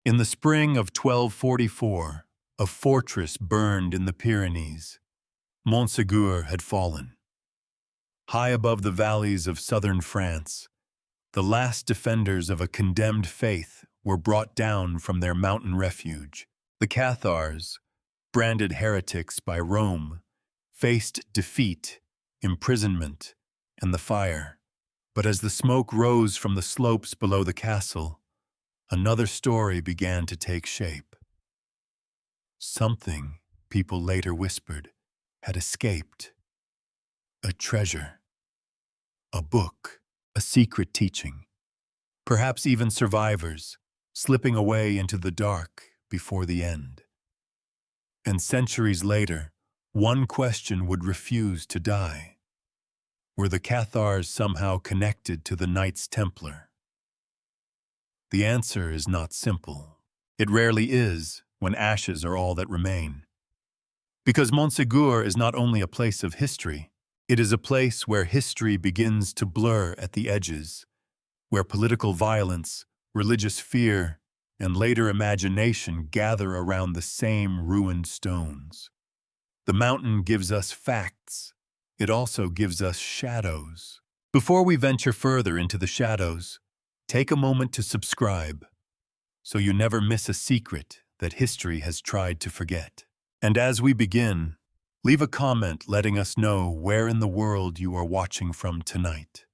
In the spring of 1244, a fortress burned in the Pyrenees. Montségur had fallen. High above the valleys of southern France, the last defenders of a condemned faith were brought down from their mountain refuge. The Cathars, branded heretics by Rome, faced defeat, imprisonment, and the fire. But as the smoke rose from the slopes below the castle, another story began to take shape. Something, people later whispered, had escaped. A treasure. A book. A secret teaching. Perhaps even survivors, slipping away into the dark before the end. And centuries later, one question would refuse to die. Were the Cathars somehow connected to the Knights Templar? The answer is not simple. It rarely is when ashes are all that remain. Because Montségur is not only a place of history, it is a place where history begins to blur at the edges, where political violence, religious fear, and later imagination gather around the same ruined stones. The mountain gives us facts. It also gives us shadows. Before we venture further into the shadows, take a moment to subscribe, so you never miss a secret that history has tried to forget. And as we begin, leave a comment letting us know where in the world you are watching from tonight.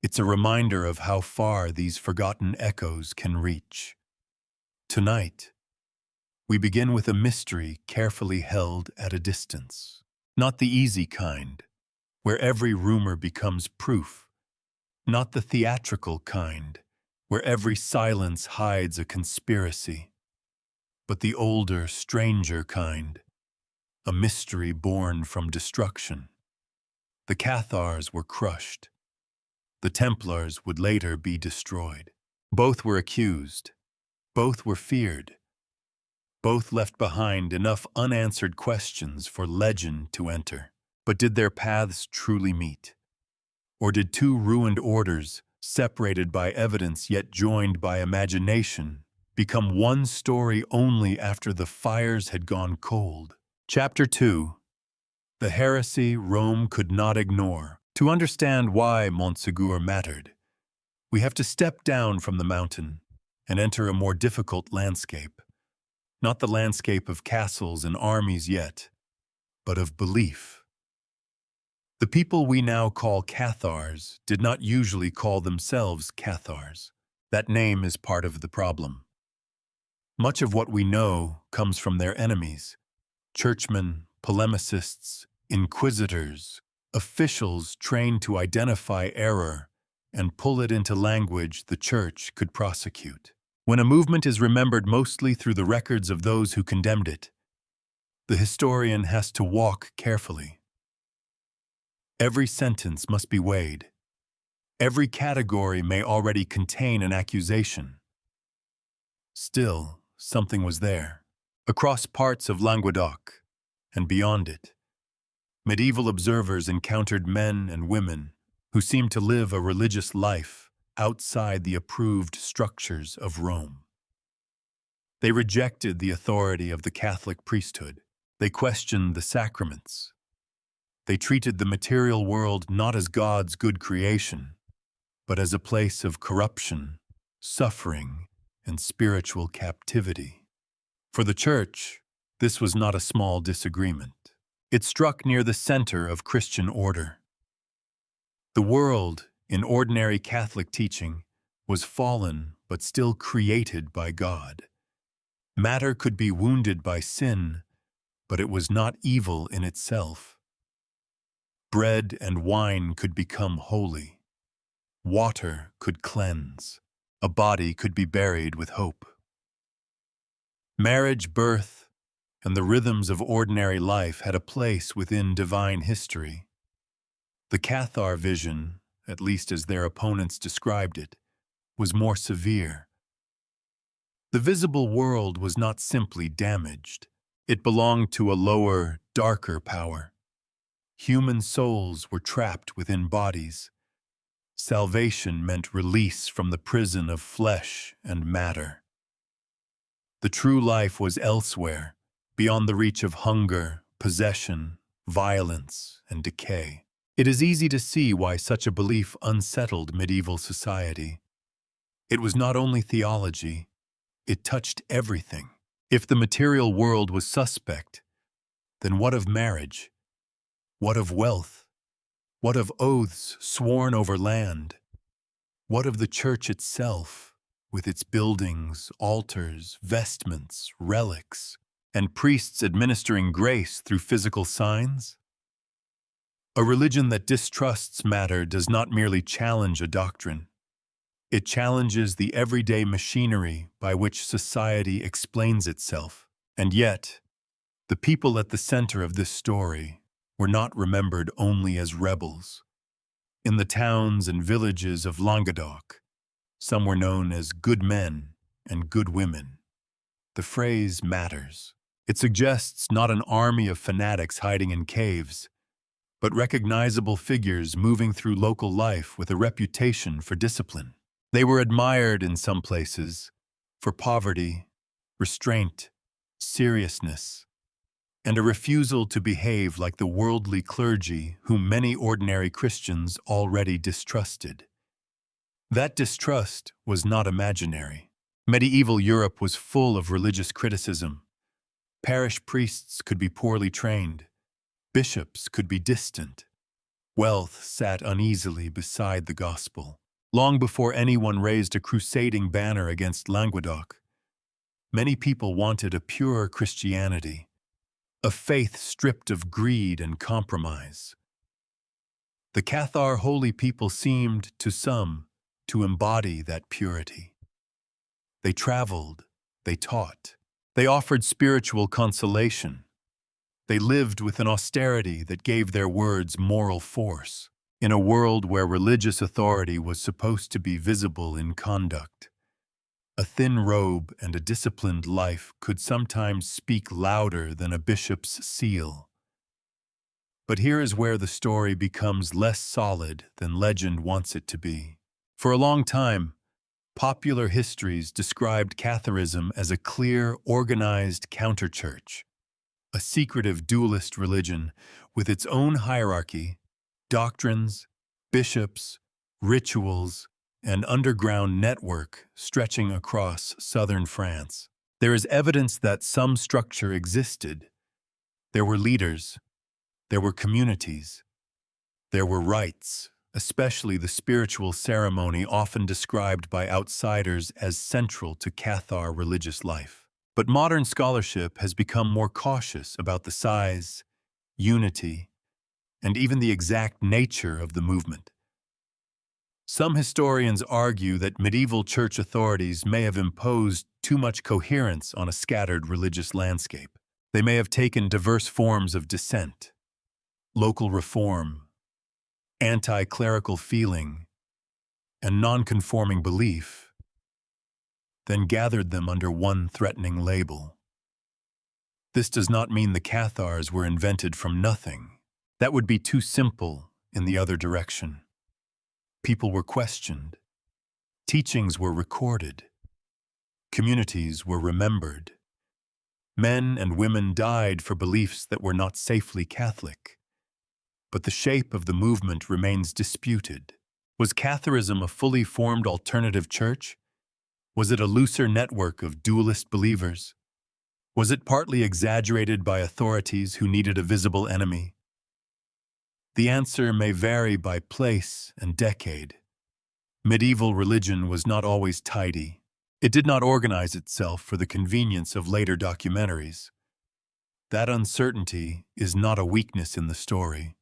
It's a reminder of how far these forgotten echoes can reach. Tonight, we begin with a mystery carefully held at a distance. Not the easy kind, where every rumor becomes proof. Not the theatrical kind, where every silence hides a conspiracy. But the older, stranger kind, a mystery born from destruction. The Cathars were crushed. The Templars would later be destroyed. Both were accused. Both were feared. Both left behind enough unanswered questions for legend to enter. But did their paths truly meet? Or did two ruined orders, separated by evidence yet joined by imagination, become one story only after the fires had gone cold? Chapter 2. The heresy Rome could not ignore. To understand why Montségur mattered, we have to step down from the mountain and enter a more difficult landscape. Not the landscape of castles and armies yet, but of belief. The people we now call Cathars did not usually call themselves Cathars. That name is part of the problem. Much of what we know comes from their enemies: churchmen, polemicists, inquisitors, officials trained to identify error and pull it into language the church could prosecute. When a movement is remembered mostly through the records of those who condemned it, the historian has to walk carefully. Every sentence must be weighed. Every category may already contain an accusation. Still, something was there. Across parts of Languedoc, and beyond it, medieval observers encountered men and women who seemed to live a religious life outside the approved structures of Rome. They rejected the authority of the Catholic priesthood. They questioned the sacraments. They treated the material world not as God's good creation, but as a place of corruption, suffering, and spiritual captivity. For the Church, this was not a small disagreement. It struck near the center of Christian order. The world, in ordinary Catholic teaching, was fallen but still created by God. Matter could be wounded by sin, but it was not evil in itself. Bread and wine could become holy. Water could cleanse. A body could be buried with hope. Marriage, birth, and the rhythms of ordinary life had a place within divine history. The Cathar vision, at least as their opponents described it, was more severe. The visible world was not simply damaged. It belonged to a lower, darker power. Human souls were trapped within bodies. Salvation meant release from the prison of flesh and matter. The true life was elsewhere, beyond the reach of hunger, possession, violence, and decay. It is easy to see why such a belief unsettled medieval society. It was not only theology, it touched everything. If the material world was suspect, then what of marriage? What of wealth? What of oaths sworn over land? What of the church itself, with its buildings, altars, vestments, relics, and priests administering grace through physical signs? A religion that distrusts matter does not merely challenge a doctrine. It challenges the everyday machinery by which society explains itself. And yet, the people at the center of this story were not remembered only as rebels. In the towns and villages of Languedoc, some were known as good men and good women. The phrase matters. It suggests not an army of fanatics hiding in caves, but recognizable figures moving through local life with a reputation for discipline. They were admired in some places for poverty, restraint, seriousness, and a refusal to behave like the worldly clergy whom many ordinary Christians already distrusted. That distrust was not imaginary. Medieval Europe was full of religious criticism. Parish priests could be poorly trained. Bishops could be distant. Wealth sat uneasily beside the gospel. Long before anyone raised a crusading banner against Languedoc, many people wanted a pure Christianity, a faith stripped of greed and compromise. The Cathar holy people seemed, to some, to embody that purity. They traveled, they taught, they offered spiritual consolation. They lived with an austerity that gave their words moral force, in a world where religious authority was supposed to be visible in conduct. A thin robe and a disciplined life could sometimes speak louder than a bishop's seal. But here is where the story becomes less solid than legend wants it to be. For a long time, popular histories described Catharism as a clear, organized counterchurch, a secretive dualist religion with its own hierarchy, doctrines, bishops, rituals, and underground network stretching across southern France. There is evidence that some structure existed. There were leaders, there were communities, there were rites, especially the spiritual ceremony often described by outsiders as central to Cathar religious life. But modern scholarship has become more cautious about the size, unity, and even the exact nature of the movement. Some historians argue that medieval church authorities may have imposed too much coherence on a scattered religious landscape. They may have taken diverse forms of dissent, local reform, anti-clerical feeling, and non-conforming belief, then gathered them under one threatening label. This does not mean the Cathars were invented from nothing. That would be too simple in the other direction. People were questioned. Teachings were recorded. Communities were remembered. Men and women died for beliefs that were not safely Catholic. But the shape of the movement remains disputed. Was Catharism a fully formed alternative church? Was it a looser network of dualist believers? Was it partly exaggerated by authorities who needed a visible enemy? The answer may vary by place and decade. Medieval religion was not always tidy. It did not organize itself for the convenience of later documentaries. That uncertainty is not a weakness in the story.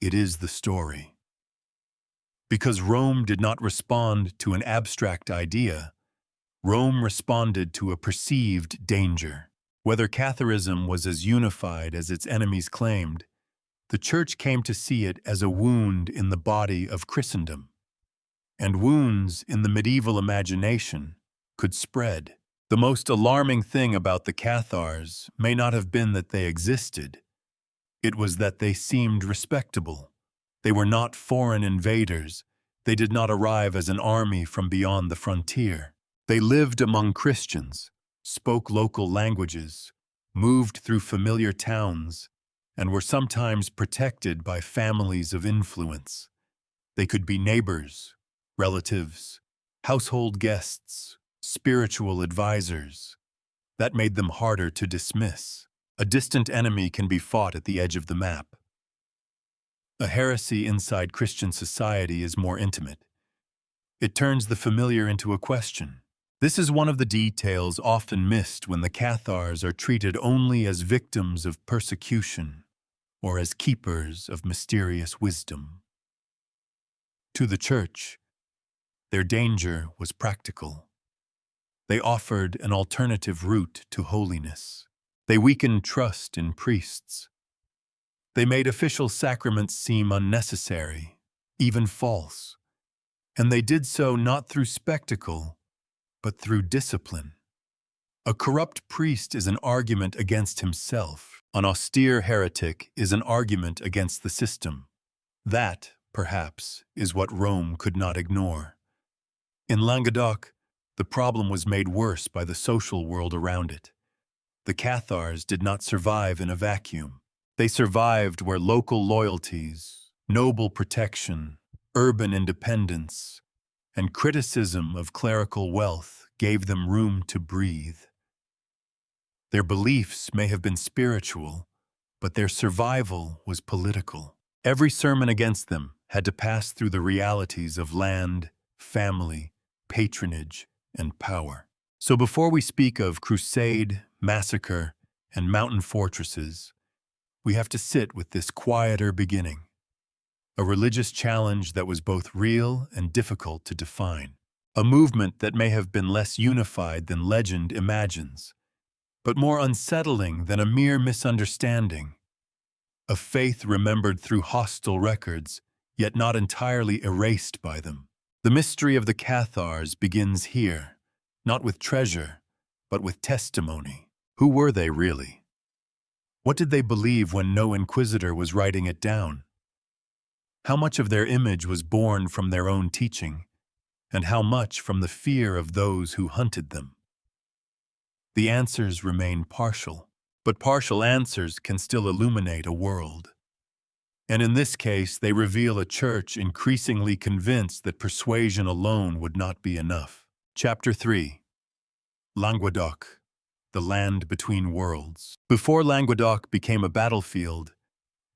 It is the story. Because Rome did not respond to an abstract idea, Rome responded to a perceived danger. Whether Catharism was as unified as its enemies claimed, the Church came to see it as a wound in the body of Christendom. And wounds in the medieval imagination could spread. The most alarming thing about the Cathars may not have been that they existed. It was that they seemed respectable. They were not foreign invaders. They did not arrive as an army from beyond the frontier. They lived among Christians, spoke local languages, moved through familiar towns, and were sometimes protected by families of influence. They could be neighbors, relatives, household guests, spiritual advisors. That made them harder to dismiss. A distant enemy can be fought at the edge of the map. A heresy inside Christian society is more intimate. It turns the familiar into a question. This is one of the details often missed when the Cathars are treated only as victims of persecution or as keepers of mysterious wisdom. To the Church, their danger was practical. They offered an alternative route to holiness. They weakened trust in priests. They made official sacraments seem unnecessary, even false. And they did so not through spectacle, but through discipline. A corrupt priest is an argument against himself. An austere heretic is an argument against the system. That, perhaps, is what Rome could not ignore. In Languedoc, the problem was made worse by the social world around it. The Cathars did not survive in a vacuum. They survived where local loyalties, noble protection, urban independence, and criticism of clerical wealth gave them room to breathe. Their beliefs may have been spiritual, but their survival was political. Every sermon against them had to pass through the realities of land, family, patronage, and power. So before we speak of crusade, massacre, and mountain fortresses, we have to sit with this quieter beginning. A religious challenge that was both real and difficult to define. A movement that may have been less unified than legend imagines, but more unsettling than a mere misunderstanding. A faith remembered through hostile records, yet not entirely erased by them. The mystery of the Cathars begins here, not with treasure, but with testimony. Who were they really? What did they believe when no inquisitor was writing it down? How much of their image was born from their own teaching, and how much from the fear of those who hunted them? The answers remain partial, but partial answers can still illuminate a world. And in this case, they reveal a church increasingly convinced that persuasion alone would not be enough. Chapter 3. Languedoc, the land between worlds. Before Languedoc became a battlefield,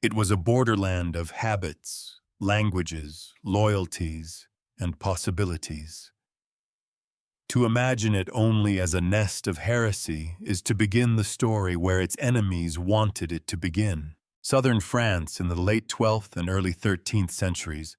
it was a borderland of habits, languages, loyalties, and possibilities. To imagine it only as a nest of heresy is to begin the story where its enemies wanted it to begin. Southern France in the late 12th and early 13th centuries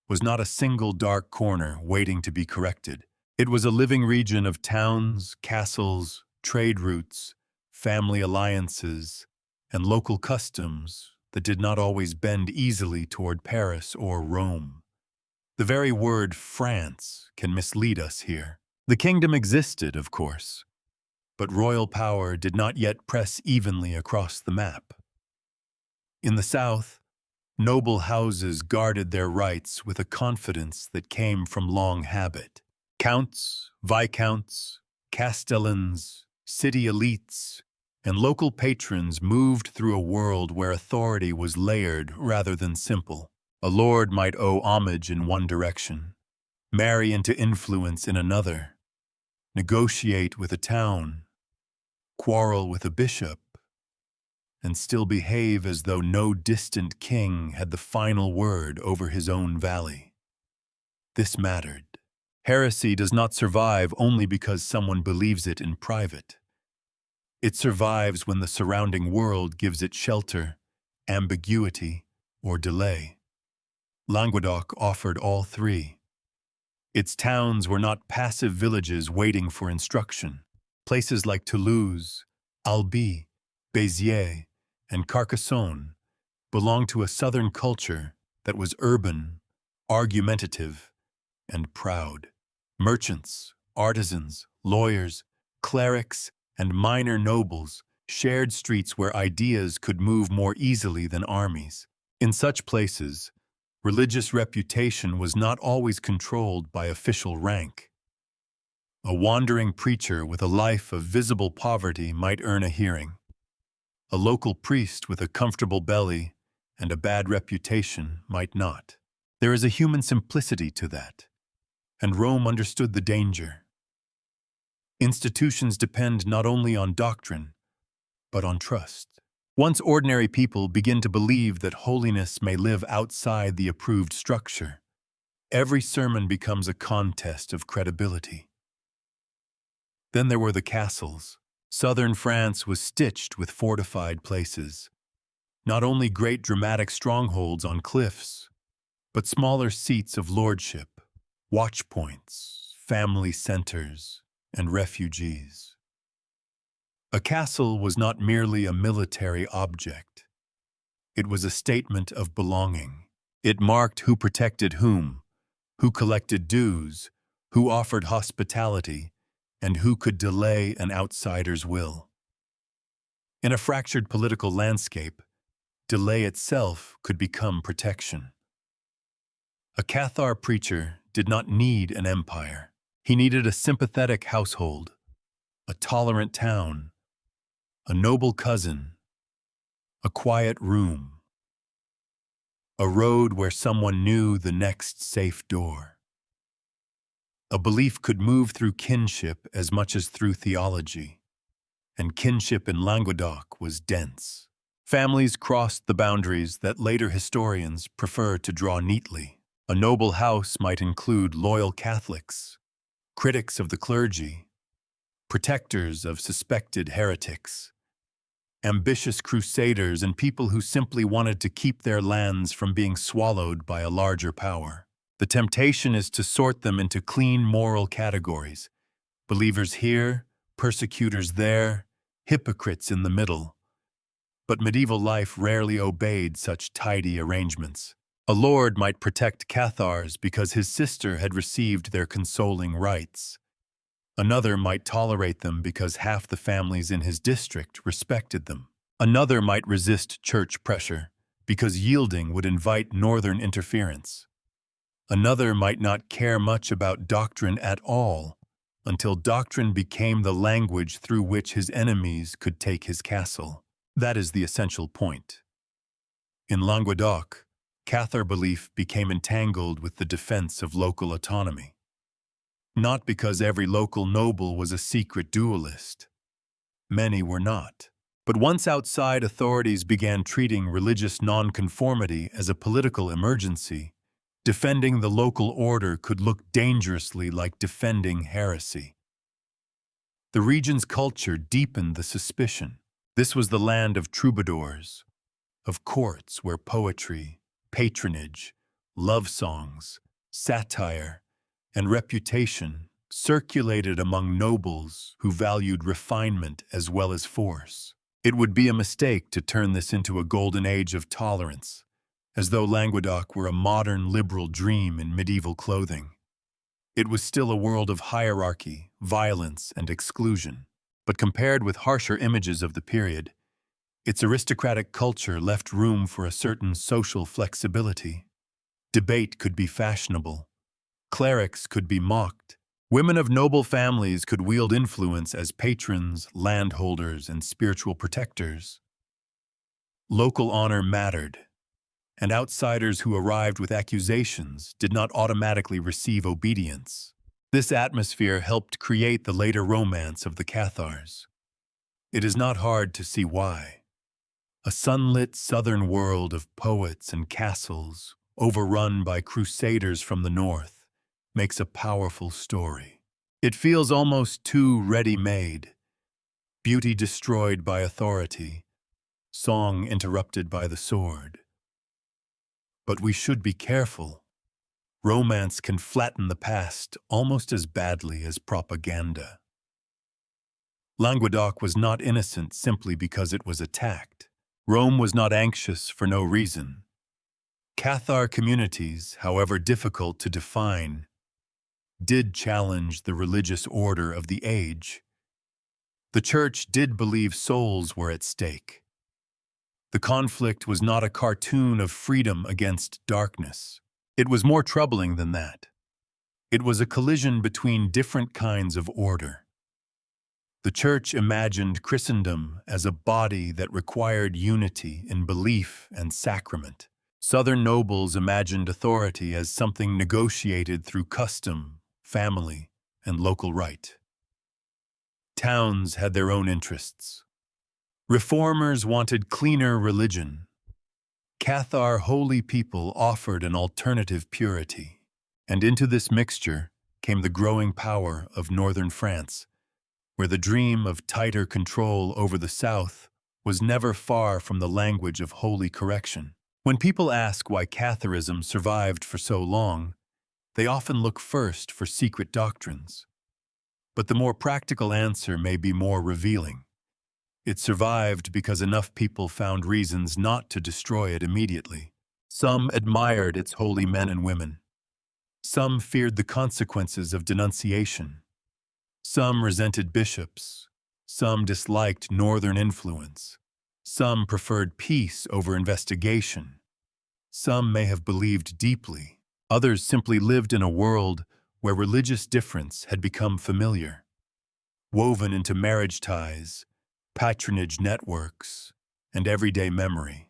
was not a single dark corner waiting to be corrected. It was a living region of towns, castles, trade routes, family alliances, and local customs that did not always bend easily toward Paris or Rome. The very word France can mislead us here. The kingdom existed, of course, but royal power did not yet press evenly across the map. In the south, noble houses guarded their rights with a confidence that came from long habit. Counts, viscounts, castellans, city elites, and local patrons moved through a world where authority was layered rather than simple. A lord might owe homage in one direction, marry into influence in another, negotiate with a town, quarrel with a bishop, and still behave as though no distant king had the final word over his own valley. This mattered. Heresy does not survive only because someone believes it in private. It survives when the surrounding world gives it shelter, ambiguity, or delay. Languedoc offered all three. Its towns were not passive villages waiting for instruction. Places like Toulouse, Albi, Béziers, and Carcassonne belonged to a southern culture that was urban, argumentative, and proud. Merchants, artisans, lawyers, clerics, and minor nobles shared streets where ideas could move more easily than armies. In such places, religious reputation was not always controlled by official rank. A wandering preacher with a life of visible poverty might earn a hearing. A local priest with a comfortable belly and a bad reputation might not. There is a human simplicity to that, and Rome understood the danger. Institutions depend not only on doctrine, but on trust. Once ordinary people begin to believe that holiness may live outside the approved structure, every sermon becomes a contest of credibility. Then there were the castles. Southern France was stitched with fortified places. Not only great dramatic strongholds on cliffs, but smaller seats of lordship, watchpoints, family centers, and refugees. A castle was not merely a military object. It was a statement of belonging. It marked who protected whom, who collected dues, who offered hospitality, and who could delay an outsider's will. In a fractured political landscape, delay itself could become protection. A Cathar preacher did not need an empire. He needed a sympathetic household, a tolerant town, a noble cousin, a quiet room, a road where someone knew the next safe door. A belief could move through kinship as much as through theology, and kinship in Languedoc was dense. Families crossed the boundaries that later historians prefer to draw neatly. A noble house might include loyal Catholics, critics of the clergy, protectors of suspected heretics, ambitious crusaders, and people who simply wanted to keep their lands from being swallowed by a larger power. The temptation is to sort them into clean moral categories. Believers here, persecutors there, hypocrites in the middle. But medieval life rarely obeyed such tidy arrangements. A lord might protect Cathars because his sister had received their consoling rites. Another might tolerate them because half the families in his district respected them. Another might resist church pressure because yielding would invite northern interference. Another might not care much about doctrine at all until doctrine became the language through which his enemies could take his castle. That is the essential point. In Languedoc, Cathar belief became entangled with the defense of local autonomy. Not because every local noble was a secret dualist. Many were not. But once outside authorities began treating religious nonconformity as a political emergency, defending the local order could look dangerously like defending heresy. The region's culture deepened the suspicion. This was the land of troubadours, of courts where poetry, patronage, love songs, satire, and reputation circulated among nobles who valued refinement as well as force. It would be a mistake to turn this into a golden age of tolerance, as though Languedoc were a modern liberal dream in medieval clothing. It was still a world of hierarchy, violence, and exclusion. But compared with harsher images of the period, its aristocratic culture left room for a certain social flexibility. Debate could be fashionable. Clerics could be mocked. Women of noble families could wield influence as patrons, landholders, and spiritual protectors. Local honor mattered, and outsiders who arrived with accusations did not automatically receive obedience. This atmosphere helped create the later romance of the Cathars. It is not hard to see why. A sunlit southern world of poets and castles, overrun by crusaders from the north, makes a powerful story. It feels almost too ready-made. Beauty destroyed by authority, song interrupted by the sword. But we should be careful. Romance can flatten the past almost as badly as propaganda. Languedoc was not innocent simply because it was attacked. Rome was not anxious for no reason. Cathar communities, however difficult to define, did challenge the religious order of the age. The church did believe souls were at stake. The conflict was not a cartoon of freedom against darkness. It was more troubling than that. It was a collision between different kinds of order. The Church imagined Christendom as a body that required unity in belief and sacrament. Southern nobles imagined authority as something negotiated through custom, family, and local right. Towns had their own interests. Reformers wanted cleaner religion. Cathar holy people offered an alternative purity. And into this mixture came the growing power of northern France, where the dream of tighter control over the South was never far from the language of holy correction. When people ask why Catharism survived for so long, they often look first for secret doctrines. But the more practical answer may be more revealing. It survived because enough people found reasons not to destroy it immediately. Some admired its holy men and women. Some feared the consequences of denunciation. Some resented bishops. Some disliked northern influence. Some preferred peace over investigation. Some may have believed deeply. Others simply lived in a world where religious difference had become familiar, woven into marriage ties, patronage networks, and everyday memory.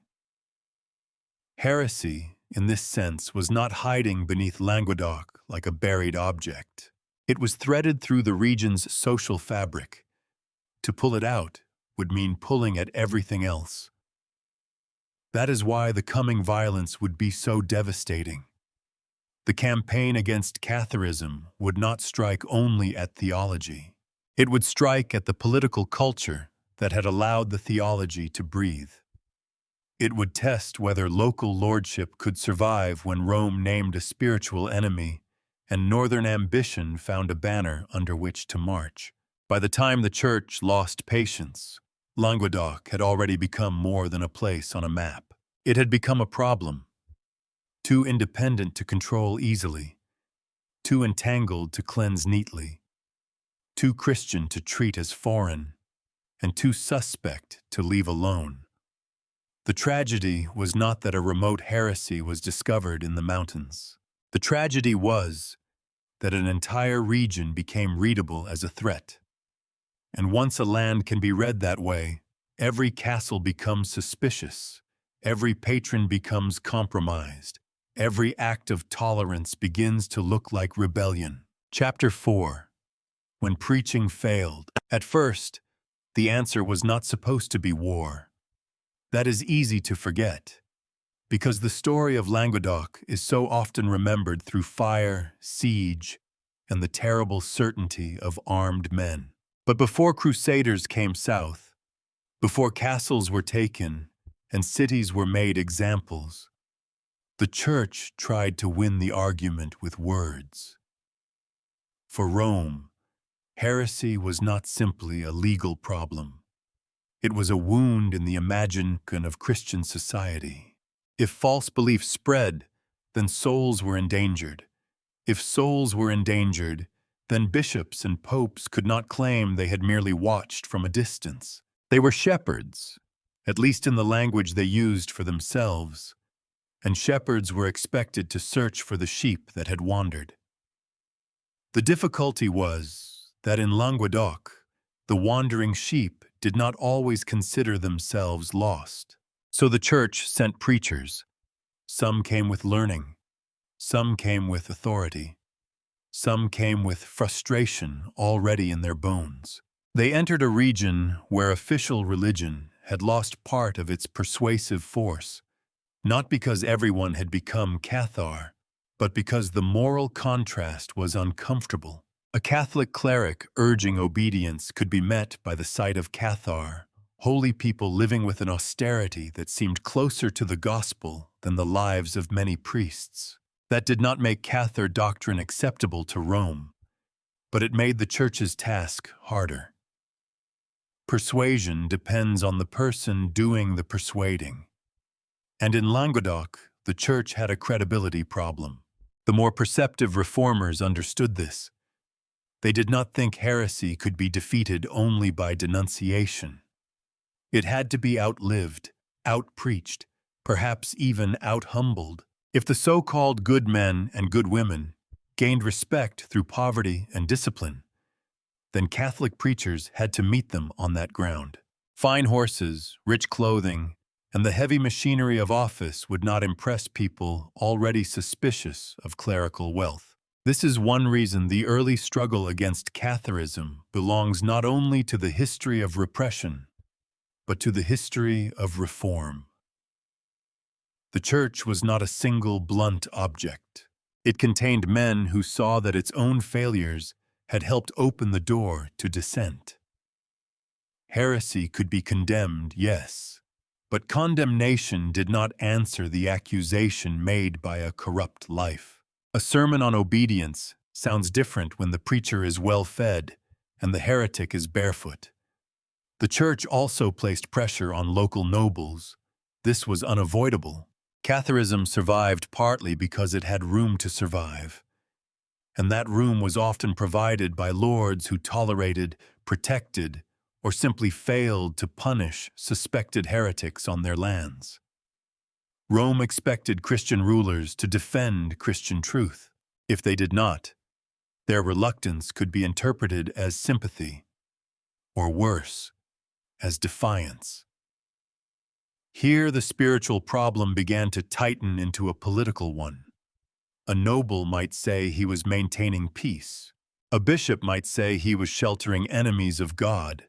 Heresy, in this sense, was not hiding beneath Languedoc like a buried object. It was threaded through the region's social fabric. To pull it out would mean pulling at everything else. That is why the coming violence would be so devastating. The campaign against Catharism would not strike only at theology. It would strike at the political culture that had allowed the theology to breathe. It would test whether local lordship could survive when Rome named a spiritual enemy and northern ambition found a banner under which to march. By the time the Church lost patience, Languedoc had already become more than a place on a map. It had become a problem, too independent to control easily, too entangled to cleanse neatly, too Christian to treat as foreign, and too suspect to leave alone. The tragedy was not that a remote heresy was discovered in the mountains. The tragedy was that an entire region became readable as a threat. And once a land can be read that way, every castle becomes suspicious, every patron becomes compromised, every act of tolerance begins to look like rebellion. Chapter 4. When preaching failed. At first, the answer was not supposed to be war. That is easy to forget, because the story of Languedoc is so often remembered through fire, siege, and the terrible certainty of armed men. But before crusaders came south, before castles were taken and cities were made examples, the Church tried to win the argument with words. For Rome, heresy was not simply a legal problem. It was a wound in the imagination of Christian society. If false beliefs spread, then souls were endangered. If souls were endangered, then bishops and popes could not claim they had merely watched from a distance. They were shepherds, at least in the language they used for themselves, and shepherds were expected to search for the sheep that had wandered. The difficulty was that in Languedoc, the wandering sheep did not always consider themselves lost. So the Church sent preachers. Some came with learning. Some came with authority. Some came with frustration already in their bones. They entered a region where official religion had lost part of its persuasive force, not because everyone had become Cathar, but because the moral contrast was uncomfortable. A Catholic cleric urging obedience could be met by the sight of Cathar, holy people living with an austerity that seemed closer to the gospel than the lives of many priests. That did not make Cathar doctrine acceptable to Rome, but it made the Church's task harder. Persuasion depends on the person doing the persuading. And in Languedoc, the Church had a credibility problem. The more perceptive reformers understood this. They did not think heresy could be defeated only by denunciation. It had to be outlived, outpreached, perhaps even out-humbled. If the so-called good men and good women, gained respect through poverty and discipline, then Catholic preachers had to meet them on that ground. Fine horses, rich clothing, and the heavy machinery of office would not impress people already suspicious of clerical wealth. This is one reason the early struggle against Catharism belongs not only to the history of repression, but to the history of reform. The Church was not a single blunt object. It contained men who saw that its own failures had helped open the door to dissent. Heresy could be condemned, yes, but condemnation did not answer the accusation made by a corrupt life. A sermon on obedience sounds different when the preacher is well-fed and the heretic is barefoot. The Church also placed pressure on local nobles. This was unavoidable. Catharism survived partly because it had room to survive, and that room was often provided by lords who tolerated, protected, or simply failed to punish suspected heretics on their lands. Rome expected Christian rulers to defend Christian truth. If they did not, their reluctance could be interpreted as sympathy, or worse, as defiance. Here the spiritual problem began to tighten into a political one. A noble might say he was maintaining peace. A bishop might say he was sheltering enemies of God.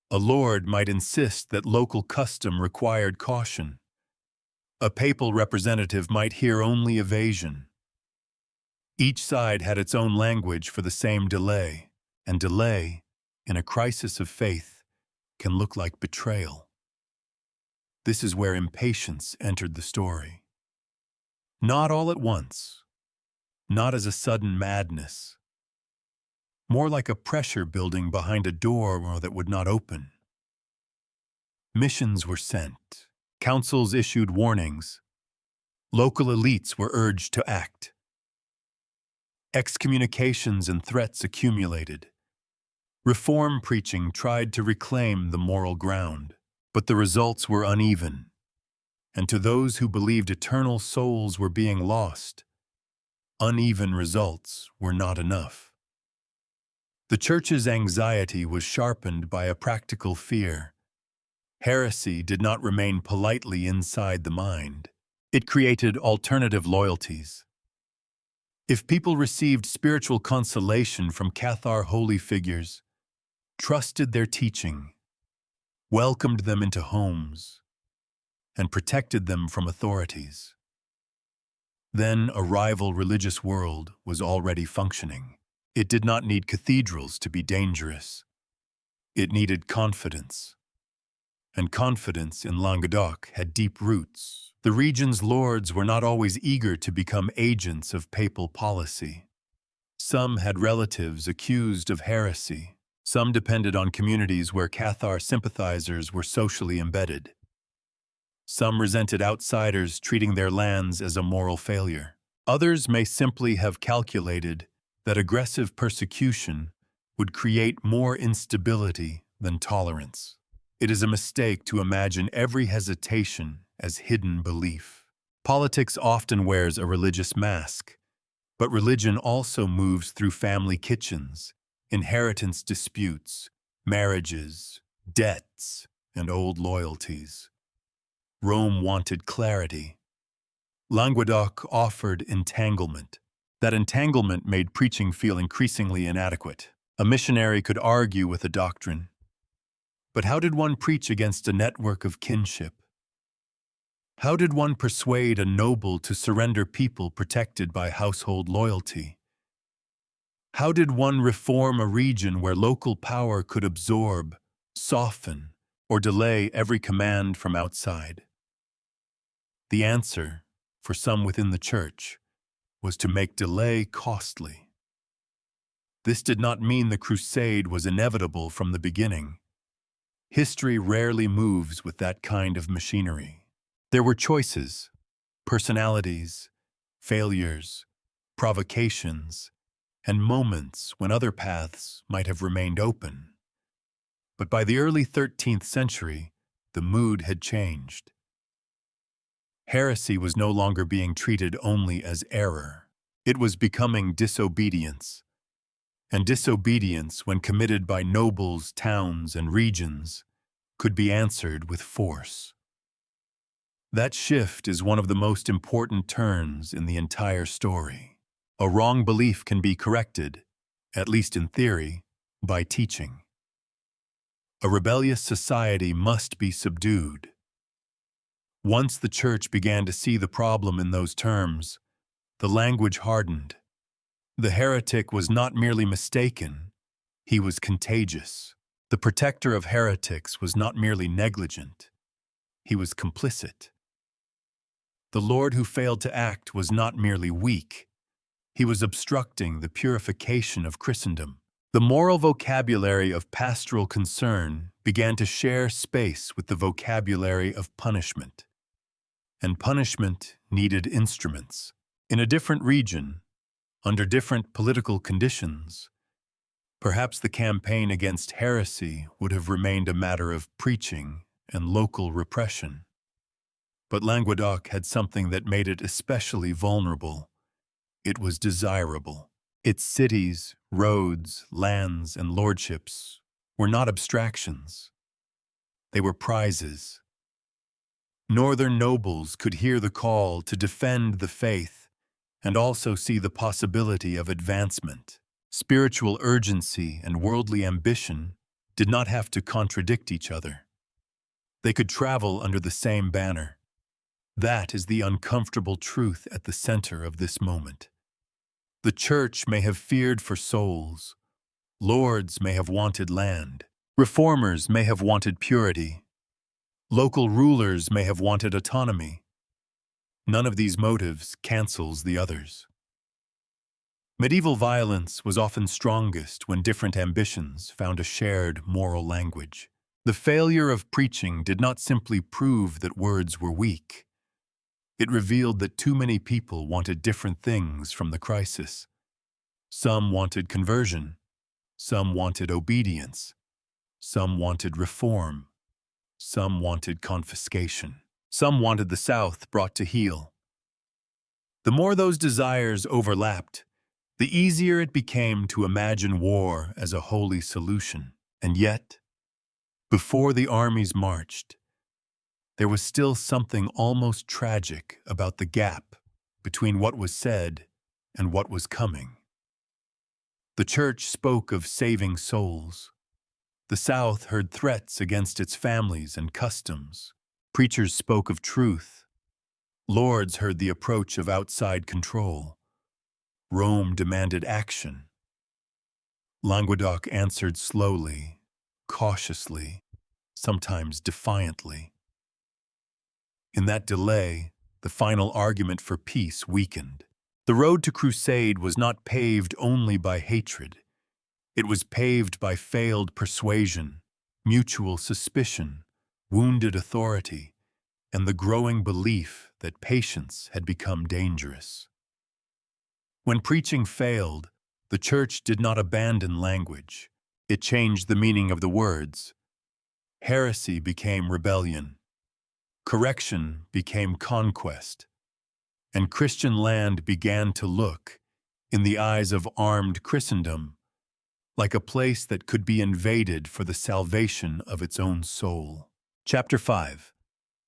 A lord might insist that local custom required caution. A papal representative might hear only evasion. Each side had its own language for the same delay, and delay, in a crisis of faith, can look like betrayal. This is where impatience entered the story. Not all at once, not as a sudden madness, more like a pressure building behind a door that would not open. Missions were sent, councils issued warnings, local elites were urged to act. Excommunications and threats accumulated. Reform preaching tried to reclaim the moral ground, but the results were uneven. And to those who believed eternal souls were being lost, uneven results were not enough. The Church's anxiety was sharpened by a practical fear. Heresy did not remain politely inside the mind. It created alternative loyalties. If people received spiritual consolation from Cathar holy figures, trusted their teaching, welcomed them into homes, and protected them from authorities, then a rival religious world was already functioning. It did not need cathedrals to be dangerous. It needed confidence. And confidence in Languedoc had deep roots. The region's lords were not always eager to become agents of papal policy. Some had relatives accused of heresy. Some depended on communities where Cathar sympathizers were socially embedded. Some resented outsiders treating their lands as a moral failure. Others may simply have calculated that aggressive persecution would create more instability than tolerance. It is a mistake to imagine every hesitation as hidden belief. Politics often wears a religious mask, but religion also moves through family kitchens, inheritance disputes, marriages, debts, and old loyalties. Rome wanted clarity. Languedoc offered entanglement. That entanglement made preaching feel increasingly inadequate. A missionary could argue with a doctrine. But how did one preach against a network of kinship? How did one persuade a noble to surrender people protected by household loyalty? How did one reform a region where local power could absorb, soften, or delay every command from outside? The answer, for some within the Church, was to make delay costly. This did not mean the crusade was inevitable from the beginning. History rarely moves with that kind of machinery. There were choices, personalities, failures, provocations, and moments when other paths might have remained open. But by the early 13th century, the mood had changed. Heresy was no longer being treated only as error. It was becoming disobedience, and disobedience, when committed by nobles, towns, and regions, could be answered with force. That shift is one of the most important turns in the entire story. A wrong belief can be corrected, at least in theory, by teaching. A rebellious society must be subdued. Once the church began to see the problem in those terms, the language hardened. The heretic was not merely mistaken, he was contagious. The protector of heretics was not merely negligent, he was complicit. The Lord who failed to act was not merely weak, he was obstructing the purification of Christendom. The moral vocabulary of pastoral concern began to share space with the vocabulary of punishment. And punishment needed instruments. In a different region, under different political conditions, perhaps the campaign against heresy would have remained a matter of preaching and local repression. But Languedoc had something that made it especially vulnerable. It was desirable. Its cities, roads, lands, and lordships were not abstractions. They were prizes. Northern nobles could hear the call to defend the faith and also see the possibility of advancement. Spiritual urgency and worldly ambition did not have to contradict each other. They could travel under the same banner. That is the uncomfortable truth at the center of this moment. The church may have feared for souls, lords may have wanted land, reformers may have wanted purity, local rulers may have wanted autonomy. None of these motives cancels the others. Medieval violence was often strongest when different ambitions found a shared moral language. The failure of preaching did not simply prove that words were weak. It revealed that too many people wanted different things from the crisis. Some wanted conversion, some wanted obedience, some wanted reform, some wanted confiscation, some wanted the South brought to heel. The more those desires overlapped, the easier it became to imagine war as a holy solution. And yet, before the armies marched, there was still something almost tragic about the gap between what was said and what was coming. The church spoke of saving souls. The South heard threats against its families and customs. Preachers spoke of truth. Lords heard the approach of outside control. Rome demanded action. Languedoc answered slowly, cautiously, sometimes defiantly. In that delay, the final argument for peace weakened. The road to crusade was not paved only by hatred. It was paved by failed persuasion, mutual suspicion, wounded authority, and the growing belief that patience had become dangerous. When preaching failed, the church did not abandon language. It changed the meaning of the words. Heresy became rebellion. Correction became conquest. And Christian land began to look, in the eyes of armed Christendom, like a place that could be invaded for the salvation of its own soul. Chapter 5.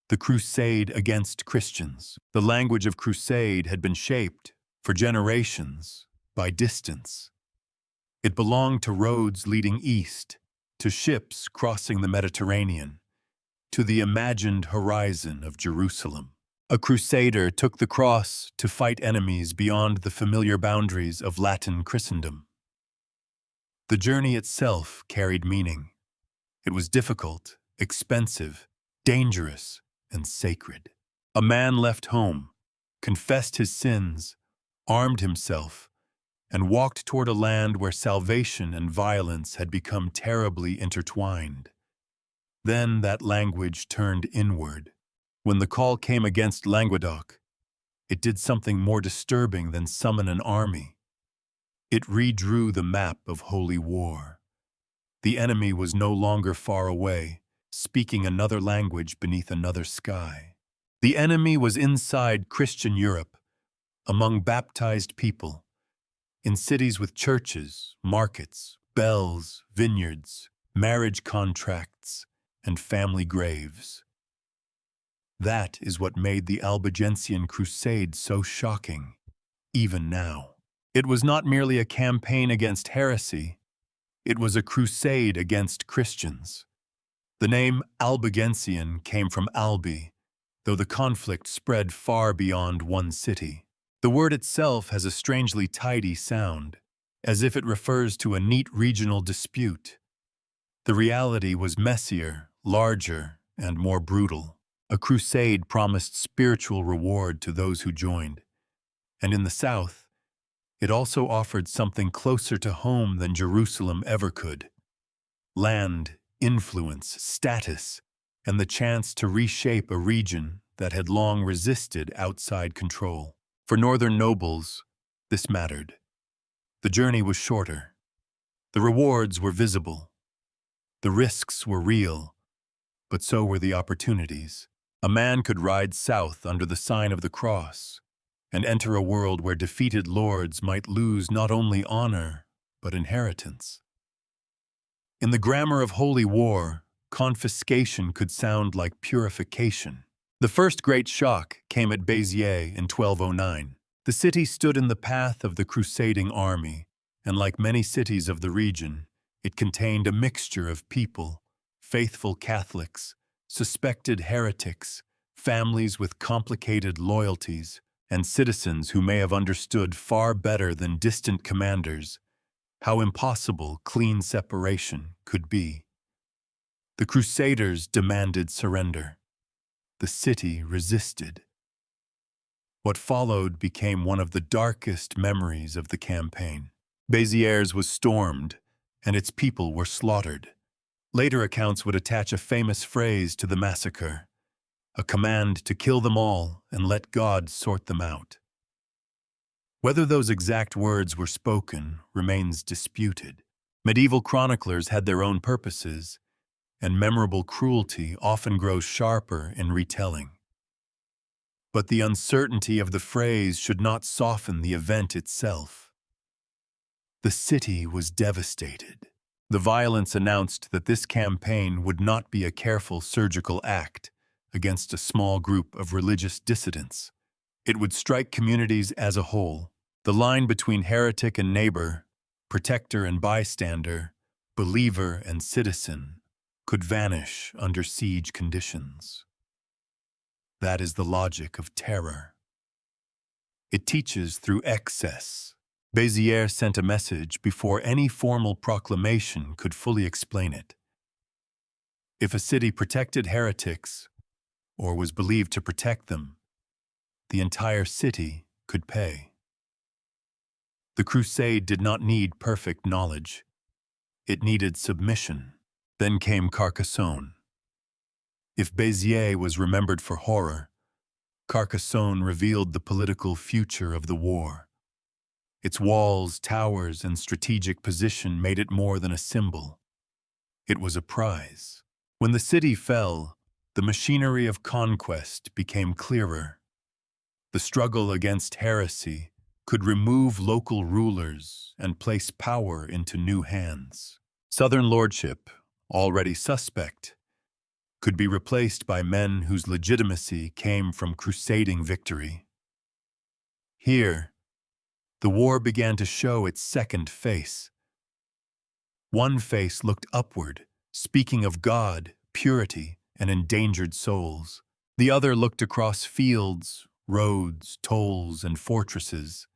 The Crusade Against Christians. The language of crusade had been shaped, for generations, by distance. It belonged to roads leading east, to ships crossing the Mediterranean, to the imagined horizon of Jerusalem. A crusader took the cross to fight enemies beyond the familiar boundaries of Latin Christendom. The journey itself carried meaning. It was difficult, expensive, dangerous, and sacred. A man left home, confessed his sins, armed himself, and walked toward a land where salvation and violence had become terribly intertwined. Then that language turned inward. When the call came against Languedoc, it did something more disturbing than summon an army. It redrew the map of holy war. The enemy was no longer far away, speaking another language beneath another sky. The enemy was inside Christian Europe, among baptized people, in cities with churches, markets, bells, vineyards, marriage contracts, and family graves. That is what made the Albigensian Crusade so shocking, even now. It was not merely a campaign against heresy, it was a crusade against Christians. The name Albigensian came from Albi, though the conflict spread far beyond one city. The word itself has a strangely tidy sound, as if it refers to a neat regional dispute. The reality was messier, larger, and more brutal. A crusade promised spiritual reward to those who joined. And in the south, it also offered something closer to home than Jerusalem ever could: land, influence, status, and the chance to reshape a region that had long resisted outside control. For northern nobles, this mattered. The journey was shorter. The rewards were visible. The risks were real, but so were the opportunities. A man could ride south under the sign of the cross and enter a world where defeated lords might lose not only honor, but inheritance. In the grammar of holy war, confiscation could sound like purification. The first great shock came at Béziers in 1209. The city stood in the path of the crusading army, and like many cities of the region, it contained a mixture of people: faithful Catholics, suspected heretics, families with complicated loyalties, and citizens who may have understood far better than distant commanders how impossible clean separation could be. The Crusaders demanded surrender. The city resisted. What followed became one of the darkest memories of the campaign. Béziers was stormed, and its people were slaughtered. Later accounts would attach a famous phrase to the massacre: a command to kill them all and let God sort them out. Whether those exact words were spoken remains disputed. Medieval chroniclers had their own purposes, and memorable cruelty often grows sharper in retelling. But the uncertainty of the phrase should not soften the event itself. The city was devastated. The violence announced that this campaign would not be a careful surgical act against a small group of religious dissidents. It would strike communities as a whole. The line between heretic and neighbor, protector and bystander, believer and citizen, could vanish under siege conditions. That is the logic of terror. It teaches through excess. Béziers sent a message before any formal proclamation could fully explain it. If a city protected heretics, or was believed to protect them, the entire city could pay. The crusade did not need perfect knowledge. It needed submission. Then came Carcassonne. If Béziers was remembered for horror, Carcassonne revealed the political future of the war. Its walls, towers, and strategic position made it more than a symbol. It was a prize. When the city fell, the machinery of conquest became clearer. The struggle against heresy could remove local rulers and place power into new hands. Southern lordship, already suspect, could be replaced by men whose legitimacy came from crusading victory. Here, the war began to show its second face. One face looked upward, speaking of God, purity, and endangered souls. The other looked across fields, roads, tolls, and fortresses.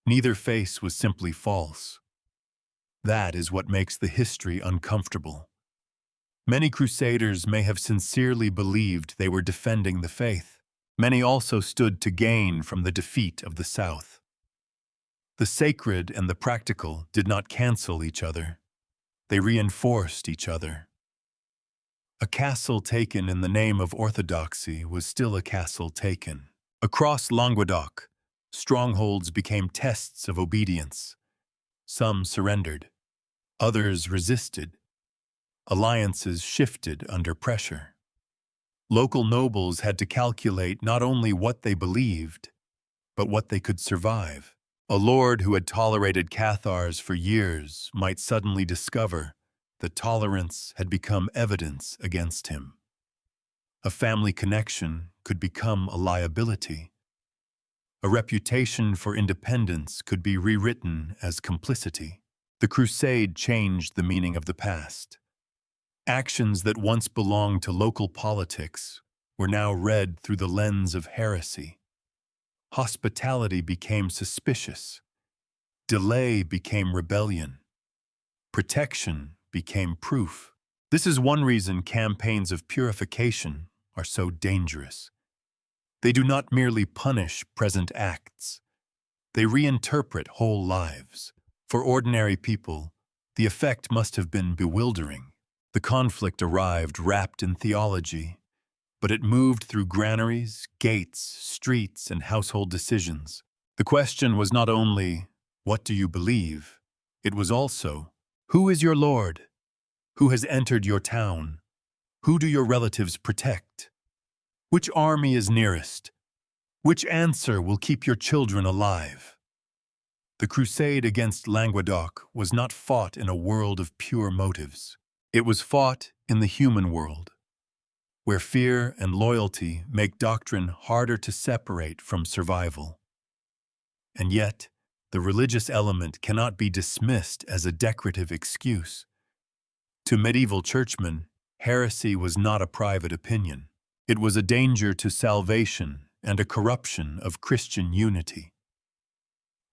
Neither face was simply false. That is what makes the history uncomfortable. Many crusaders may have sincerely believed they were defending the faith. Many also stood to gain from the defeat of the South. The sacred and the practical did not cancel each other. They reinforced each other. A castle taken in the name of orthodoxy was still a castle taken. Across Languedoc, strongholds became tests of obedience. Some surrendered. Others resisted. Alliances shifted under pressure. Local nobles had to calculate not only what they believed, but what they could survive. A lord who had tolerated Cathars for years might suddenly discover that tolerance had become evidence against him. A family connection could become a liability. A reputation for independence could be rewritten as complicity. The crusade changed the meaning of the past. Actions that once belonged to local politics were now read through the lens of heresy. Hospitality became suspicious. Delay became rebellion. Protection became proof. This is one reason campaigns of purification are so dangerous. They do not merely punish present acts. They reinterpret whole lives. For ordinary people, the effect must have been bewildering. The conflict arrived wrapped in theology, but it moved through granaries, gates, streets, and household decisions. The question was not only, "What do you believe?" It was also, "Who is your Lord? Who has entered your town? Who do your relatives protect? Which army is nearest? Which answer will keep your children alive?" The crusade against Languedoc was not fought in a world of pure motives. It was fought in the human world, where fear and loyalty make doctrine harder to separate from survival. And yet, the religious element cannot be dismissed as a decorative excuse. To medieval churchmen, heresy was not a private opinion. It was a danger to salvation and a corruption of Christian unity.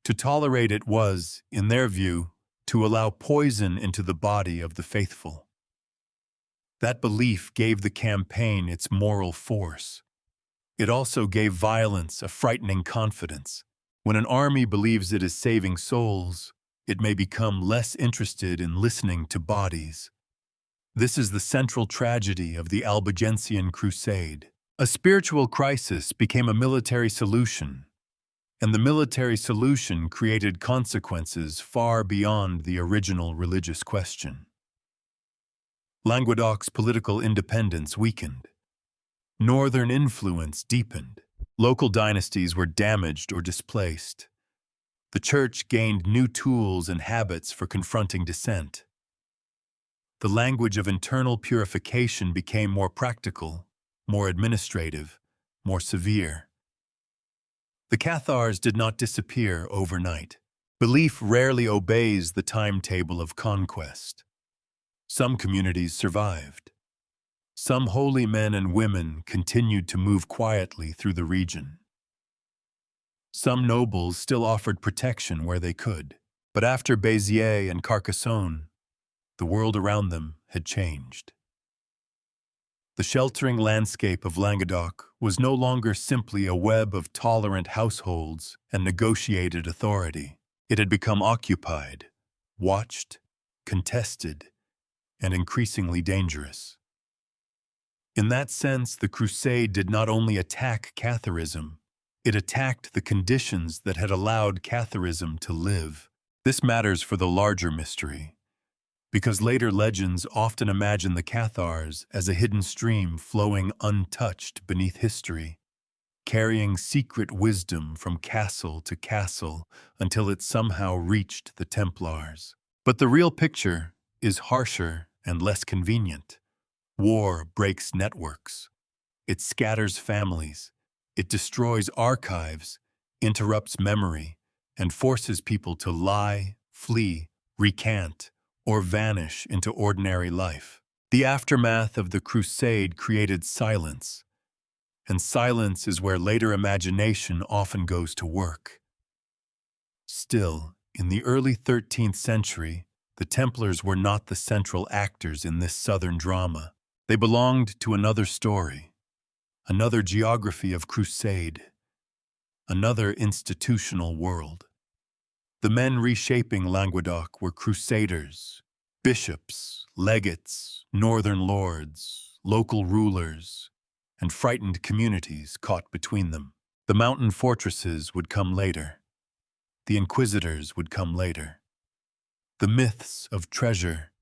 To tolerate it was, in their view, to allow poison into the body of the faithful. That belief gave the campaign its moral force. It also gave violence a frightening confidence. When an army believes it is saving souls, it may become less interested in listening to bodies. This is the central tragedy of the Albigensian Crusade. A spiritual crisis became a military solution, and the military solution created consequences far beyond the original religious question. Languedoc's political independence weakened. Northern influence deepened. Local dynasties were damaged or displaced. The church gained new tools and habits for confronting dissent. The language of internal purification became more practical, more administrative, more severe. The Cathars did not disappear overnight. Belief rarely obeys the timetable of conquest. Some communities survived. Some holy men and women continued to move quietly through the region. Some nobles still offered protection where they could. But after Béziers and Carcassonne, the world around them had changed. The sheltering landscape of Languedoc was no longer simply a web of tolerant households and negotiated authority. It had become occupied, watched, contested, and increasingly dangerous. In that sense, the crusade did not only attack Catharism, it attacked the conditions that had allowed Catharism to live. This matters for the larger mystery, because later legends often imagine the Cathars as a hidden stream flowing untouched beneath history, carrying secret wisdom from castle to castle until it somehow reached the Templars. But the real picture is harsher and less convenient. War breaks networks. It scatters families. It destroys archives, interrupts memory, and forces people to lie, flee, recant, or vanish into ordinary life. The aftermath of the crusade created silence, and silence is where later imagination often goes to work. Still, in the early 13th century, the Templars were not the central actors in this southern drama. They belonged to another story, another geography of crusade, another institutional world. The men reshaping Languedoc were crusaders, bishops, legates, northern lords, local rulers, and frightened communities caught between them. The mountain fortresses would come later. The inquisitors would come later. The myths of treasure,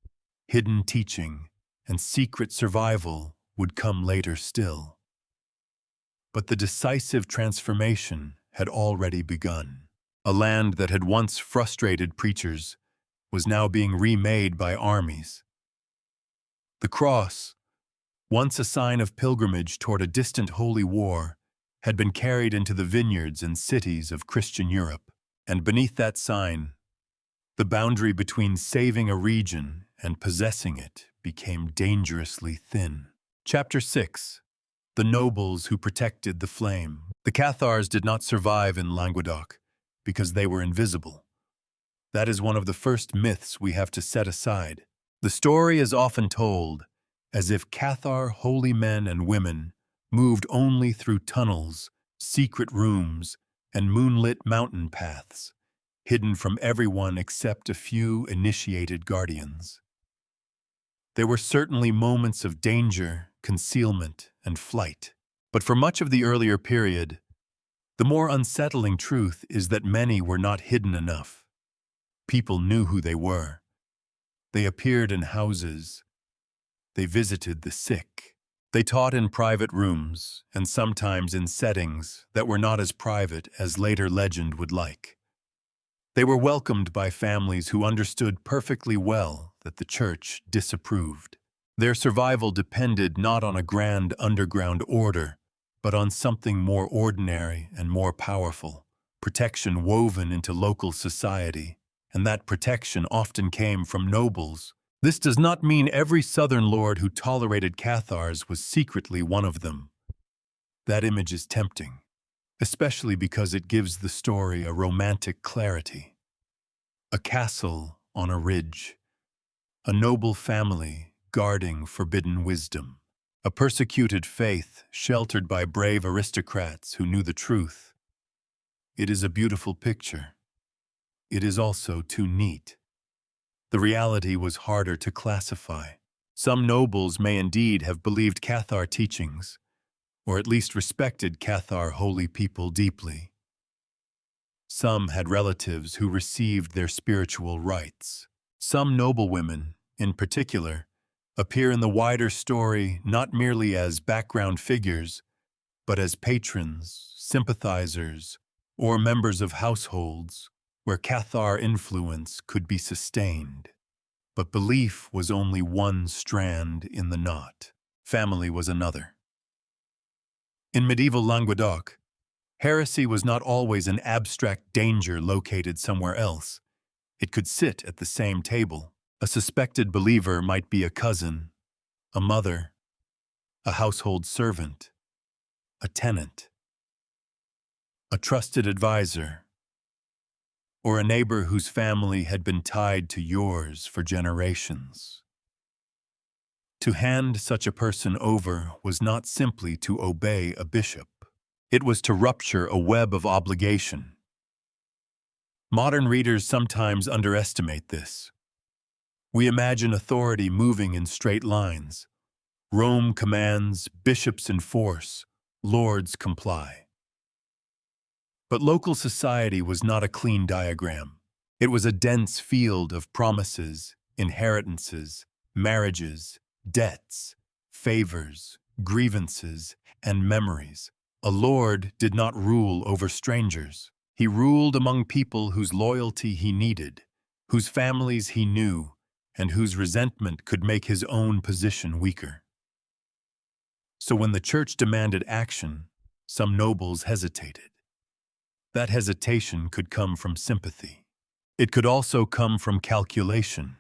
hidden teaching, and secret survival would come later still. But the decisive transformation had already begun. A land that had once frustrated preachers was now being remade by armies. The cross, once a sign of pilgrimage toward a distant holy war, had been carried into the vineyards and cities of Christian Europe. And beneath that sign, the boundary between saving a region and possessing it became dangerously thin. Chapter 6. The nobles who protected the flame. The Cathars did not survive in Languedoc because they were invisible. That is one of the first myths we have to set aside. The story is often told as if Cathar holy men and women moved only through tunnels, secret rooms, and moonlit mountain paths, hidden from everyone except a few initiated guardians. There were certainly moments of danger, concealment, and flight. But for much of the earlier period, the more unsettling truth is that many were not hidden enough. People knew who they were. They appeared in houses. They visited the sick. They taught in private rooms, and sometimes in settings that were not as private as later legend would like. They were welcomed by families who understood perfectly well that the church disapproved. Their survival depended not on a grand underground order, but on something more ordinary and more powerful, protection woven into local society, and that protection often came from nobles. This does not mean every southern lord who tolerated Cathars was secretly one of them. That image is tempting, especially because it gives the story a romantic clarity. A castle on a ridge, a noble family guarding forbidden wisdom, a persecuted faith sheltered by brave aristocrats who knew the truth. It is a beautiful picture. It is also too neat. The reality was harder to classify. Some nobles may indeed have believed Cathar teachings, or at least respected Cathar holy people deeply. Some had relatives who received their spiritual rights. Some noblewomen, in particular, appear in the wider story not merely as background figures, but as patrons, sympathizers, or members of households where Cathar influence could be sustained. But belief was only one strand in the knot. Family was another. In medieval Languedoc, heresy was not always an abstract danger located somewhere else. It could sit at the same table. A suspected believer might be a cousin, a mother, a household servant, a tenant, a trusted advisor, or a neighbor whose family had been tied to yours for generations. To hand such a person over was not simply to obey a bishop. It was to rupture a web of obligation. Modern readers sometimes underestimate this. We imagine authority moving in straight lines. Rome commands, bishops enforce, lords comply. But local society was not a clean diagram. It was a dense field of promises, inheritances, marriages, debts, favors, grievances, and memories. A lord did not rule over strangers. He ruled among people whose loyalty he needed, whose families he knew, and whose resentment could make his own position weaker. So when the church demanded action, some nobles hesitated. That hesitation could come from sympathy. It could also come from calculation.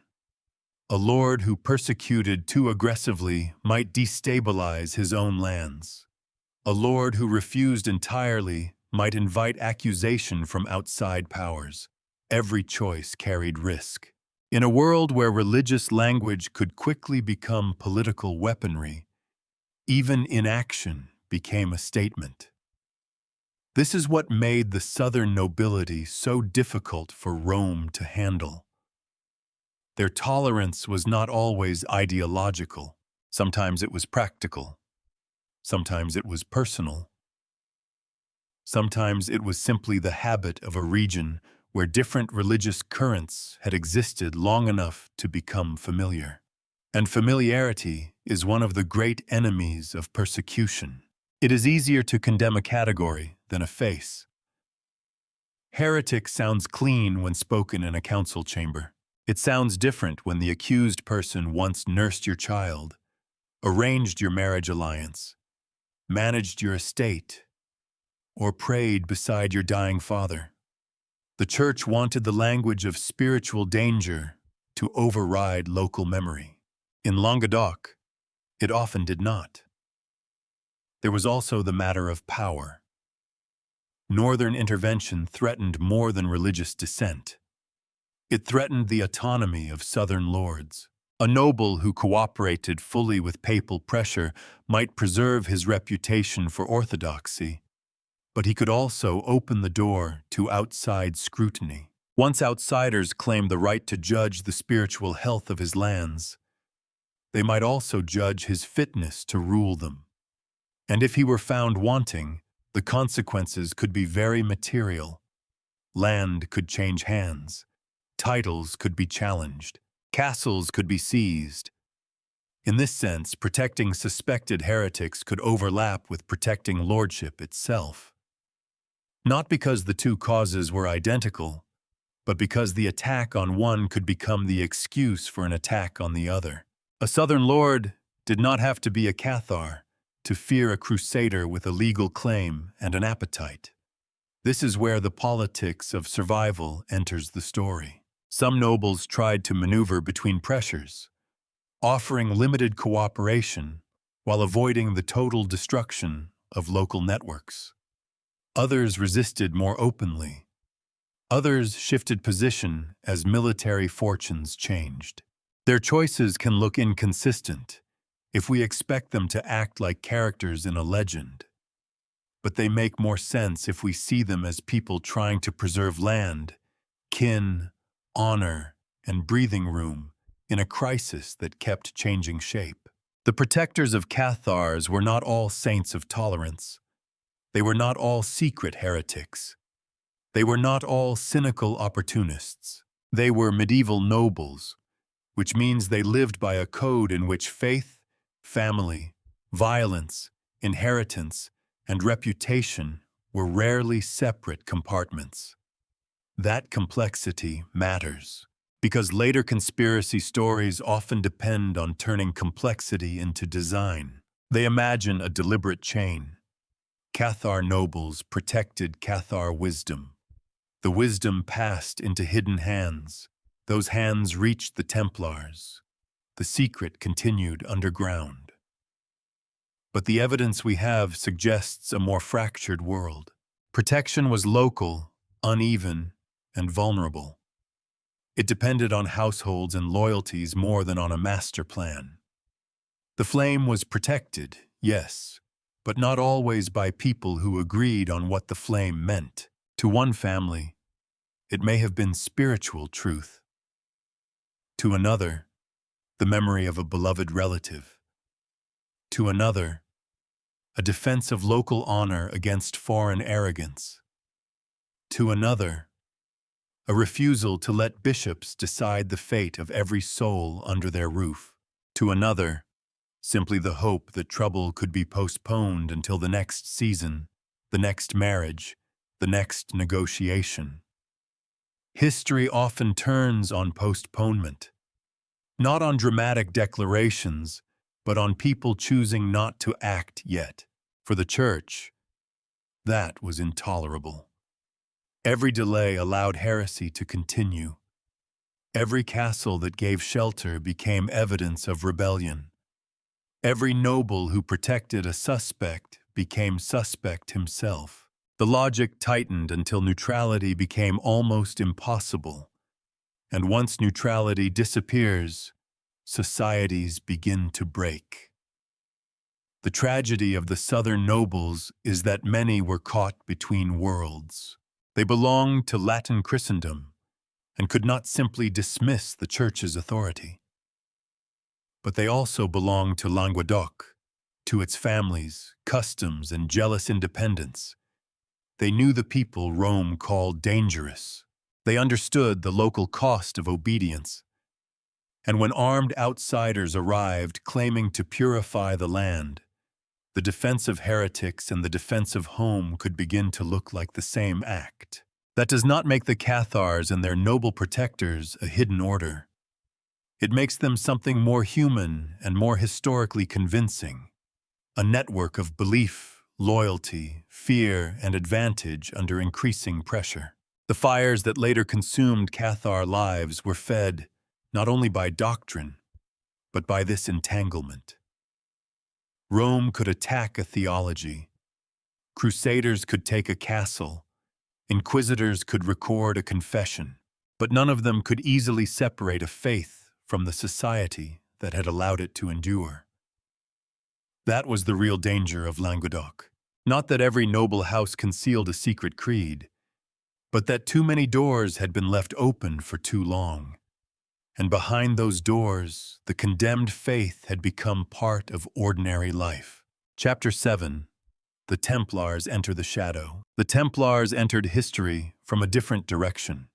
A lord who persecuted too aggressively might destabilize his own lands. A lord who refused entirely might invite accusation from outside powers. Every choice carried risk. In a world where religious language could quickly become political weaponry, even inaction became a statement. This is what made the southern nobility so difficult for Rome to handle. Their tolerance was not always ideological. Sometimes it was practical. Sometimes it was personal. Sometimes it was simply the habit of a region where different religious currents had existed long enough to become familiar. And familiarity is one of the great enemies of persecution. It is easier to condemn a category than a face. Heretic sounds clean when spoken in a council chamber. It sounds different when the accused person once nursed your child, arranged your marriage alliance, managed your estate, or prayed beside your dying father. The church wanted the language of spiritual danger to override local memory. In Languedoc, it often did not. There was also the matter of power. Northern intervention threatened more than religious dissent. It threatened the autonomy of Southern lords. A noble who cooperated fully with papal pressure might preserve his reputation for orthodoxy, but he could also open the door to outside scrutiny. Once outsiders claimed the right to judge the spiritual health of his lands, they might also judge his fitness to rule them. And if he were found wanting, the consequences could be very material. Land could change hands. Titles could be challenged. Castles could be seized. In this sense, protecting suspected heretics could overlap with protecting lordship itself. Not because the two causes were identical, but because the attack on one could become the excuse for an attack on the other. A Southern lord did not have to be a Cathar to fear a crusader with a legal claim and an appetite. This is where the politics of survival enters the story. Some nobles tried to maneuver between pressures, offering limited cooperation while avoiding the total destruction of local networks. Others resisted more openly. Others shifted position as military fortunes changed. Their choices can look inconsistent if we expect them to act like characters in a legend, but they make more sense if we see them as people trying to preserve land, kin, honor, and breathing room in a crisis that kept changing shape. The protectors of Cathars were not all saints of tolerance. They were not all secret heretics. They were not all cynical opportunists. They were medieval nobles, which means they lived by a code in which faith, family, violence, inheritance, and reputation were rarely separate compartments. That complexity matters, because later conspiracy stories often depend on turning complexity into design. They imagine a deliberate chain. Cathar nobles protected Cathar wisdom. The wisdom passed into hidden hands. Those hands reached the Templars. The secret continued underground. But the evidence we have suggests a more fractured world. Protection was local, uneven, and vulnerable. It depended on households and loyalties more than on a master plan. The flame was protected, yes, but not always by people who agreed on what the flame meant. To one family, it may have been spiritual truth. To another, the memory of a beloved relative. To another, a defense of local honor against foreign arrogance. To another, a refusal to let bishops decide the fate of every soul under their roof. To another, simply the hope that trouble could be postponed until the next season, the next marriage, the next negotiation. History often turns on postponement, not on dramatic declarations, but on people choosing not to act yet. For the church, that was intolerable. Every delay allowed heresy to continue. Every castle that gave shelter became evidence of rebellion. Every noble who protected a suspect became suspect himself. The logic tightened until neutrality became almost impossible. And once neutrality disappears, societies begin to break. The tragedy of the Southern nobles is that many were caught between worlds. They belonged to Latin Christendom and could not simply dismiss the Church's authority. But they also belonged to Languedoc, to its families, customs, and jealous independence. They knew the people Rome called dangerous. They understood the local cost of obedience. And when armed outsiders arrived claiming to purify the land, the defense of heretics and the defense of home could begin to look like the same act. That does not make the Cathars and their noble protectors a hidden order. It makes them something more human and more historically convincing, a network of belief, loyalty, fear, and advantage under increasing pressure. The fires that later consumed Cathar lives were fed not only by doctrine, but by this entanglement. Rome could attack a theology, crusaders could take a castle, inquisitors could record a confession, but none of them could easily separate a faith from the society that had allowed it to endure. That was the real danger of Languedoc. Not that every noble house concealed a secret creed, but that too many doors had been left open for too long. And behind those doors, the condemned faith had become part of ordinary life. Chapter 7. The Templars enter the shadow. The Templars entered history from a different direction.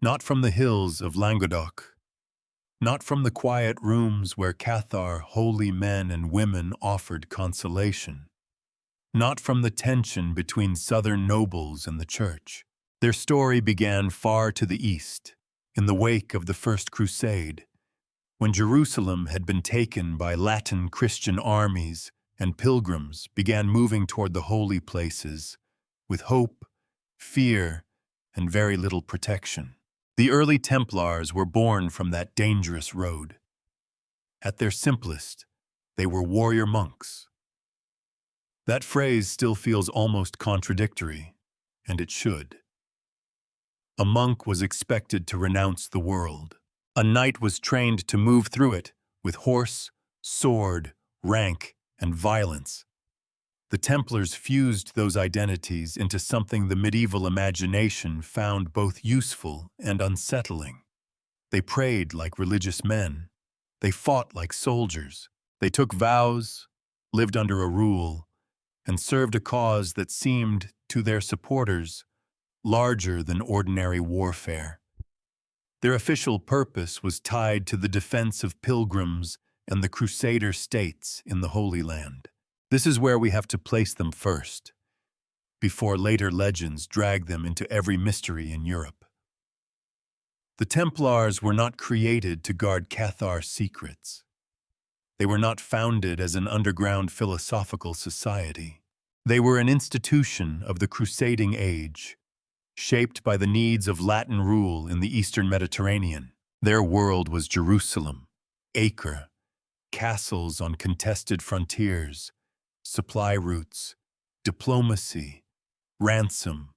Not from the hills of Languedoc, not from the quiet rooms where Cathar holy men and women offered consolation, not from the tension between southern nobles and the church. Their story began far to the east, in the wake of the First Crusade, when Jerusalem had been taken by Latin Christian armies and pilgrims began moving toward the holy places with hope, fear, and very little protection. The early Templars were born from that dangerous road. At their simplest, they were warrior monks. That phrase still feels almost contradictory, and it should. A monk was expected to renounce the world. A knight was trained to move through it with horse, sword, rank, and violence. The Templars fused those identities into something the medieval imagination found both useful and unsettling. They prayed like religious men. They fought like soldiers. They took vows, lived under a rule, and served a cause that seemed, to their supporters, larger than ordinary warfare. Their official purpose was tied to the defense of pilgrims and the Crusader states in the Holy Land. This is where we have to place them first, before later legends drag them into every mystery in Europe. The Templars were not created to guard Cathar secrets. They were not founded as an underground philosophical society. They were an institution of the crusading age, shaped by the needs of Latin rule in the Eastern Mediterranean. Their world was Jerusalem, Acre, castles on contested frontiers, supply routes, diplomacy, ransom,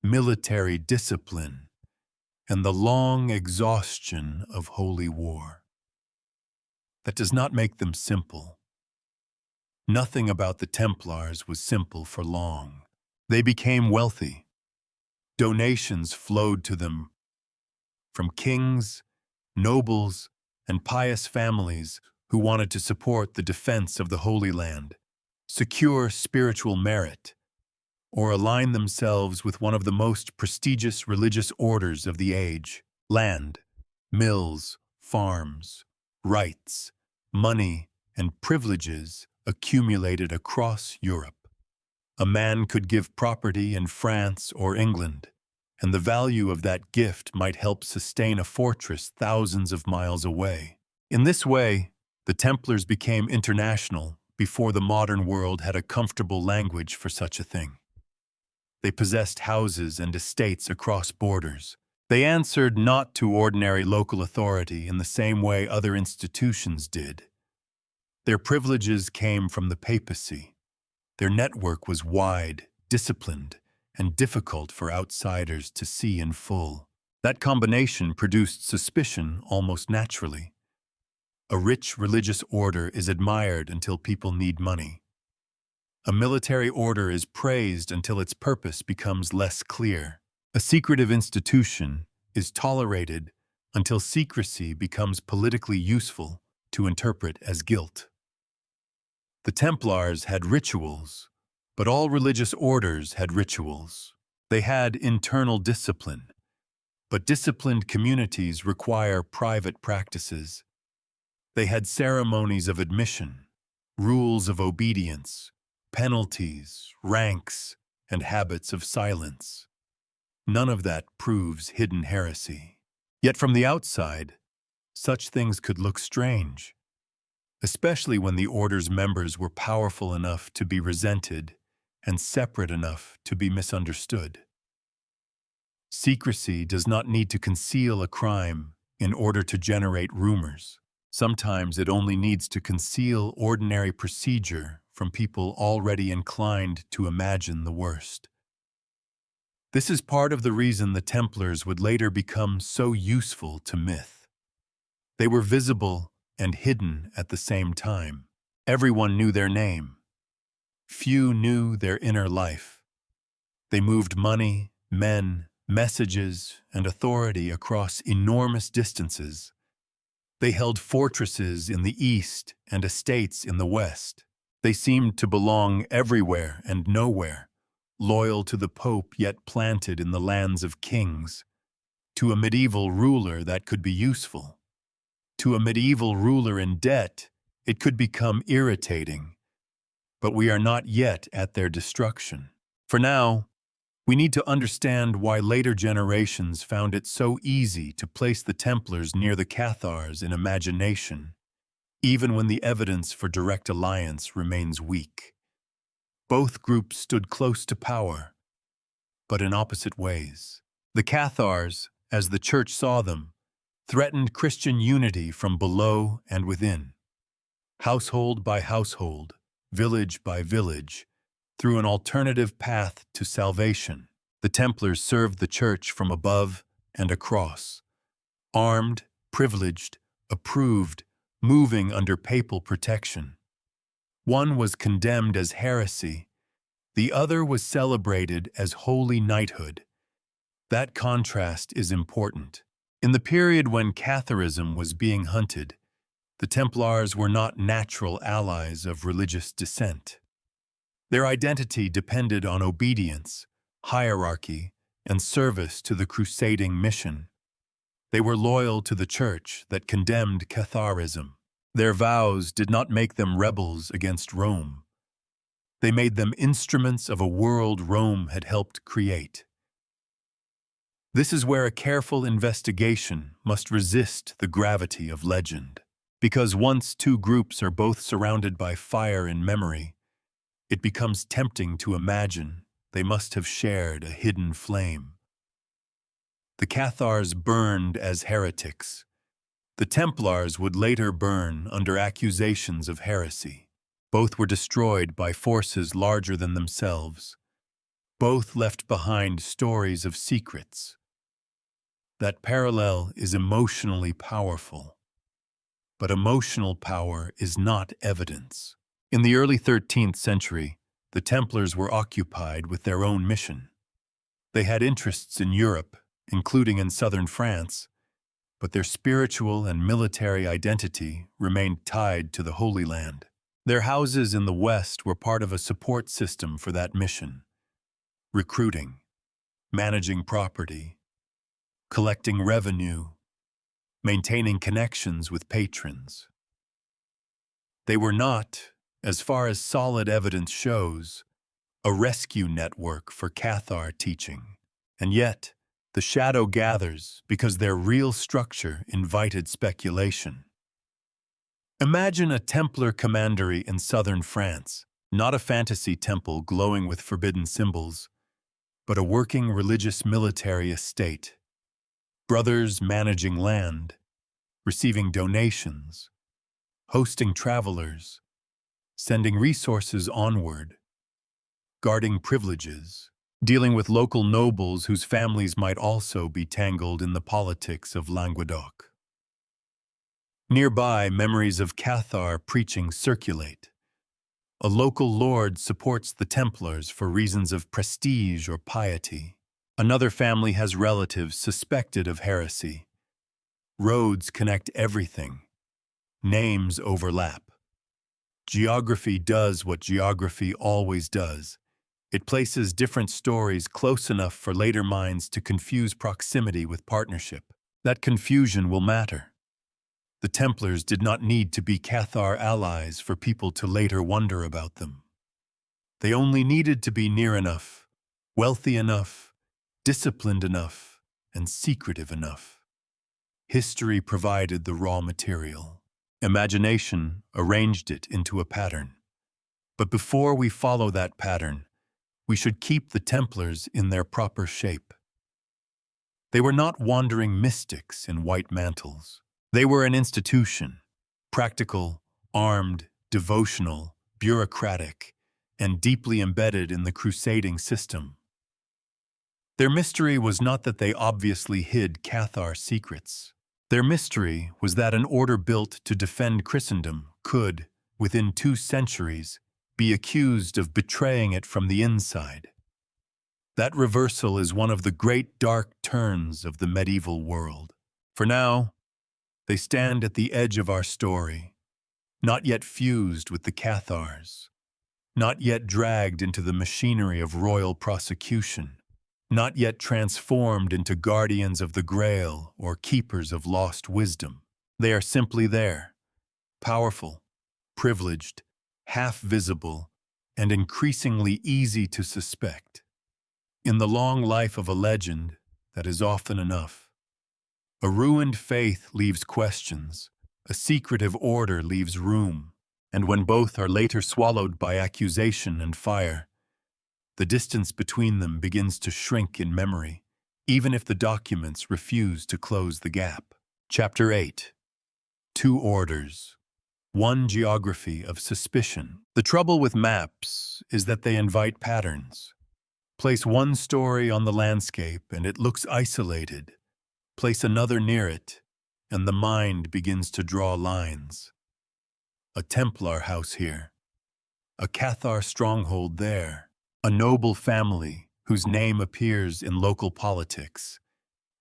military discipline, and the long exhaustion of holy war. That does not make them simple. Nothing about the Templars was simple for long. They became wealthy. Donations flowed to them from kings, nobles, and pious families who wanted to support the defense of the Holy Land, secure spiritual merit, or align themselves with one of the most prestigious religious orders of the age. Land, mills, farms, rights, money, and privileges accumulated across Europe. A man could give property in France or England, and the value of that gift might help sustain a fortress thousands of miles away. In this way, the Templars became international before the modern world had a comfortable language for such a thing. They possessed houses and estates across borders. They answered not to ordinary local authority in the same way other institutions did. Their privileges came from the papacy. Their network was wide, disciplined, and difficult for outsiders to see in full. That combination produced suspicion almost naturally. A rich religious order is admired until people need money. A military order is praised until its purpose becomes less clear. A secretive institution is tolerated until secrecy becomes politically useful to interpret as guilt. The Templars had rituals, but all religious orders had rituals. They had internal discipline, but disciplined communities require private practices. They had ceremonies of admission, rules of obedience, penalties, ranks, and habits of silence. None of that proves hidden heresy. Yet from the outside, such things could look strange, especially when the order's members were powerful enough to be resented and separate enough to be misunderstood. Secrecy does not need to conceal a crime in order to generate rumors. Sometimes it only needs to conceal ordinary procedure from people already inclined to imagine the worst. This is part of the reason the Templars would later become so useful to myth. They were visible and hidden at the same time. Everyone knew their name. Few knew their inner life. They moved money, men, messages, and authority across enormous distances. They held fortresses in the east and estates in the west. They seemed to belong everywhere and nowhere, loyal to the Pope yet planted in the lands of kings, to a medieval ruler that could be useful. To a medieval ruler in debt, it could become irritating. But we are not yet at their destruction. For now, we need to understand why later generations found it so easy to place the Templars near the Cathars in imagination, even when the evidence for direct alliance remains weak. Both groups stood close to power, but in opposite ways. The Cathars, as the Church saw them, threatened Christian unity from below and within. Household by household, village by village, through an alternative path to salvation, the Templars served the Church from above and across. Armed, privileged, approved, moving under papal protection. One was condemned as heresy, the other was celebrated as holy knighthood. That contrast is important. In the period when Catharism was being hunted, the Templars were not natural allies of religious dissent. Their identity depended on obedience, hierarchy, and service to the crusading mission. They were loyal to the Church that condemned Catharism. Their vows did not make them rebels against Rome. They made them instruments of a world Rome had helped create. This is where a careful investigation must resist the gravity of legend. Because once two groups are both surrounded by fire and memory, it becomes tempting to imagine they must have shared a hidden flame. The Cathars burned as heretics. The Templars would later burn under accusations of heresy. Both were destroyed by forces larger than themselves. Both left behind stories of secrets. That parallel is emotionally powerful. But emotional power is not evidence. In the early 13th century, the Templars were occupied with their own mission. They had interests in Europe, including in southern France, but their spiritual and military identity remained tied to the Holy Land. Their houses in the West were part of a support system for that mission: recruiting, managing property, collecting revenue, maintaining connections with patrons. They were not, as far as solid evidence shows, a rescue network for Cathar teaching. And yet, the shadow gathers because their real structure invited speculation. Imagine a Templar commandery in southern France, not a fantasy temple glowing with forbidden symbols, but a working religious military estate. Brothers managing land, receiving donations, hosting travelers, sending resources onward, guarding privileges, dealing with local nobles whose families might also be tangled in the politics of Languedoc. Nearby, memories of Cathar preaching circulate. A local lord supports the Templars for reasons of prestige or piety. Another family has relatives suspected of heresy. Roads connect everything. Names overlap. Geography does what geography always does. It places different stories close enough for later minds to confuse proximity with partnership. That confusion will matter. The Templars did not need to be Cathar allies for people to later wonder about them. They only needed to be near enough, wealthy enough, disciplined enough, and secretive enough. History provided the raw material. Imagination arranged it into a pattern. But before we follow that pattern, we should keep the Templars in their proper shape. They were not wandering mystics in white mantles. They were an institution, practical, armed, devotional, bureaucratic, and deeply embedded in the crusading system. Their mystery was not that they obviously hid Cathar secrets. Their mystery was that an order built to defend Christendom could, within 2 centuries, be accused of betraying it from the inside. That reversal is one of the great dark turns of the medieval world. For now, they stand at the edge of our story, not yet fused with the Cathars, not yet dragged into the machinery of royal prosecution, not yet transformed into guardians of the Grail or keepers of lost wisdom. They are simply there, powerful, privileged, half-visible, and increasingly easy to suspect. In the long life of a legend, that is often enough. A ruined faith leaves questions, a secretive order leaves room, and when both are later swallowed by accusation and fire, the distance between them begins to shrink in memory, even if the documents refuse to close the gap. Chapter 8. 2 Orders. 1 Geography of Suspicion. The trouble with maps is that they invite patterns. Place one story on the landscape and it looks isolated. Place another near it, and the mind begins to draw lines. A Templar house here. A Cathar stronghold there. A noble family whose name appears in local politics.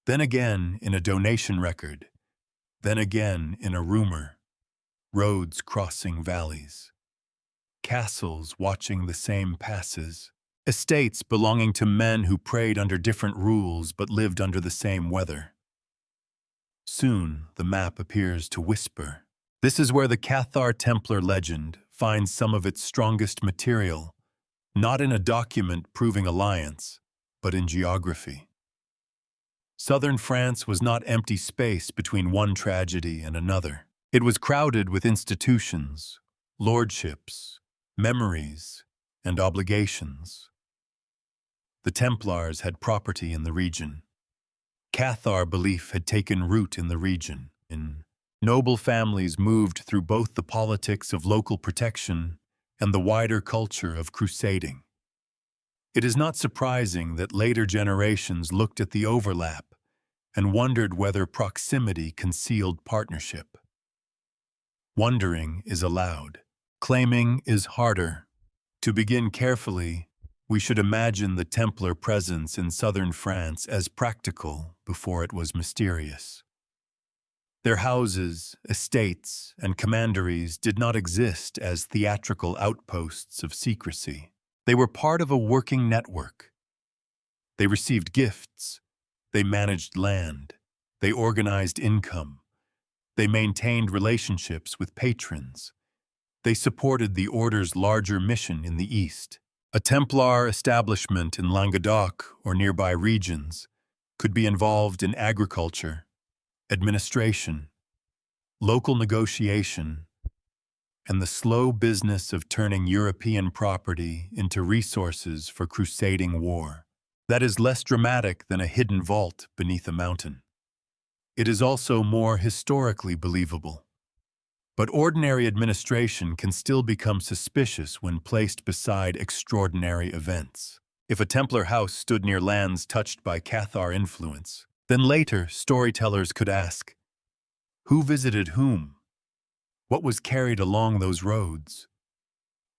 Then again in a donation record. Then again in a rumor. Roads crossing valleys. Castles watching the same passes. Estates belonging to men who prayed under different rules but lived under the same weather. Soon the map appears to whisper. This is where the Cathar Templar legend finds some of its strongest material, not in a document proving alliance, but in geography. Southern France was not empty space between one tragedy and another. It was crowded with institutions, lordships, memories, and obligations. The Templars had property in the region. Cathar belief had taken root in the region. Noble families moved through both the politics of local protection and the wider culture of crusading. It is not surprising that later generations looked at the overlap and wondered whether proximity concealed partnership. Wondering is allowed. Claiming is harder. To begin carefully, we should imagine the Templar presence in southern France as practical before it was mysterious. Their houses, estates, and commanderies did not exist as theatrical outposts of secrecy. They were part of a working network. They received gifts. They managed land. They organized income. They maintained relationships with patrons. They supported the Order's larger mission in the East. A Templar establishment in Languedoc or nearby regions could be involved in agriculture, administration, local negotiation, and the slow business of turning European property into resources for crusading war. That is less dramatic than a hidden vault beneath a mountain. It is also more historically believable. But ordinary administration can still become suspicious when placed beside extraordinary events. If a Templar house stood near lands touched by Cathar influence, then later storytellers could ask, who visited whom? What was carried along those roads?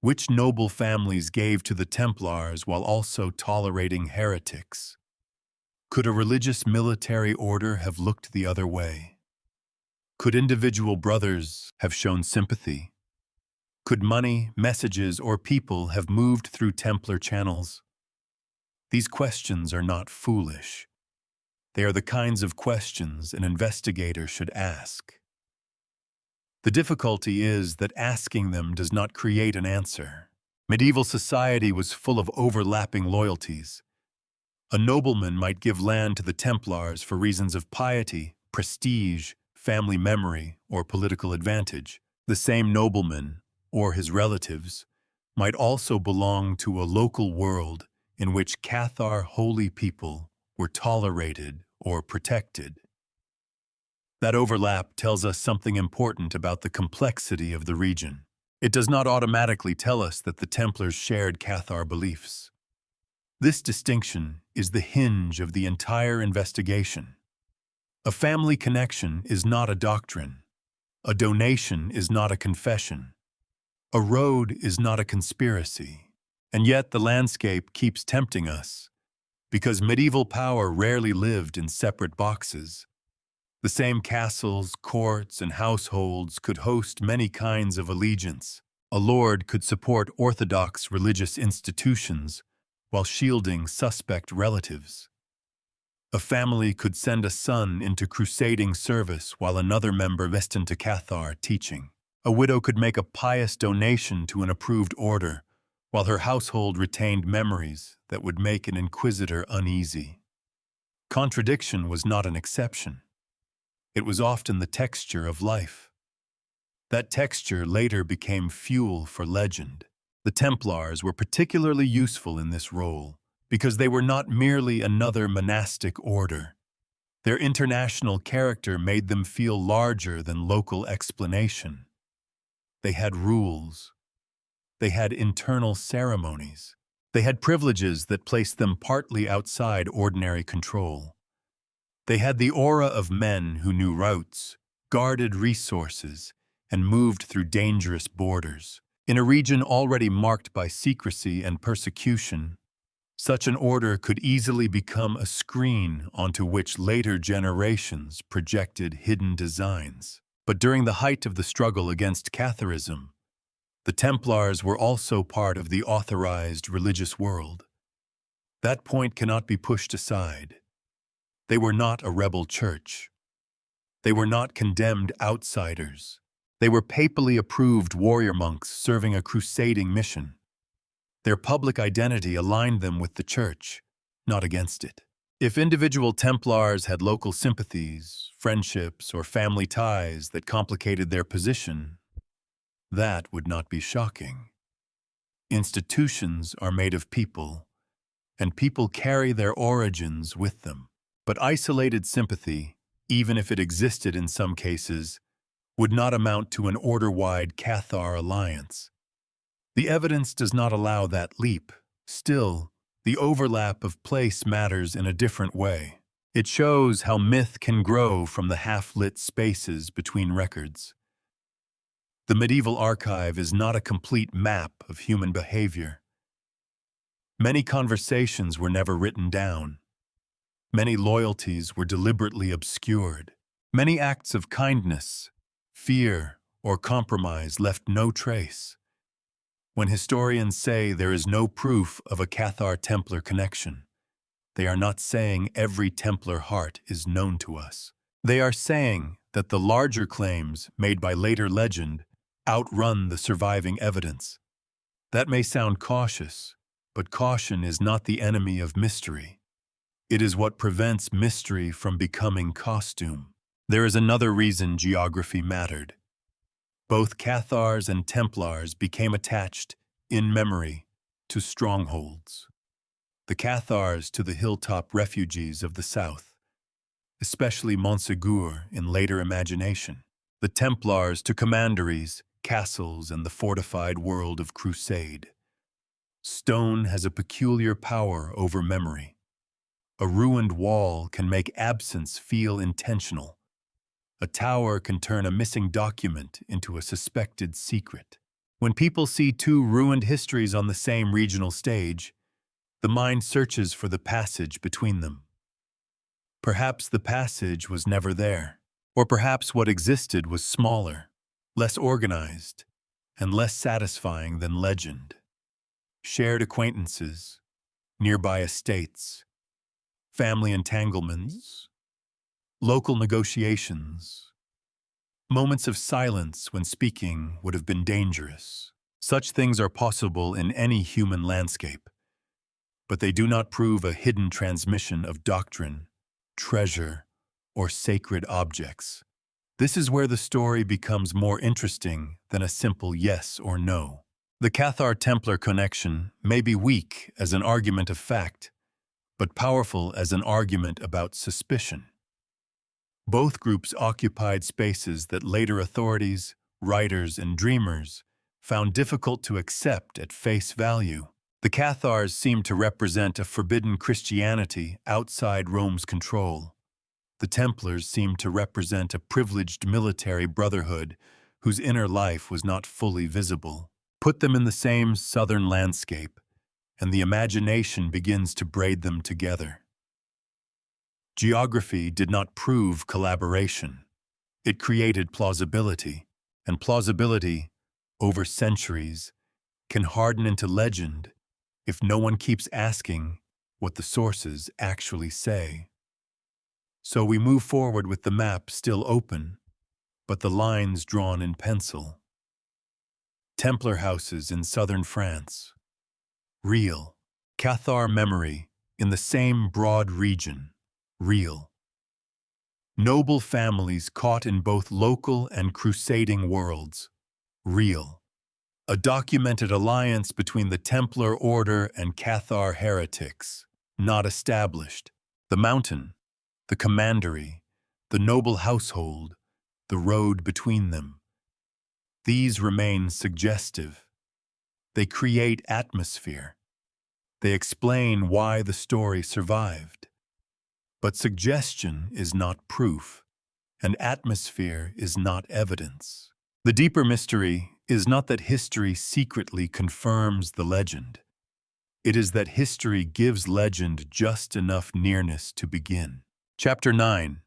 Which noble families gave to the Templars while also tolerating heretics? Could a religious military order have looked the other way? Could individual brothers have shown sympathy? Could money, messages, or people have moved through Templar channels? These questions are not foolish. They are the kinds of questions an investigator should ask. The difficulty is that asking them does not create an answer. Medieval society was full of overlapping loyalties. A nobleman might give land to the Templars for reasons of piety, prestige, family memory, or political advantage. The same nobleman, or his relatives, might also belong to a local world in which Cathar holy people were tolerated or protected. That overlap tells us something important about the complexity of the region. It does not automatically tell us that the Templars shared Cathar beliefs. This distinction is the hinge of the entire investigation. A family connection is not a doctrine. A donation is not a confession. A road is not a conspiracy. And yet the landscape keeps tempting us, because medieval power rarely lived in separate boxes. The same castles, courts, and households could host many kinds of allegiance. A lord could support orthodox religious institutions while shielding suspect relatives. A family could send a son into crusading service while another member vested into Cathar teaching. A widow could make a pious donation to an approved order, while her household retained memories that would make an inquisitor uneasy. Contradiction was not an exception. It was often the texture of life. That texture later became fuel for legend. The Templars were particularly useful in this role because they were not merely another monastic order. Their international character made them feel larger than local explanation. They had rules. They had internal ceremonies. They had privileges that placed them partly outside ordinary control. They had the aura of men who knew routes, guarded resources, and moved through dangerous borders. In a region already marked by secrecy and persecution, such an order could easily become a screen onto which later generations projected hidden designs. But during the height of the struggle against Catharism, the Templars were also part of the authorized religious world. That point cannot be pushed aside. They were not a rebel church. They were not condemned outsiders. They were papally approved warrior monks serving a crusading mission. Their public identity aligned them with the church, not against it. If individual Templars had local sympathies, friendships, or family ties that complicated their position, that would not be shocking. Institutions are made of people, and people carry their origins with them. But isolated sympathy, even if it existed in some cases, would not amount to an order-wide Cathar alliance. The evidence does not allow that leap. Still, the overlap of place matters in a different way. It shows how myth can grow from the half-lit spaces between records. The medieval archive is not a complete map of human behavior. Many conversations were never written down. Many loyalties were deliberately obscured. Many acts of kindness, fear, or compromise left no trace. When historians say there is no proof of a Cathar-Templar connection, they are not saying every Templar heart is known to us. They are saying that the larger claims made by later legend outrun the surviving evidence. That may sound cautious, but caution is not the enemy of mystery. It is what prevents mystery from becoming costume. There is another reason geography mattered. Both Cathars and Templars became attached, in memory, to strongholds. The Cathars to the hilltop refugees of the south, especially Montségur in later imagination. The Templars to commanderies, castles, and the fortified world of crusade. Stone has a peculiar power over memory. A ruined wall can make absence feel intentional. A tower can turn a missing document into a suspected secret. When people see two ruined histories on the same regional stage, the mind searches for the passage between them. Perhaps the passage was never there, or perhaps what existed was smaller, less organized, and less satisfying than legend. Shared acquaintances, nearby estates, family entanglements, local negotiations. Moments of silence when speaking would have been dangerous. Such things are possible in any human landscape. but they do not prove a hidden transmission of doctrine, treasure, or sacred objects. This is where the story becomes more interesting than a simple yes or no. The Cathar-Templar connection may be weak as an argument of fact, but powerful as an argument about suspicion. Both groups occupied spaces that later authorities, writers, and dreamers found difficult to accept at face value. The Cathars seem to represent a forbidden Christianity outside Rome's control. The Templars seem to represent a privileged military brotherhood whose inner life was not fully visible. Put them in the same southern landscape, and the imagination begins to braid them together. Geography did not prove collaboration. It created plausibility, and plausibility, over centuries, can harden into legend if no one keeps asking what the sources actually say. So we move forward with the map still open, but the lines drawn in pencil. Templar houses in southern France. Real. Cathar memory in the same broad region. Real. Noble families caught in both local and crusading worlds. Real. A documented alliance between the Templar order and Cathar heretics. Not established. The mountain, the commandery, the noble household, the road between them. These remain suggestive. They create atmosphere. They explain why the story survived. But suggestion is not proof, and atmosphere is not evidence. The deeper mystery is not that history secretly confirms the legend. It is that history gives legend just enough nearness to begin. Chapter 9.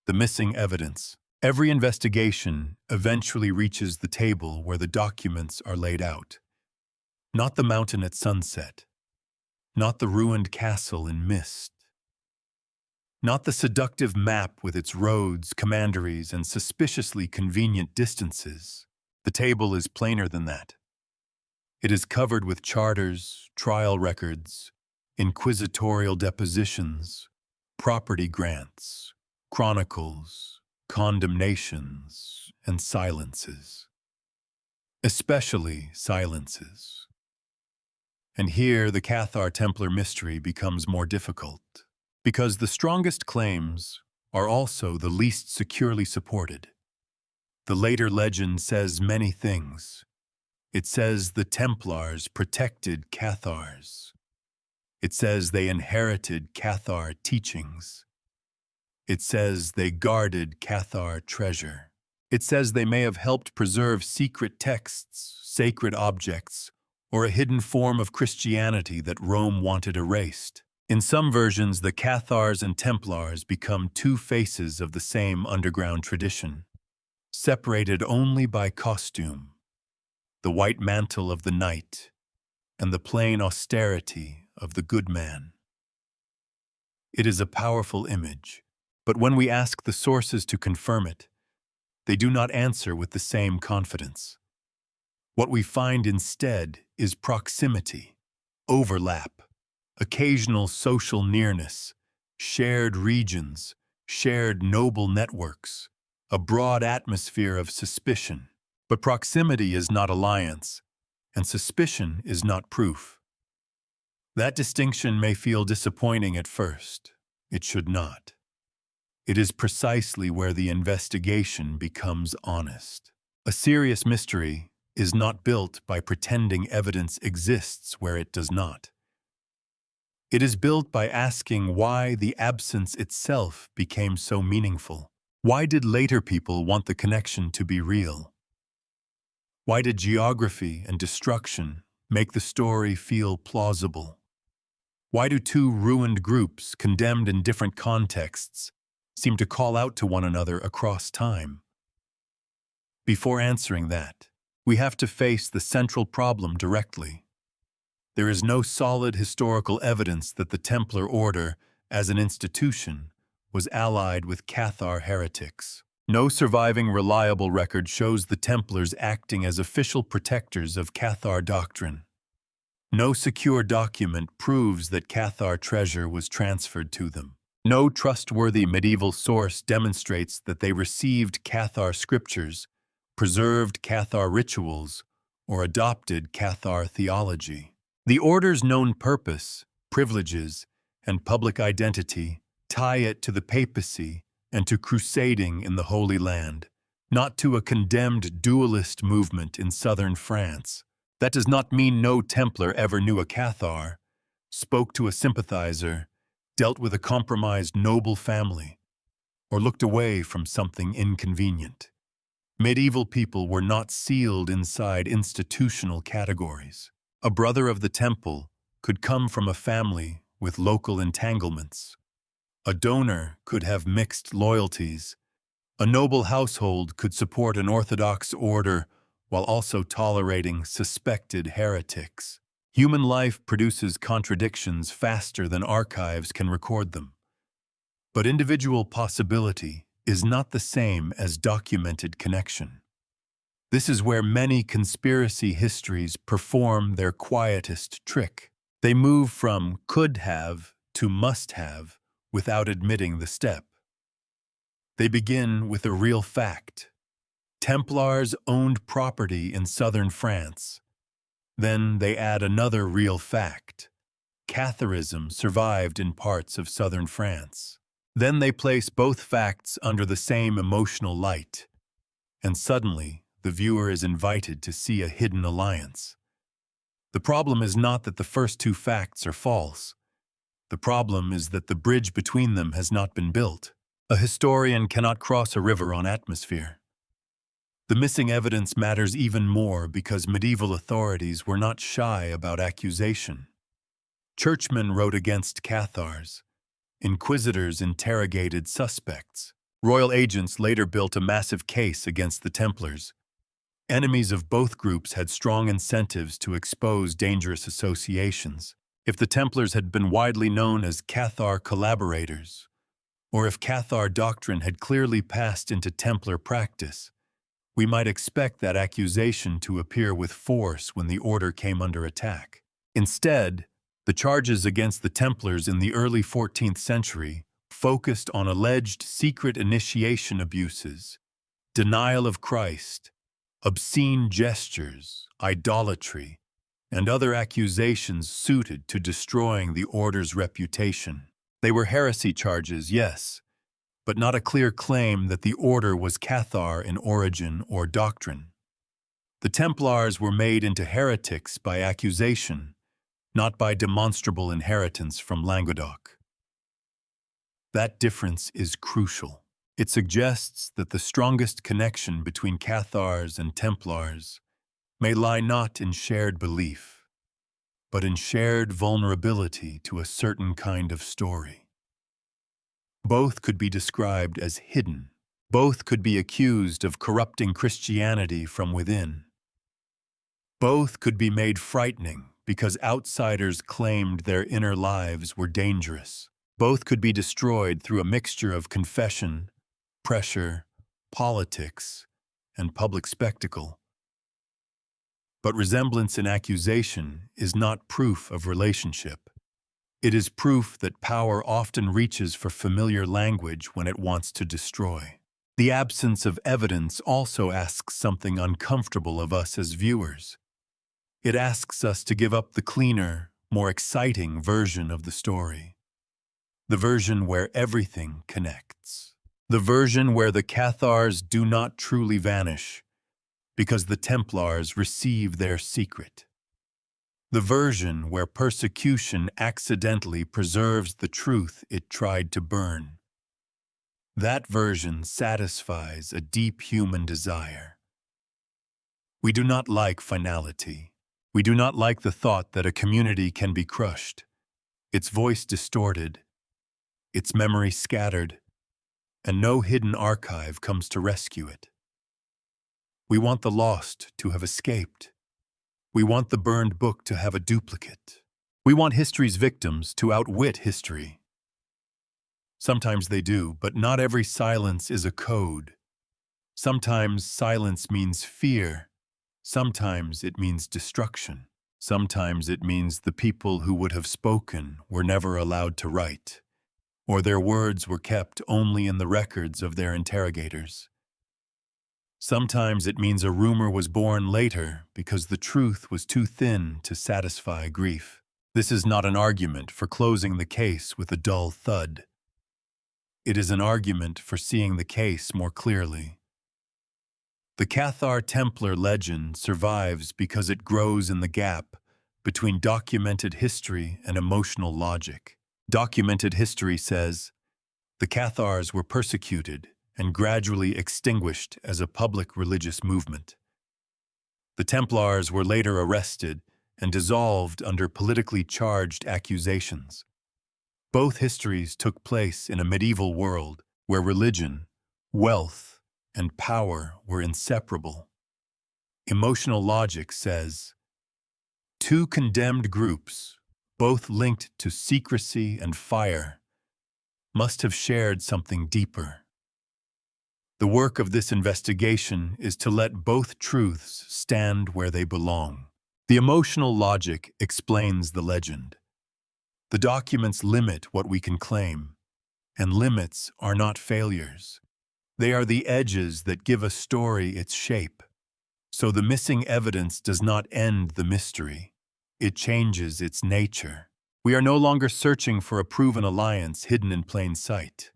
The Missing Evidence. Every investigation eventually reaches the table where the documents are laid out. Not the mountain at sunset. Not the ruined castle in mist. Not the seductive map with its roads, commanderies, and suspiciously convenient distances. The table is plainer than that. It is covered with charters, trial records, inquisitorial depositions, property grants, chronicles, condemnations, and silences. Especially silences. And here the Cathar-Templar mystery becomes more difficult, because the strongest claims are also the least securely supported. The later legend says many things. It says the Templars protected Cathars. It says they inherited Cathar teachings. It says they guarded Cathar treasure. It says they may have helped preserve secret texts, sacred objects, or a hidden form of Christianity that Rome wanted erased. In some versions, the Cathars and Templars become two faces of the same underground tradition, separated only by costume, the white mantle of the knight and the plain austerity of the good man. It is a powerful image, but when we ask the sources to confirm it, they do not answer with the same confidence. What we find instead is proximity, overlap, occasional social nearness, shared regions, shared noble networks, a broad atmosphere of suspicion. But proximity is not alliance, and suspicion is not proof. That distinction may feel disappointing at first. It should not. It is precisely where the investigation becomes honest. A serious mystery is not built by pretending evidence exists where it does not. It is built by asking why the absence itself became so meaningful. Why did later people want the connection to be real? Why did geography and destruction make the story feel plausible? Why do two ruined groups, condemned in different contexts, seem to call out to one another across time? Before answering that, we have to face the central problem directly. There is no solid historical evidence that the Templar order, as an institution, was allied with Cathar heretics. No surviving reliable record shows the Templars acting as official protectors of Cathar doctrine. No secure document proves that Cathar treasure was transferred to them. No trustworthy medieval source demonstrates that they received Cathar scriptures, preserved Cathar rituals, or adopted Cathar theology. The order's known purpose, privileges, and public identity tie it to the papacy and to crusading in the Holy Land, not to a condemned dualist movement in southern France. That does not mean no Templar ever knew a Cathar, spoke to a sympathizer, dealt with a compromised noble family, or looked away from something inconvenient. Medieval people were not sealed inside institutional categories. A brother of the temple could come from a family with local entanglements. A donor could have mixed loyalties. A noble household could support an orthodox order while also tolerating suspected heretics. Human life produces contradictions faster than archives can record them. But individual possibility is not the same as documented connection. This is where many conspiracy histories perform their quietest trick. They move from could have to must have without admitting the step. They begin with a real fact. Templars owned property in southern France. Then they add another real fact. Catharism survived in parts of southern France. Then they place both facts under the same emotional light, and suddenly the viewer is invited to see a hidden alliance. The problem is not that the first two facts are false. The problem is that the bridge between them has not been built. A historian cannot cross a river on atmosphere. The missing evidence matters even more because medieval authorities were not shy about accusation. Churchmen wrote against Cathars. Inquisitors interrogated suspects. Royal agents later built a massive case against the Templars. Enemies of both groups had strong incentives to expose dangerous associations. If the Templars had been widely known as Cathar collaborators, or if Cathar doctrine had clearly passed into Templar practice, we might expect that accusation to appear with force when the order came under attack. Instead, the charges against the Templars in the early 14th century focused on alleged secret initiation abuses, denial of Christ, obscene gestures, idolatry, and other accusations suited to destroying the order's reputation. They were heresy charges, yes, but not a clear claim that the order was Cathar in origin or doctrine. The Templars were made into heretics by accusation, not by demonstrable inheritance from Languedoc. That difference is crucial. It suggests that the strongest connection between Cathars and Templars may lie not in shared belief, but in shared vulnerability to a certain kind of story. Both could be described as hidden. Both could be accused of corrupting Christianity from within. Both could be made frightening because outsiders claimed their inner lives were dangerous. Both could be destroyed through a mixture of confession, pressure, politics, and public spectacle. But resemblance in accusation is not proof of relationship. It is proof that power often reaches for familiar language when it wants to destroy. The absence of evidence also asks something uncomfortable of us as viewers. It asks us to give up the cleaner, more exciting version of the story. The version where everything connects. The version where the Cathars do not truly vanish, because the Templars receive their secret. The version where persecution accidentally preserves the truth it tried to burn. That version satisfies a deep human desire. We do not like finality. We do not like the thought that a community can be crushed, its voice distorted, its memory scattered, and no hidden archive comes to rescue it. We want the lost to have escaped. We want the burned book to have a duplicate. We want history's victims to outwit history. Sometimes they do, but not every silence is a code. Sometimes silence means fear. Sometimes it means destruction. Sometimes it means the people who would have spoken were never allowed to write, or their words were kept only in the records of their interrogators. Sometimes it means a rumor was born later because the truth was too thin to satisfy grief. This is not an argument for closing the case with a dull thud. It is an argument for seeing the case more clearly. The Cathar Templar legend survives because it grows in the gap between documented history and emotional logic. Documented history says, the Cathars were persecuted and gradually extinguished as a public religious movement. The Templars were later arrested and dissolved under politically charged accusations. Both histories took place in a medieval world where religion, wealth, and power were inseparable. Emotional logic says, two condemned groups, both linked to secrecy and fire, must have shared something deeper. The work of this investigation is to let both truths stand where they belong. The emotional logic explains the legend. The documents limit what we can claim, and limits are not failures. They are the edges that give a story its shape. So the missing evidence does not end the mystery. It changes its nature. We are no longer searching for a proven alliance hidden in plain sight.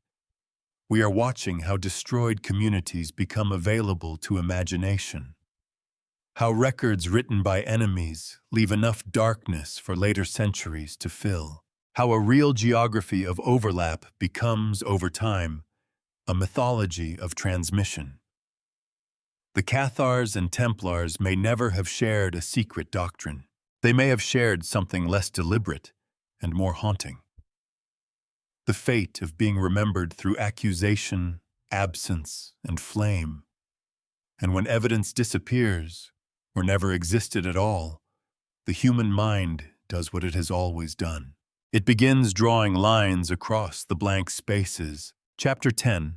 We are watching how destroyed communities become available to imagination. How records written by enemies leave enough darkness for later centuries to fill. How a real geography of overlap becomes, over time, a mythology of transmission. The Cathars and Templars may never have shared a secret doctrine. They may have shared something less deliberate and more haunting. The fate of being remembered through accusation, absence, and flame. And when evidence disappears, or never existed at all, the human mind does what it has always done. It begins drawing lines across the blank spaces. Chapter 10.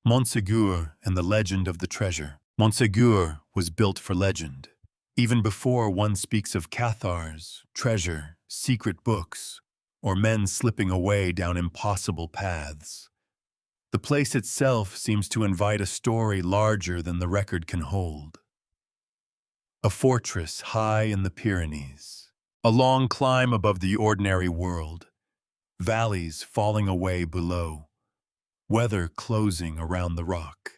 Montségur and the Legend of the Treasure. Montségur was built for legend. Even before one speaks of Cathars, treasure, secret books, or men slipping away down impossible paths. The place itself seems to invite a story larger than the record can hold. A fortress high in the Pyrenees, a long climb above the ordinary world, valleys falling away below, weather closing around the rock.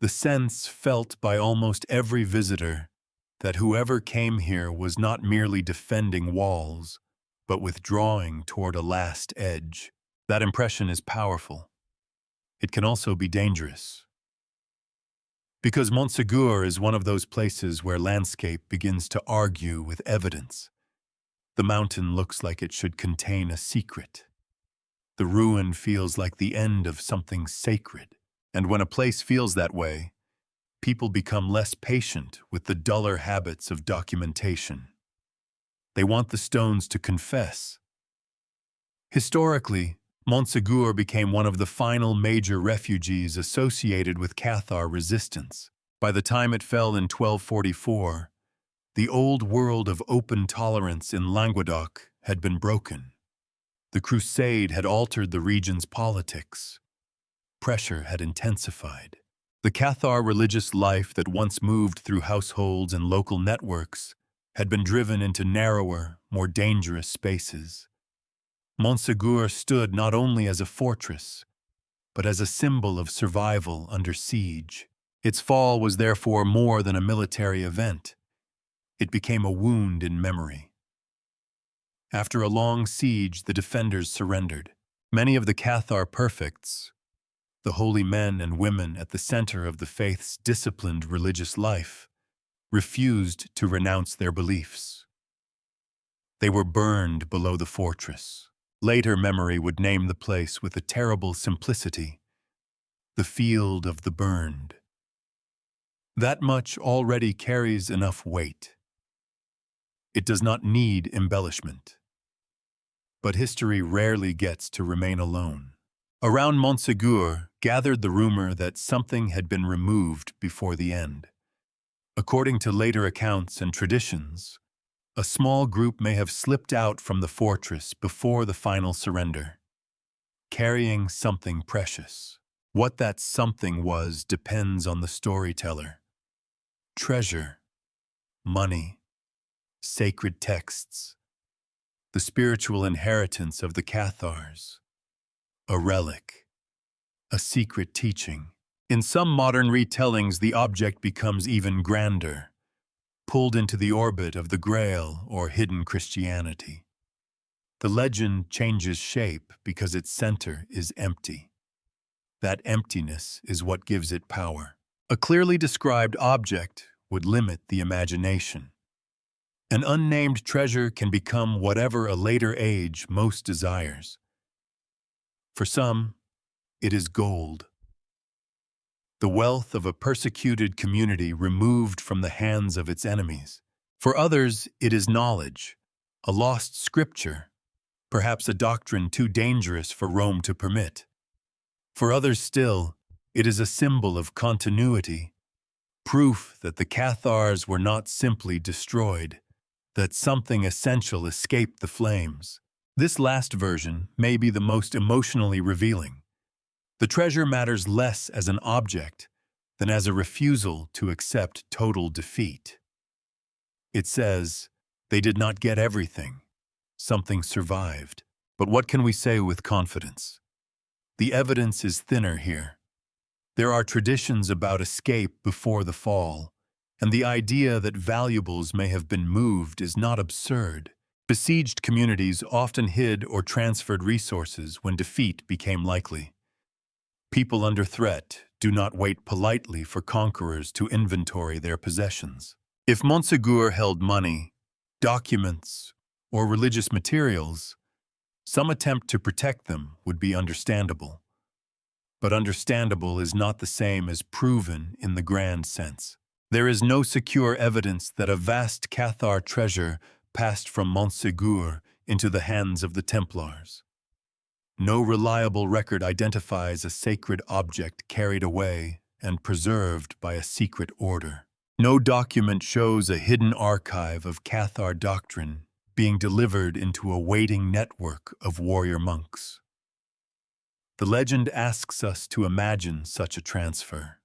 The sense felt by almost every visitor that whoever came here was not merely defending walls, but withdrawing toward a last edge. That impression is powerful. It can also be dangerous. Because Montségur is one of those places where landscape begins to argue with evidence. The mountain looks like it should contain a secret. The ruin feels like the end of something sacred. And when a place feels that way, people become less patient with the duller habits of documentation. They want the stones to confess. Historically, Montségur became one of the final major refuges associated with Cathar resistance. By the time it fell in 1244, the old world of open tolerance in Languedoc had been broken. The Crusade had altered the region's politics. Pressure had intensified. The Cathar religious life that once moved through households and local networks had been driven into narrower, more dangerous spaces. Montségur stood not only as a fortress, but as a symbol of survival under siege. Its fall was therefore more than a military event. It became a wound in memory. After a long siege, the defenders surrendered. Many of the Cathar perfects, the holy men and women at the center of the faith's disciplined religious life, refused to renounce their beliefs. They were burned below the fortress. Later memory would name the place with a terrible simplicity, the field of the burned. That much already carries enough weight. It does not need embellishment. But history rarely gets to remain alone. Around Montségur gathered the rumor that something had been removed before the end. According to later accounts and traditions, A small group may have slipped out from the fortress before the final surrender, carrying something precious. What that something was depends on the storyteller. Treasure, money, sacred texts, the spiritual inheritance of the Cathars, a relic, a secret teaching. In some modern retellings, the object becomes even grander, pulled into the orbit of the Grail or hidden Christianity. The legend changes shape because its center is empty. That emptiness is what gives it power. A clearly described object would limit the imagination. An unnamed treasure can become whatever a later age most desires. For some, it is gold, the wealth of a persecuted community removed from the hands of its enemies. For others, it is knowledge, a lost scripture, perhaps a doctrine too dangerous for Rome to permit. For others still, it is a symbol of continuity, proof that the Cathars were not simply destroyed, that something essential escaped the flames. This last version may be the most emotionally revealing. The treasure matters less as an object than as a refusal to accept total defeat. It says, they did not get everything. Something survived. But what can we say with confidence? The evidence is thinner here. There are traditions about escape before the fall, and the idea that valuables may have been moved is not absurd. Besieged communities often hid or transferred resources when defeat became likely. People under threat do not wait politely for conquerors to inventory their possessions. If Montségur held money, documents, or religious materials, some attempt to protect them would be understandable. But understandable is not the same as proven in the grand sense. There is no secure evidence that a vast Cathar treasure passed from Montségur into the hands of the Templars. No reliable record identifies a sacred object carried away and preserved by a secret order. No document shows a hidden archive of Cathar doctrine being delivered into a waiting network of warrior monks. The legend asks us to imagine such a transfer,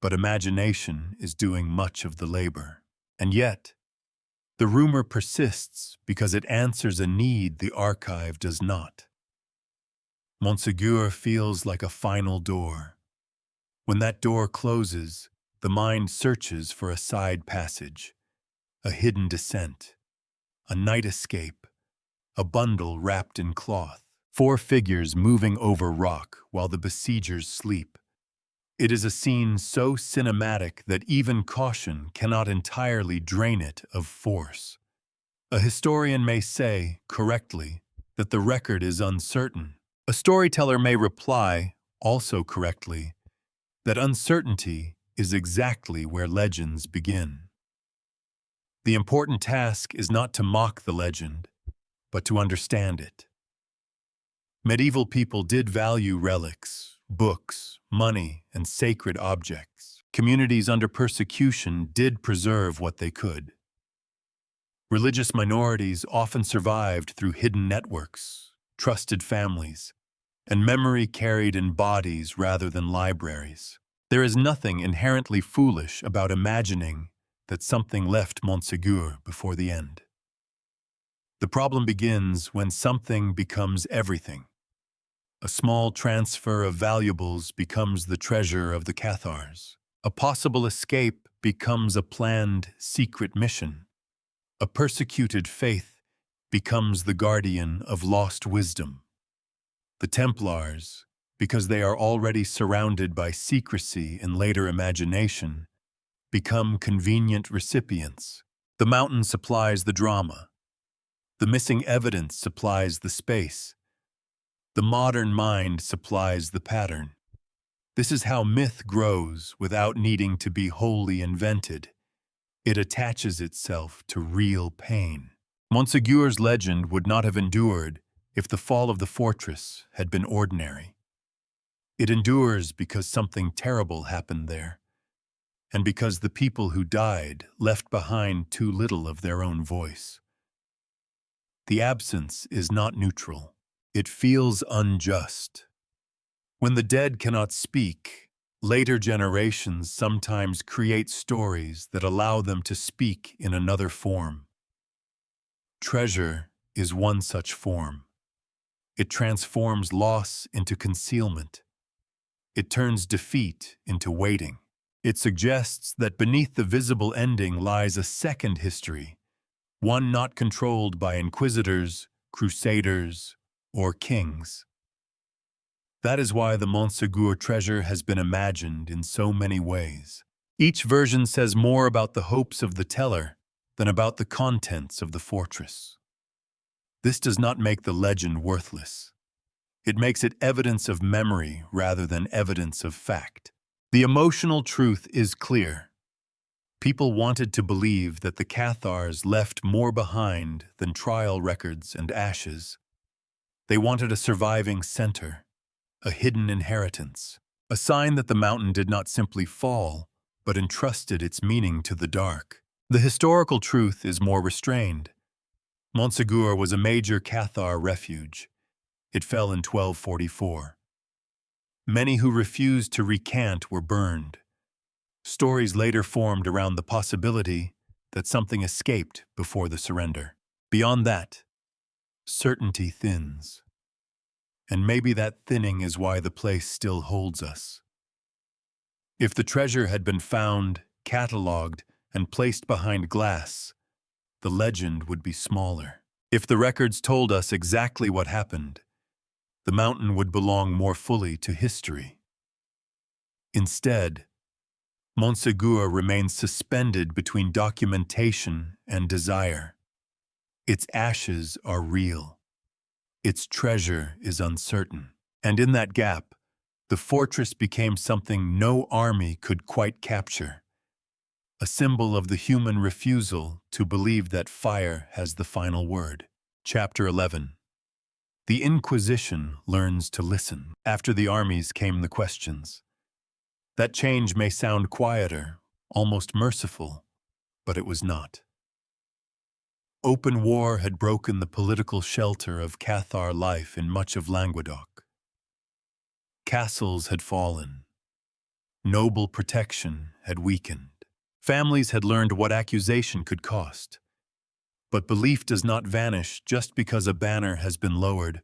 but imagination is doing much of the labor. And yet, the rumor persists because it answers a need the archive does not. Montségur feels like a final door. When that door closes, the mind searches for a side passage, a hidden descent, a night escape, a bundle wrapped in cloth, 4 figures moving over rock while the besiegers sleep. It is a scene so cinematic that even caution cannot entirely drain it of force. A historian may say, correctly, that the record is uncertain. A storyteller may reply, also correctly, that uncertainty is exactly where legends begin. The important task is not to mock the legend, but to understand it. Medieval people did value relics, books, money, and sacred objects. Communities under persecution did preserve what they could. Religious minorities often survived through hidden networks, trusted families, and memory carried in bodies rather than libraries. There is nothing inherently foolish about imagining that something left Montségur before the end. The problem begins when something becomes everything. A small transfer of valuables becomes the treasure of the Cathars. A possible escape becomes a planned secret mission. A persecuted faith becomes the guardian of lost wisdom. The Templars, because they are already surrounded by secrecy and later imagination, become convenient recipients. The mountain supplies the drama. The missing evidence supplies the space. The modern mind supplies the pattern. This is how myth grows without needing to be wholly invented. It attaches itself to real pain. Montségur's legend would not have endured if the fall of the fortress had been ordinary. It endures because something terrible happened there, and because the people who died left behind too little of their own voice. The absence is not neutral. It feels unjust. When the dead cannot speak, later generations sometimes create stories that allow them to speak in another form. Treasure is one such form. It transforms loss into concealment. It turns defeat into waiting. It suggests that beneath the visible ending lies a second history, one not controlled by inquisitors, crusaders, or kings. That is why the Montségur treasure has been imagined in so many ways. Each version says more about the hopes of the teller than about the contents of the fortress. This does not make the legend worthless. It makes it evidence of memory rather than evidence of fact. The emotional truth is clear. People wanted to believe that the Cathars left more behind than trial records and ashes. They wanted a surviving center, a hidden inheritance, a sign that the mountain did not simply fall, but entrusted its meaning to the dark. The historical truth is more restrained. Montségur was a major Cathar refuge. It fell in 1244. Many who refused to recant were burned. Stories later formed around the possibility that something escaped before the surrender. Beyond that, certainty thins. And maybe that thinning is why the place still holds us. If the treasure had been found, catalogued, and placed behind glass, the legend would be smaller. If the records told us exactly what happened, the mountain would belong more fully to history. Instead, Montségur remains suspended between documentation and desire. Its ashes are real. Its treasure is uncertain. And in that gap, the fortress became something no army could quite capture. A symbol of the human refusal to believe that fire has the final word. Chapter 11. The Inquisition learns to listen. After the armies came the questions. That change may sound quieter, almost merciful, but it was not. Open war had broken the political shelter of Cathar life in much of Languedoc. Castles had fallen. Noble protection had weakened. Families had learned what accusation could cost. But belief does not vanish just because a banner has been lowered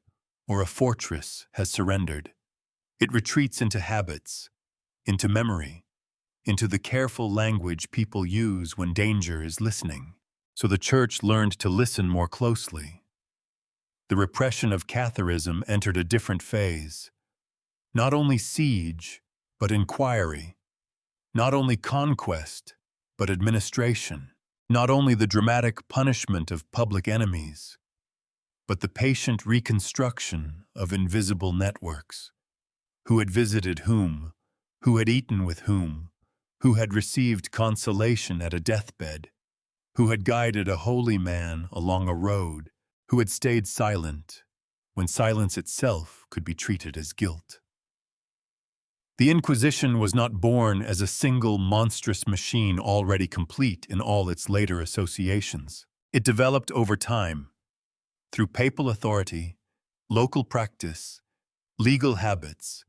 or a fortress has surrendered. It retreats into habits, into memory, into the careful language people use when danger is listening. So the Church learned to listen more closely. The repression of Catharism entered a different phase. Not only siege, but inquiry. Not only conquest, but administration. Not only the dramatic punishment of public enemies, but the patient reconstruction of invisible networks. Who had visited whom? Who had eaten with whom? Who had received consolation at a deathbed? Who had guided a holy man along a road? Who had stayed silent when silence itself could be treated as guilt? The Inquisition was not born as a single monstrous machine already complete in all its later associations. It developed over time, through papal authority, local practice, legal habits,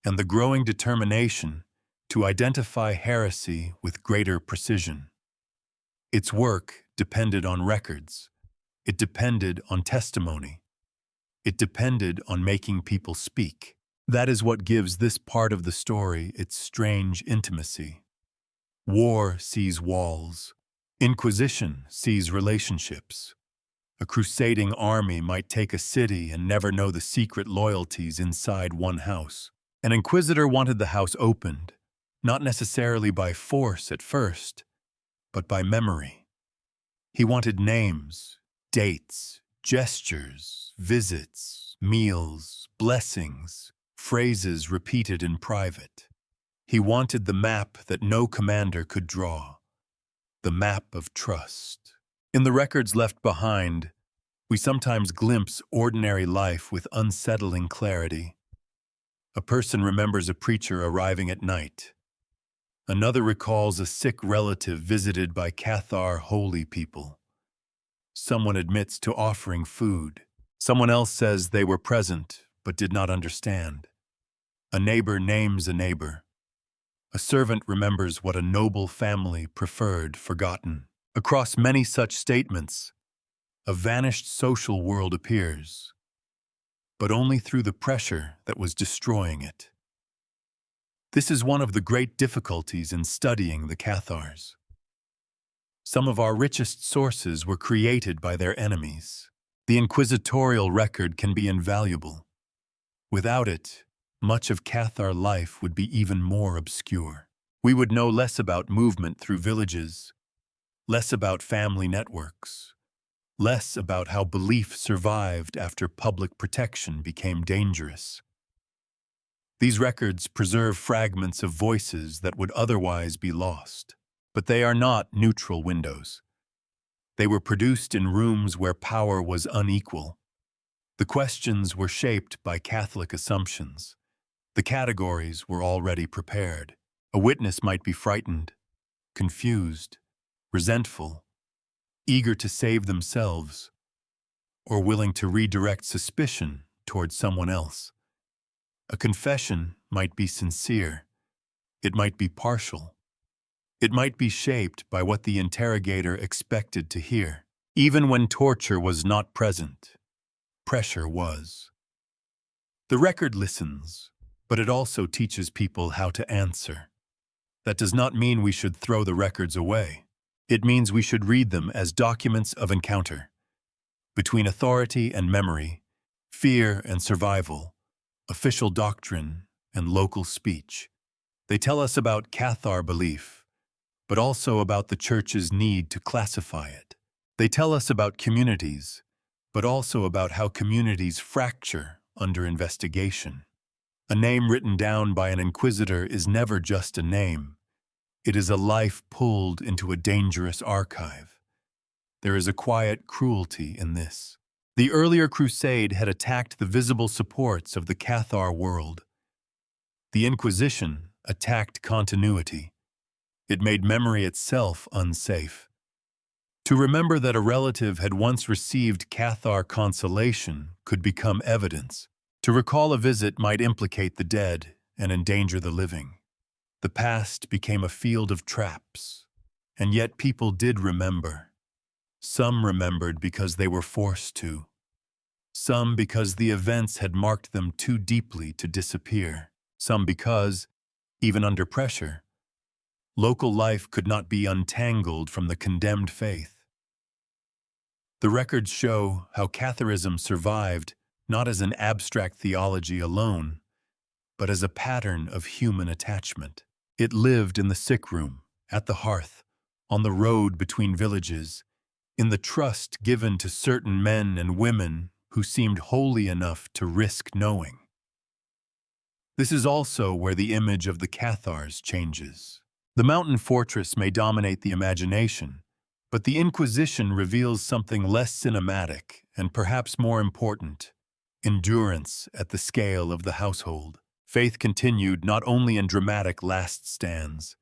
and the growing determination to identify heresy with greater precision. Its work depended on records. It depended on testimony. It depended on making people speak. That is what gives this part of the story its strange intimacy. War sees walls. Inquisition sees relationships. A crusading army might take a city and never know the secret loyalties inside one house. An inquisitor wanted the house opened, not necessarily by force at first, but by memory. He wanted names, dates, gestures, visits, meals, blessings, phrases repeated in private. He wanted the map that no commander could draw, the map of trust. In the records left behind, we sometimes glimpse ordinary life with unsettling clarity. A person remembers a preacher arriving at night, Another recalls a sick relative visited by Cathar holy people. Someone admits to offering food. Someone else says they were present but did not understand. A neighbor names a neighbor. A servant remembers what a noble family preferred forgotten. Across many such statements, a vanished social world appears, but only through the pressure that was destroying it. This is one of the great difficulties in studying the Cathars. Some of our richest sources were created by their enemies. The inquisitorial record can be invaluable. Without it, much of Cathar life would be even more obscure. We would know less about movement through villages, less about family networks, less about how belief survived after public protection became dangerous. These records preserve fragments of voices that would otherwise be lost, but they are not neutral windows. They were produced in rooms where power was unequal. The questions were shaped by Catholic assumptions. The categories were already prepared. A witness might be frightened, confused, resentful, eager to save themselves, or willing to redirect suspicion towards someone else. A confession might be sincere. It might be partial. It might be shaped by what the interrogator expected to hear. Even when torture was not present, pressure was. The record listens, but it also teaches people how to answer. That does not mean we should throw the records away. It means we should read them as documents of encounter. Between authority and memory, fear and survival, official doctrine and local speech. They tell us about Cathar belief, but also about the Church's need to classify it. They tell us about communities, but also about how communities fracture under investigation. A name written down by an inquisitor is never just a name. It is a life pulled into a dangerous archive. There is a quiet cruelty in this. The earlier crusade had attacked the visible supports of the Cathar world. The Inquisition attacked continuity. It made memory itself unsafe. To remember that a relative had once received Cathar consolation could become evidence. To recall a visit might implicate the dead and endanger the living. The past became a field of traps, and yet people did remember. Some remembered because they were forced to. Some because the events had marked them too deeply to disappear. Some because, even under pressure, local life could not be untangled from the condemned faith. The records show how Catharism survived not as an abstract theology alone, but as a pattern of human attachment. It lived in the sick room, at the hearth, on the road between villages, in the trust given to certain men and women who seemed holy enough to risk knowing. This is also where the image of the Cathars changes. The mountain fortress may dominate the imagination, but the Inquisition reveals something less cinematic and perhaps more important: endurance at the scale of the household. Faith continued not only in dramatic last stands,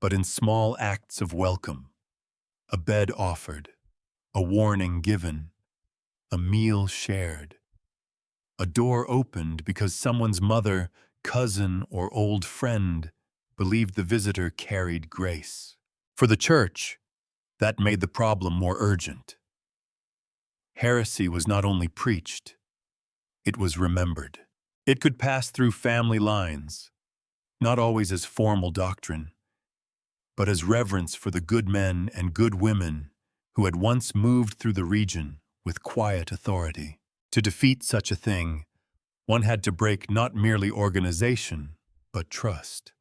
but in small acts of welcome. A bed offered, a warning given, a meal shared. A door opened because someone's mother, cousin, or old friend believed the visitor carried grace. For the Church, that made the problem more urgent. Heresy was not only preached, it was remembered. It could pass through family lines, not always as formal doctrine, but as reverence for the good men and good women who had once moved through the region with quiet authority. To defeat such a thing, one had to break not merely organization, but trust.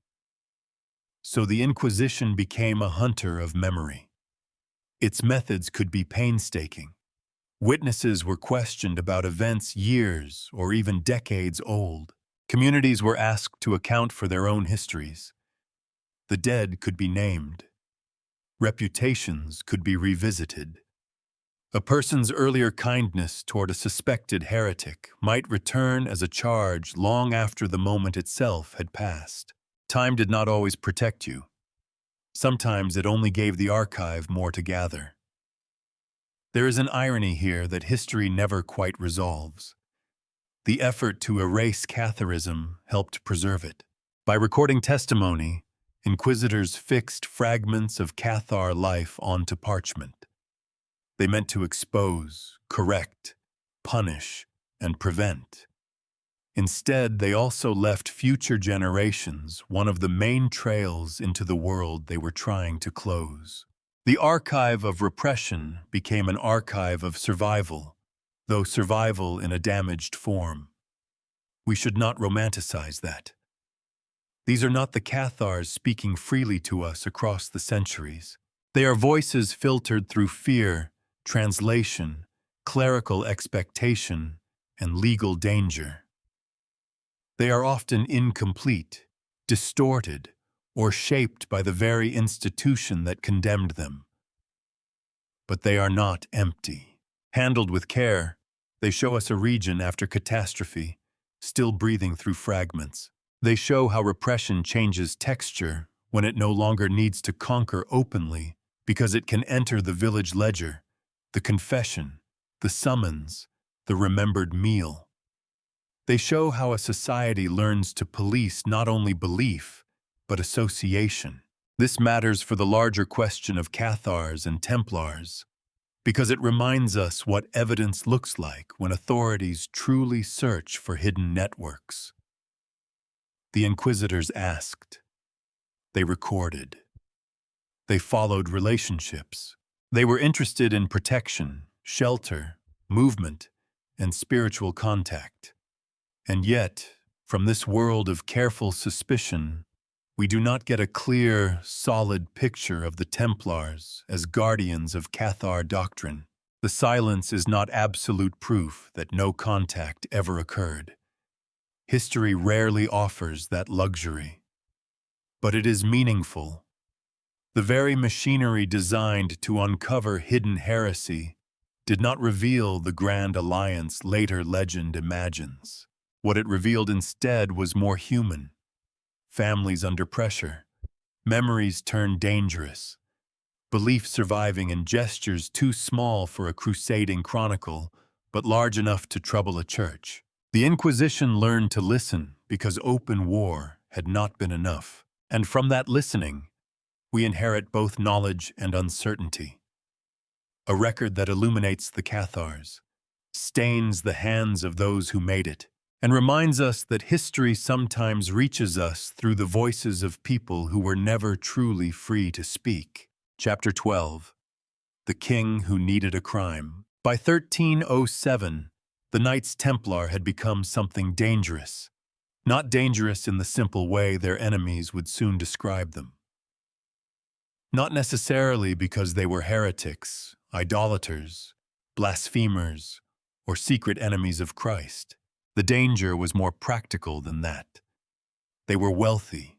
So the Inquisition became a hunter of memory. Its methods could be painstaking. Witnesses were questioned about events years or even decades old. Communities were asked to account for their own histories. The dead could be named. Reputations could be revisited. A person's earlier kindness toward a suspected heretic might return as a charge long after the moment itself had passed. Time did not always protect you. Sometimes it only gave the archive more to gather. There is an irony here that history never quite resolves. The effort to erase Catharism helped preserve it. By recording testimony, inquisitors fixed fragments of Cathar life onto parchment. They meant to expose, correct, punish, and prevent. Instead, they also left future generations one of the main trails into the world they were trying to close. The archive of repression became an archive of survival, though survival in a damaged form. We should not romanticize that. These are not the Cathars speaking freely to us across the centuries. They are voices filtered through fear, translation, clerical expectation, and legal danger. They are often incomplete, distorted, or shaped by the very institution that condemned them. But they are not empty. Handled with care, they show us a region after catastrophe, still breathing through fragments. They show how repression changes texture when it no longer needs to conquer openly because it can enter the village ledger, the confession, the summons, the remembered meal. They show how a society learns to police not only belief, but association. This matters for the larger question of Cathars and Templars, because it reminds us what evidence looks like when authorities truly search for hidden networks. The inquisitors asked. They recorded. They followed relationships. They were interested in protection, shelter, movement, and spiritual contact. And yet, from this world of careful suspicion, we do not get a clear, solid picture of the Templars as guardians of Cathar doctrine. The silence is not absolute proof that no contact ever occurred. History rarely offers that luxury. But it is meaningful. The very machinery designed to uncover hidden heresy did not reveal the grand alliance later legend imagines. What it revealed instead was more human. Families under pressure, memories turned dangerous, belief surviving in gestures too small for a crusading chronicle, but large enough to trouble a church. The Inquisition learned to listen because open war had not been enough. And from that listening, we inherit both knowledge and uncertainty. A record that illuminates the Cathars, stains the hands of those who made it, and reminds us that history sometimes reaches us through the voices of people who were never truly free to speak. Chapter 12. The King Who Needed a Crime. By 1307, the Knights Templar had become something dangerous. Not dangerous in the simple way their enemies would soon describe them. Not necessarily because they were heretics, idolaters, blasphemers, or secret enemies of Christ. The danger was more practical than that. They were wealthy.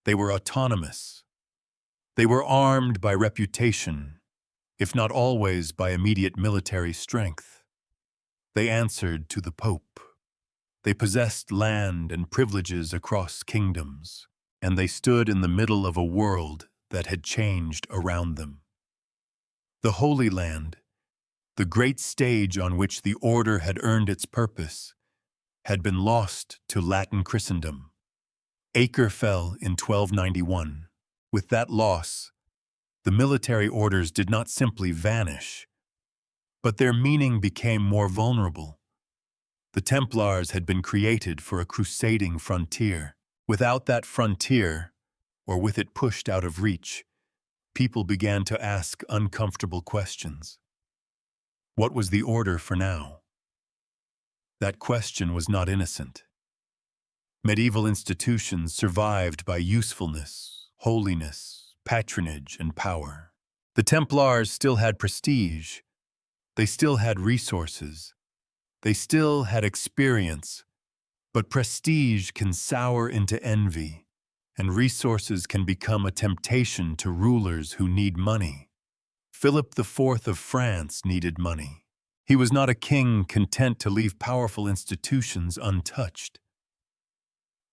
They were autonomous. They were armed by reputation, if not always by immediate military strength. They answered to the Pope. They possessed land and privileges across kingdoms, and they stood in the middle of a world that had changed around them. The Holy Land, the great stage on which the order had earned its purpose, had been lost to Latin Christendom. Acre fell in 1291. With that loss, the military orders did not simply vanish, but their meaning became more vulnerable. The Templars had been created for a crusading frontier. Without that frontier, or with it pushed out of reach, people began to ask uncomfortable questions. What was the order for now? That question was not innocent. Medieval institutions survived by usefulness, holiness, patronage, and power. The Templars still had prestige. They still had resources. They still had experience. But prestige can sour into envy, and resources can become a temptation to rulers who need money. Philip IV of France needed money. He was not a king content to leave powerful institutions untouched.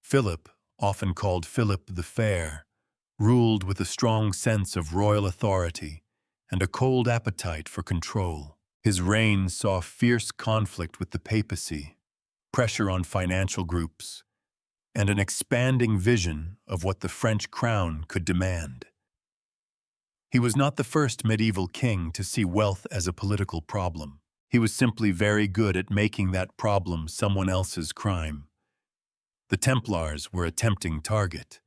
Philip, often called Philip the Fair, ruled with a strong sense of royal authority and a cold appetite for control. His reign saw fierce conflict with the papacy, pressure on financial groups, and an expanding vision of what the French crown could demand. He was not the first medieval king to see wealth as a political problem. He was simply very good at making that problem someone else's crime. The Templars were a tempting target.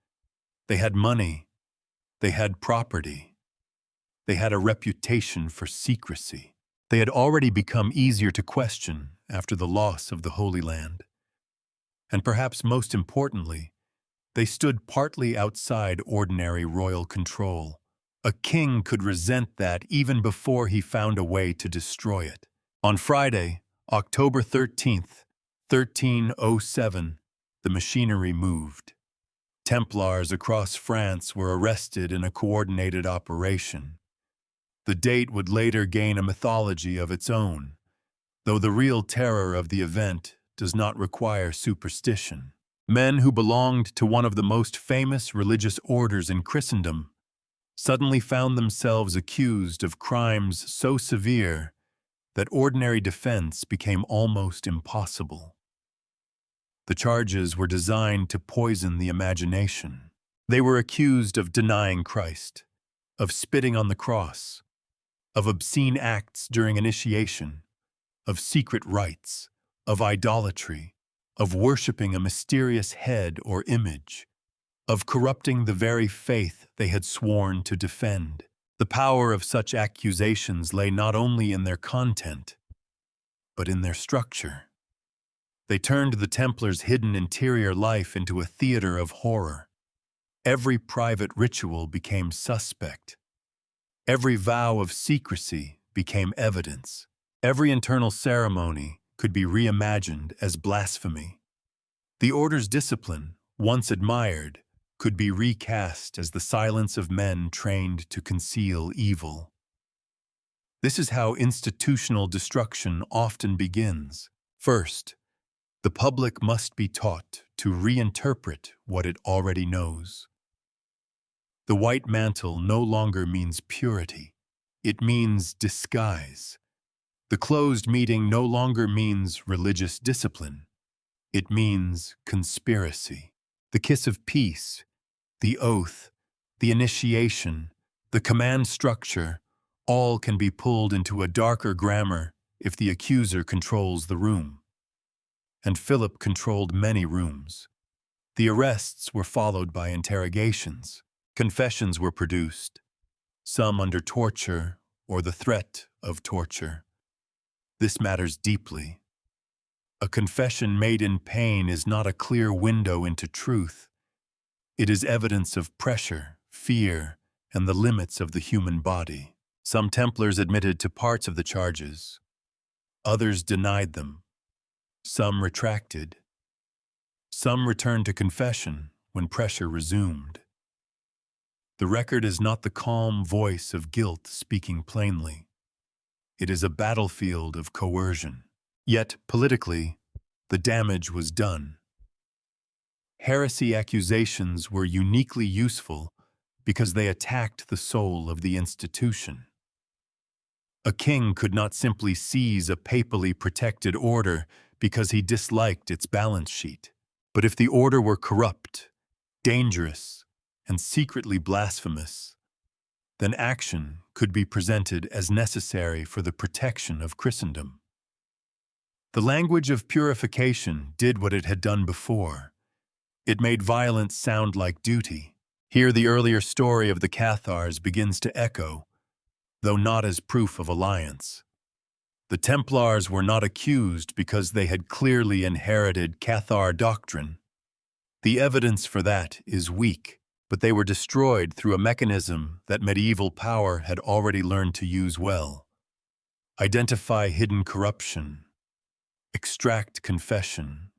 They had money, they had property, they had a reputation for secrecy. They had already become easier to question after the loss of the Holy Land. And perhaps most importantly, they stood partly outside ordinary royal control. A king could resent that even before he found a way to destroy it. On Friday, October 13th, 1307, the machinery moved. Templars across France were arrested in a coordinated operation. The date would later gain a mythology of its own, though the real terror of the event does not require superstition. Men who belonged to one of the most famous religious orders in Christendom suddenly found themselves accused of crimes so severe that ordinary defense became almost impossible. The charges were designed to poison the imagination. They were accused of denying Christ, of spitting on the cross, of obscene acts during initiation, of secret rites, of idolatry, of worshiping a mysterious head or image, of corrupting the very faith they had sworn to defend. The power of such accusations lay not only in their content, but in their structure. They turned the Templars' hidden interior life into a theater of horror. Every private ritual became suspect. Every vow of secrecy became evidence. Every internal ceremony could be reimagined as blasphemy. The order's discipline, once admired, could be recast as the silence of men trained to conceal evil. This is how institutional destruction often begins. First, the public must be taught to reinterpret what it already knows. The white mantle no longer means purity. It means disguise. The closed meeting no longer means religious discipline. It means conspiracy. The kiss of peace, the oath, the initiation, the command structure, all can be pulled into a darker grammar if the accuser controls the room. And Philip controlled many rooms. The arrests were followed by interrogations. Confessions were produced, some under torture or the threat of torture. This matters deeply. A confession made in pain is not a clear window into truth. It is evidence of pressure, fear, and the limits of the human body. Some Templars admitted to parts of the charges. Others denied them. Some retracted. Some returned to confession when pressure resumed. The record is not the calm voice of guilt speaking plainly. It is a battlefield of coercion. Yet, politically, the damage was done. Heresy accusations were uniquely useful because they attacked the soul of the institution. A king could not simply seize a papally protected order because he disliked its balance sheet. But if the order were corrupt, dangerous, and secretly blasphemous, then action could be presented as necessary for the protection of Christendom. The language of purification did what it had done before. It made violence sound like duty. Here the earlier story of the Cathars begins to echo, though not as proof of alliance. The Templars were not accused because they had clearly inherited Cathar doctrine. The evidence for that is weak, but they were destroyed through a mechanism that medieval power had already learned to use well. Identify hidden corruption, extract confession,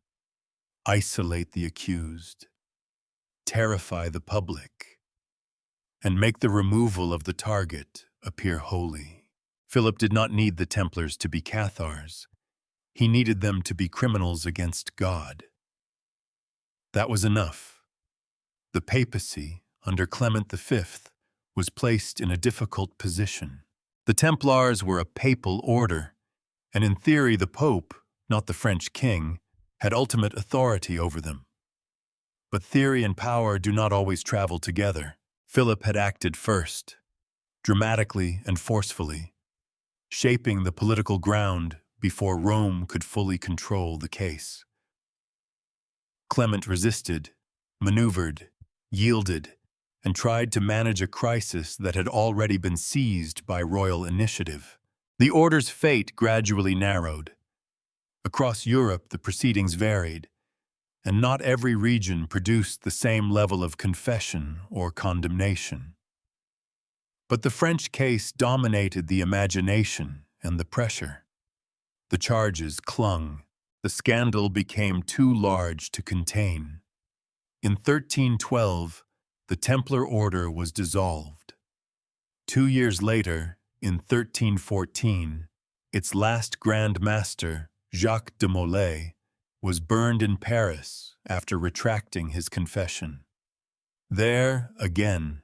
isolate the accused, terrify the public, and make the removal of the target appear holy. Philip did not need the Templars to be Cathars. He needed them to be criminals against God. That was enough. The papacy, under Clement V, was placed in a difficult position. The Templars were a papal order, and in theory the Pope, not the French king, had ultimate authority over them. But theory and power do not always travel together. Philip had acted first, dramatically and forcefully, shaping the political ground before Rome could fully control the case. Clement resisted, maneuvered, yielded, and tried to manage a crisis that had already been seized by royal initiative. The order's fate gradually narrowed. Across Europe, the proceedings varied, and not every region produced the same level of confession or condemnation. But the French case dominated the imagination and the pressure. The charges clung. The scandal became too large to contain. In 1312, the Templar order was dissolved. 2 years later, in 1314, its last Grand Master, Jacques de Molay, was burned in Paris after retracting his confession. There, again,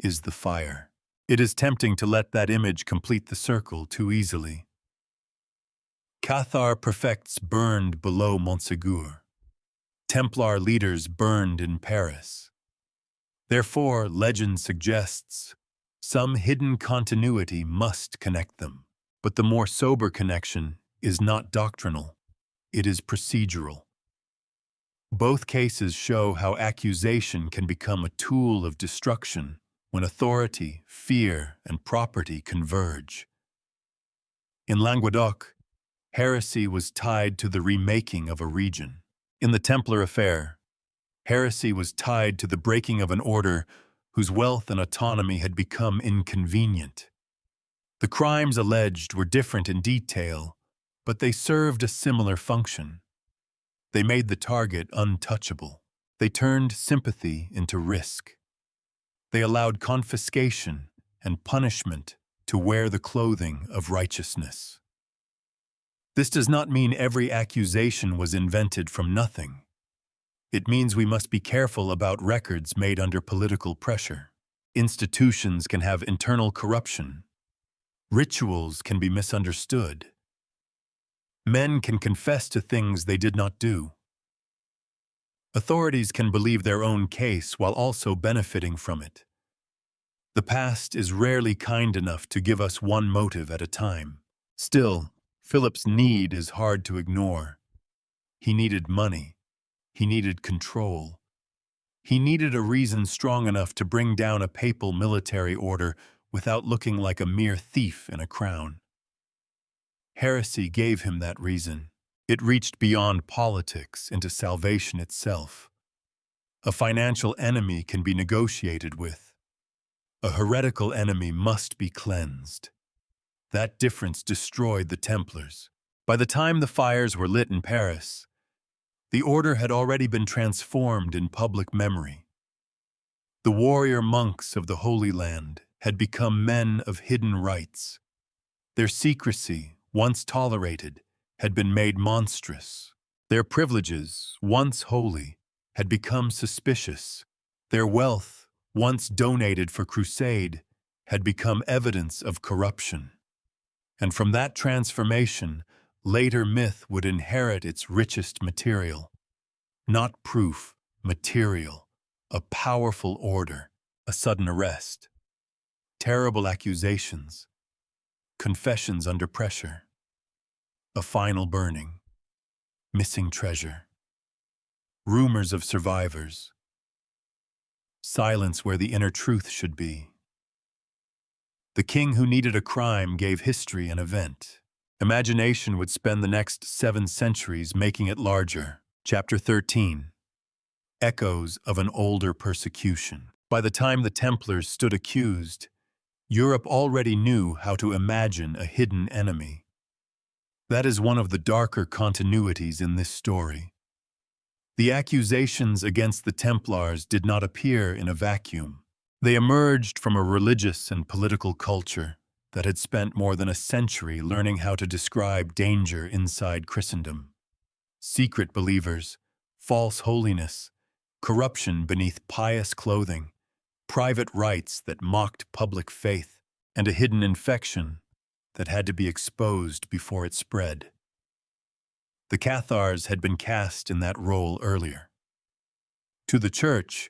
is the fire. It is tempting to let that image complete the circle too easily. Cathar prefects burned below Montségur. Templar leaders burned in Paris. Therefore, legend suggests some hidden continuity must connect them. But the more sober connection is not doctrinal, it is procedural. Both cases show how accusation can become a tool of destruction when authority, fear, and property converge. In Languedoc, heresy was tied to the remaking of a region. In the Templar affair, heresy was tied to the breaking of an order whose wealth and autonomy had become inconvenient. The crimes alleged were different in detail, but they served a similar function. They made the target untouchable. They turned sympathy into risk. They allowed confiscation and punishment to wear the clothing of righteousness. This does not mean every accusation was invented from nothing. It means we must be careful about records made under political pressure. Institutions can have internal corruption. Rituals can be misunderstood. Men can confess to things they did not do. Authorities can believe their own case while also benefiting from it. The past is rarely kind enough to give us one motive at a time. Still, Philip's need is hard to ignore. He needed money. He needed control. He needed a reason strong enough to bring down a papal military order without looking like a mere thief in a crown. Heresy gave him that reason. It reached beyond politics into salvation itself. A financial enemy can be negotiated with. A heretical enemy must be cleansed. That difference destroyed the Templars. By the time the fires were lit in Paris, the order had already been transformed in public memory. The warrior monks of the Holy Land had become men of hidden rites. Their secrecy, once tolerated, had been made monstrous. Their privileges, once holy, had become suspicious. Their wealth, once donated for crusade, had become evidence of corruption. And from that transformation, later myth would inherit its richest material. Not proof, material, a powerful order, a sudden arrest, terrible accusations, confessions under pressure, a final burning, missing treasure, rumors of survivors, silence where the inner truth should be. The king who needed a crime gave history an event. Imagination would spend the next 7 centuries making it larger. Chapter 13. Echoes of an older persecution. By the time the Templars stood accused, Europe already knew how to imagine a hidden enemy. That is one of the darker continuities in this story. The accusations against the Templars did not appear in a vacuum. They emerged from a religious and political culture that had spent more than a century learning how to describe danger inside Christendom. Secret believers, false holiness, corruption beneath pious clothing, private rites that mocked public faith, and a hidden infection that had to be exposed before it spread. The Cathars had been cast in that role earlier. To the Church,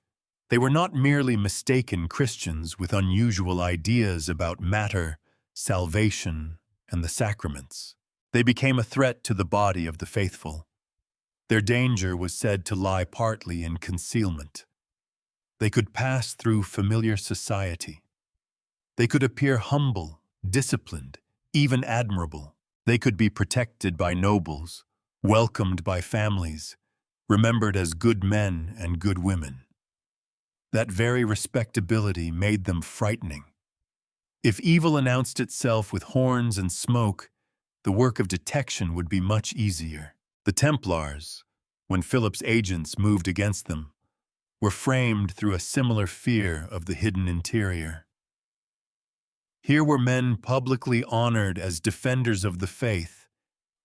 they were not merely mistaken Christians with unusual ideas about matter, salvation, and the sacraments. They became a threat to the body of the faithful. Their danger was said to lie partly in concealment. They could pass through familiar society. They could appear humble, disciplined, even admirable. They could be protected by nobles, welcomed by families, remembered as good men and good women. That very respectability made them frightening. If evil announced itself with horns and smoke, the work of detection would be much easier. The Templars, when Philip's agents moved against them, were framed through a similar fear of the hidden interior. Here were men publicly honored as defenders of the faith,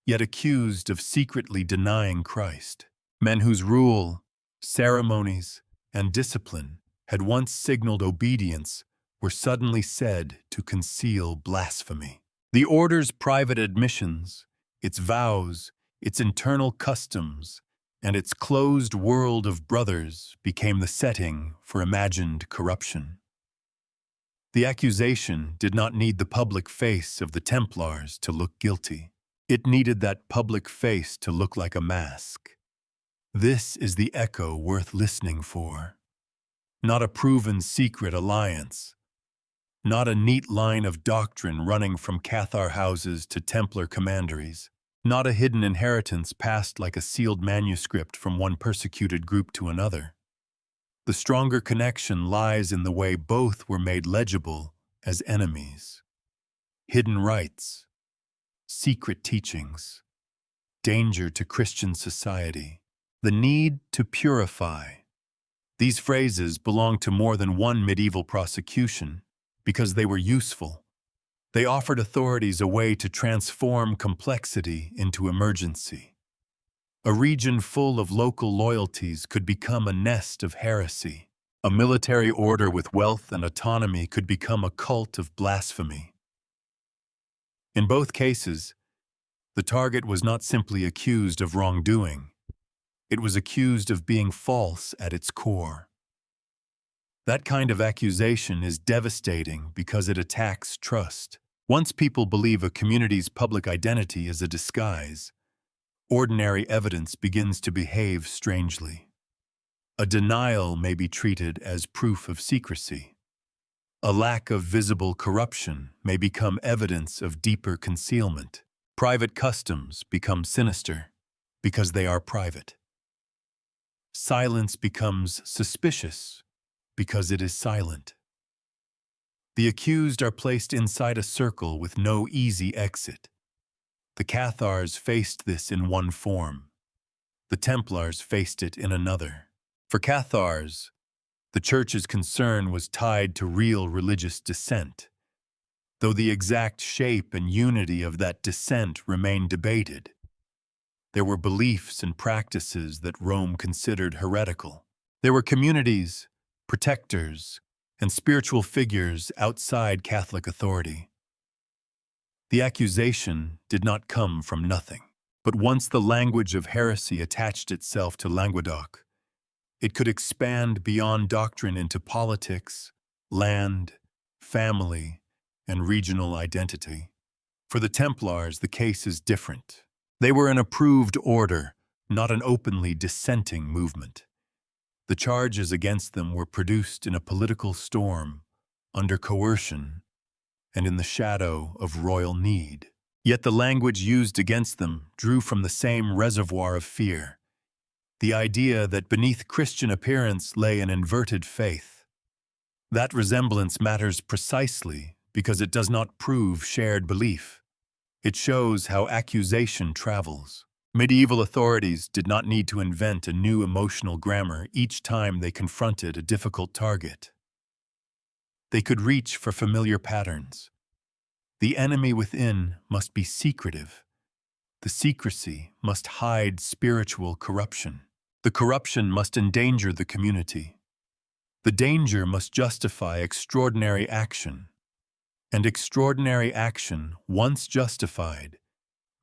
yet accused of secretly denying Christ. Men whose rule, ceremonies, and discipline had once signaled obedience were suddenly said to conceal blasphemy. The order's private admissions, its vows, its internal customs, and its closed world of brothers became the setting for imagined corruption. The accusation did not need the public face of the Templars to look guilty. It needed that public face to look like a mask. This is the echo worth listening for. Not a proven secret alliance. Not a neat line of doctrine running from Cathar houses to Templar commanderies. Not a hidden inheritance passed like a sealed manuscript from one persecuted group to another. The stronger connection lies in the way both were made legible as enemies. Hidden rites, secret teachings, danger to Christian society, the need to purify. These phrases belong to more than one medieval prosecution because they were useful. They offered authorities a way to transform complexity into emergency. A region full of local loyalties could become a nest of heresy. A military order with wealth and autonomy could become a cult of blasphemy. In both cases, the target was not simply accused of wrongdoing. It was accused of being false at its core. That kind of accusation is devastating because it attacks trust. Once people believe a community's public identity is a disguise, ordinary evidence begins to behave strangely. A denial may be treated as proof of secrecy. A lack of visible corruption may become evidence of deeper concealment. Private customs become sinister because they are private. Silence becomes suspicious because it is silent. The accused are placed inside a circle with no easy exit. The Cathars faced this in one form. The Templars faced it in another. For Cathars, the Church's concern was tied to real religious dissent, though the exact shape and unity of that dissent remained debated. There were beliefs and practices that Rome considered heretical. There were communities, protectors, and spiritual figures outside Catholic authority. The accusation did not come from nothing, but once the language of heresy attached itself to Languedoc, it could expand beyond doctrine into politics, land, family, and regional identity. For the Templars, the case is different. They were an approved order, not an openly dissenting movement. The charges against them were produced in a political storm, under coercion, and in the shadow of royal need. Yet the language used against them drew from the same reservoir of fear, the idea that beneath Christian appearance lay an inverted faith. That resemblance matters precisely because it does not prove shared belief. It shows how accusation travels. Medieval authorities did not need to invent a new emotional grammar each time they confronted a difficult target. They could reach for familiar patterns. The enemy within must be secretive. The secrecy must hide spiritual corruption. The corruption must endanger the community. The danger must justify extraordinary action, and extraordinary action, once justified,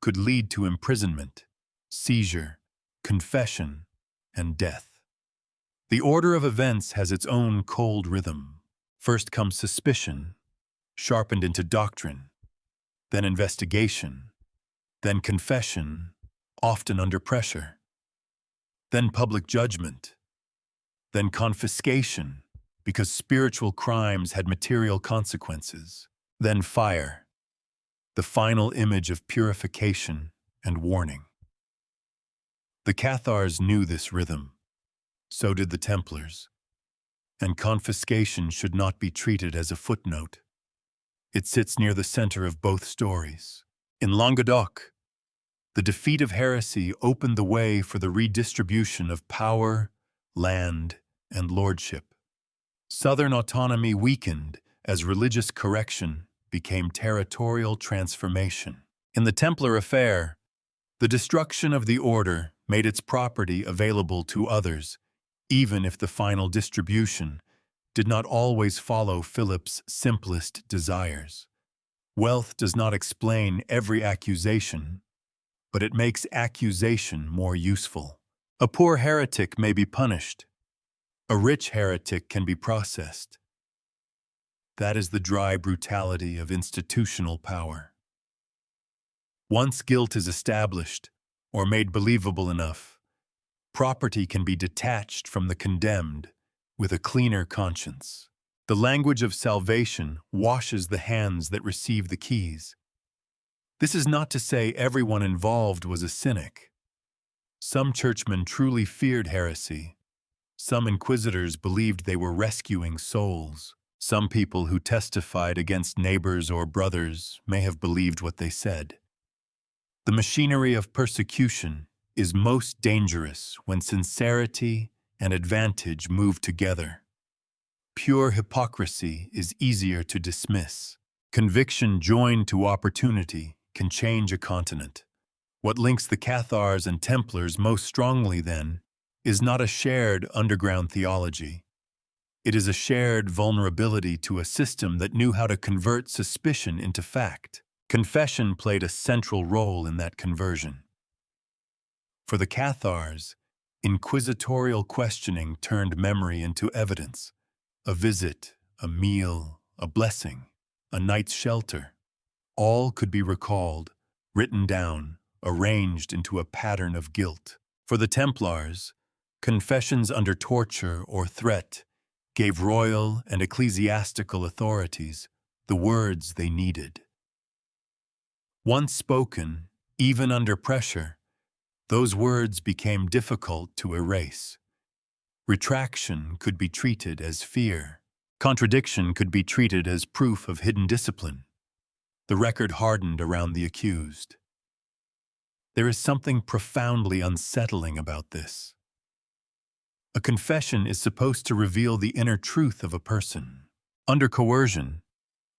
could lead to imprisonment, seizure, confession, and death. The order of events has its own cold rhythm. First comes suspicion, sharpened into doctrine, then investigation, then confession, often under pressure, then public judgment, then confiscation, because spiritual crimes had material consequences, then fire, the final image of purification and warning. The Cathars knew this rhythm. So did the Templars. And confiscation should not be treated as a footnote. It sits near the center of both stories. In Languedoc, the defeat of heresy opened the way for the redistribution of power, land, and lordship. Southern autonomy weakened as religious correction became territorial transformation. In the Templar affair, the destruction of the order made its property available to others, even if the final distribution did not always follow Philip's simplest desires. Wealth does not explain every accusation, but it makes accusation more useful. A poor heretic may be punished. A rich heretic can be processed. That is the dry brutality of institutional power. Once guilt is established, or made believable enough, property can be detached from the condemned with a cleaner conscience. The language of salvation washes the hands that receive the keys. This is not to say everyone involved was a cynic. Some churchmen truly feared heresy. Some inquisitors believed they were rescuing souls. Some people who testified against neighbors or brothers may have believed what they said. The machinery of persecution is most dangerous when sincerity and advantage move together. Pure hypocrisy is easier to dismiss. Conviction joined to opportunity can change a continent. What links the Cathars and Templars most strongly, then, is not a shared underground theology. It is a shared vulnerability to a system that knew how to convert suspicion into fact. Confession played a central role in that conversion. For the Cathars, inquisitorial questioning turned memory into evidence. A visit, a meal, a blessing, a night's shelter. All could be recalled, written down, arranged into a pattern of guilt. For the Templars, confessions under torture or threat gave royal and ecclesiastical authorities the words they needed. Once spoken, even under pressure, those words became difficult to erase. Retraction could be treated as fear. Contradiction could be treated as proof of hidden discipline. The record hardened around the accused. There is something profoundly unsettling about this. A confession is supposed to reveal the inner truth of a person. Under coercion,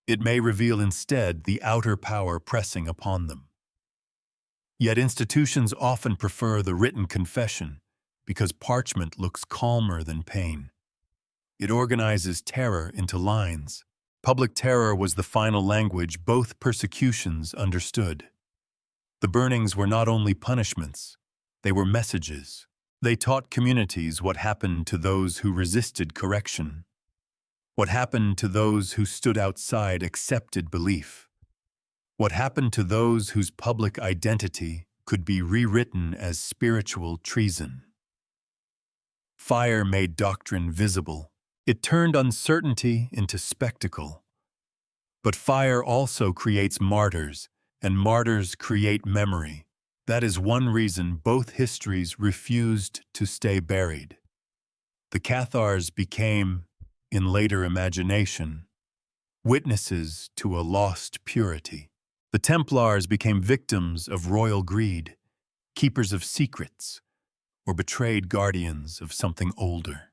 it may reveal instead the outer power pressing upon them. Yet institutions often prefer the written confession because parchment looks calmer than pain. It organizes terror into lines. Public terror was the final language both persecutions understood. The burnings were not only punishments, they were messages. They taught communities what happened to those who resisted correction, what happened to those who stood outside accepted belief, what happened to those whose public identity could be rewritten as spiritual treason. Fire made doctrine visible. It turned uncertainty into spectacle. But fire also creates martyrs, and martyrs create memory. That is one reason both histories refused to stay buried. The Cathars became, in later imagination, witnesses to a lost purity. The Templars became victims of royal greed, keepers of secrets, or betrayed guardians of something older.